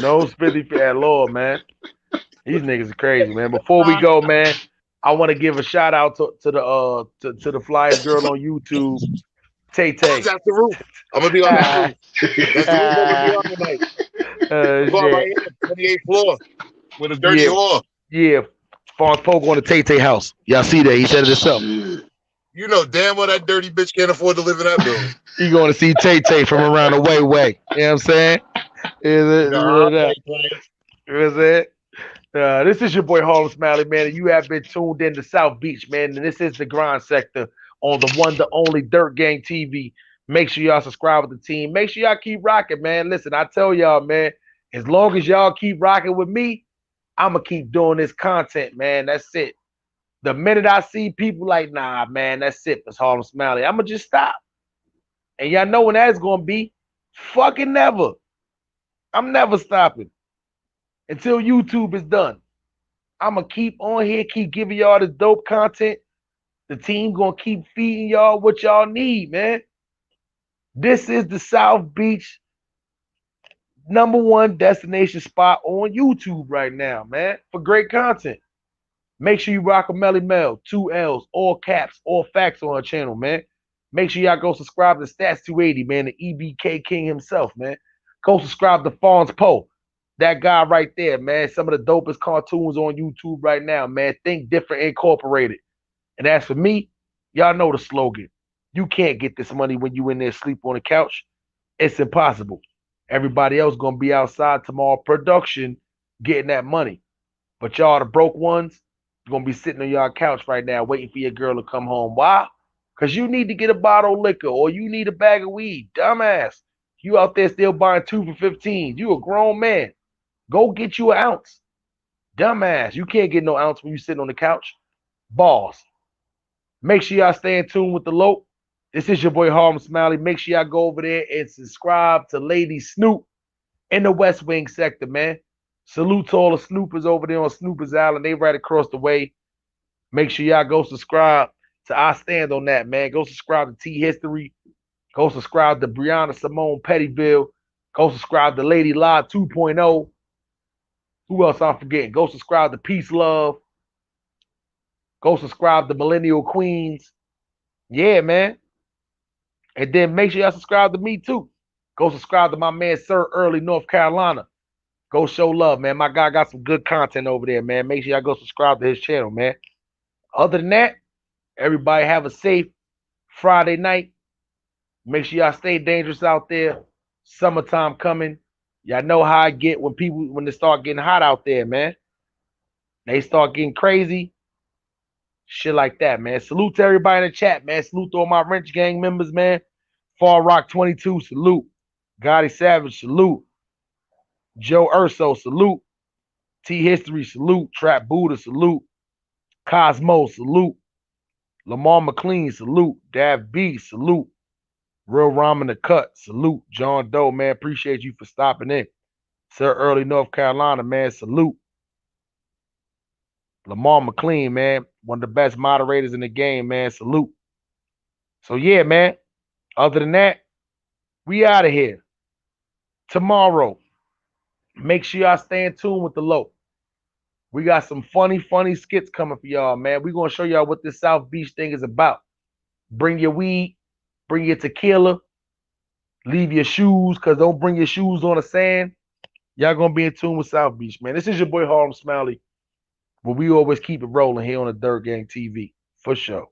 No 50 at all, man. These niggas are crazy, man. Before we go, man, I want to give a shout out to the flyest girl on YouTube, Tay Tay. That's the roof. I'm gonna be on that roof. That's the roof I'm gonna be on tonight. Right here, 28th floor, with a dirty whore. Yeah, Fonz Poke on the Tay Tay house. Y'all see that? He said it himself. You know damn well that dirty bitch can't afford to live in that building. You going to see Tay Tay from around the way. You know what I'm saying? Is it? This is your boy Harlem Smiley, man, and you have been tuned in to South Beach, man, and this is the grind sector on the one, the only Dirt Gang TV. Make sure y'all subscribe with the team. Make sure y'all keep rocking, man. Listen, I tell y'all, man, as long as y'all keep rocking with me, I'm going to keep doing this content, man. That's it. The minute I see people like, nah, man, that's it. It's Harlem Smiley. I'm going to just stop. And y'all know when that's going to be. Fucking never. I'm never stopping until YouTube is done. I'm going to keep on here, keep giving y'all this dope content. The team going to keep feeding y'all what y'all need, man. This is the South Beach #1 destination spot on YouTube right now, man, for great content. Make sure you rock a Melly Mel, 2 L's, all caps, all facts on her channel, man. Make sure y'all go subscribe to Stats 280, man, the EBK King himself, man. Go subscribe to Fonz Poe, that guy right there, man. Some of the dopest cartoons on YouTube right now, man. Think Different Incorporated. And as for me, y'all know the slogan. You can't get this money when you in there sleep on the couch. It's impossible. Everybody else going to be outside tomorrow production getting that money. But y'all, the broke ones, going to be sitting on your couch right now waiting for your girl to come home. Why? Because you need to get a bottle of liquor or you need a bag of weed. Dumbass. You out there still buying 2 for 15. You a grown man. Go get you an ounce. Dumbass. You can't get no ounce when you sitting on the couch. Balls. Make sure y'all stay in tune with the Lope. This is your boy Harlem Smiley. Make sure y'all go over there and subscribe to Lady Snoop in the West Wing sector, man. Salute to all the Snoopers over there on Snoopers Island. They right across the way. Make sure y'all go subscribe to I Stand on That, man. Go subscribe to T History. Go subscribe to Brianna Simone Pettyville. Go subscribe to Lady Live 2.0. Who else I'm forgetting? Go subscribe to Peace Love. Go subscribe to Millennial Queens. Yeah, man. And then make sure y'all subscribe to me too. Go subscribe to my man Sir Early, North Carolina. Go show love, man. My guy got some good content over there, man. Make sure y'all go subscribe to his channel, man. Other than that, everybody have a safe Friday night. Make sure y'all stay dangerous out there. Summertime coming. Y'all know how I get when they start getting hot out there, man. They start getting crazy. Shit like that, man. Salute to everybody in the chat, man. Salute to all my Wrench Gang members, man. Far Rock 22, salute. Gotti Savage, salute. Joe Urso, salute. T History, salute. Trap Buddha, salute. Cosmo, salute. Lamar McLean, salute. Dav B, salute. Real Ramen the Cut, salute. John Doe, man, appreciate you for stopping in. Sir Early, North Carolina, man, salute. Lamar McLean, man, one of the best moderators in the game, man, salute. So, yeah, man, other than that, we out of here. Tomorrow, make sure y'all stay in tune with the Low. We got some funny skits coming for y'all, man. We're going to show y'all what this South Beach thing is about. Bring your weed, bring your tequila, leave your shoes, because don't bring your shoes on the sand. Y'all going to be in tune with South Beach, man. This is your boy Harlem Smiley, but we always keep it rolling here on the Dirt Gang TV, for sure.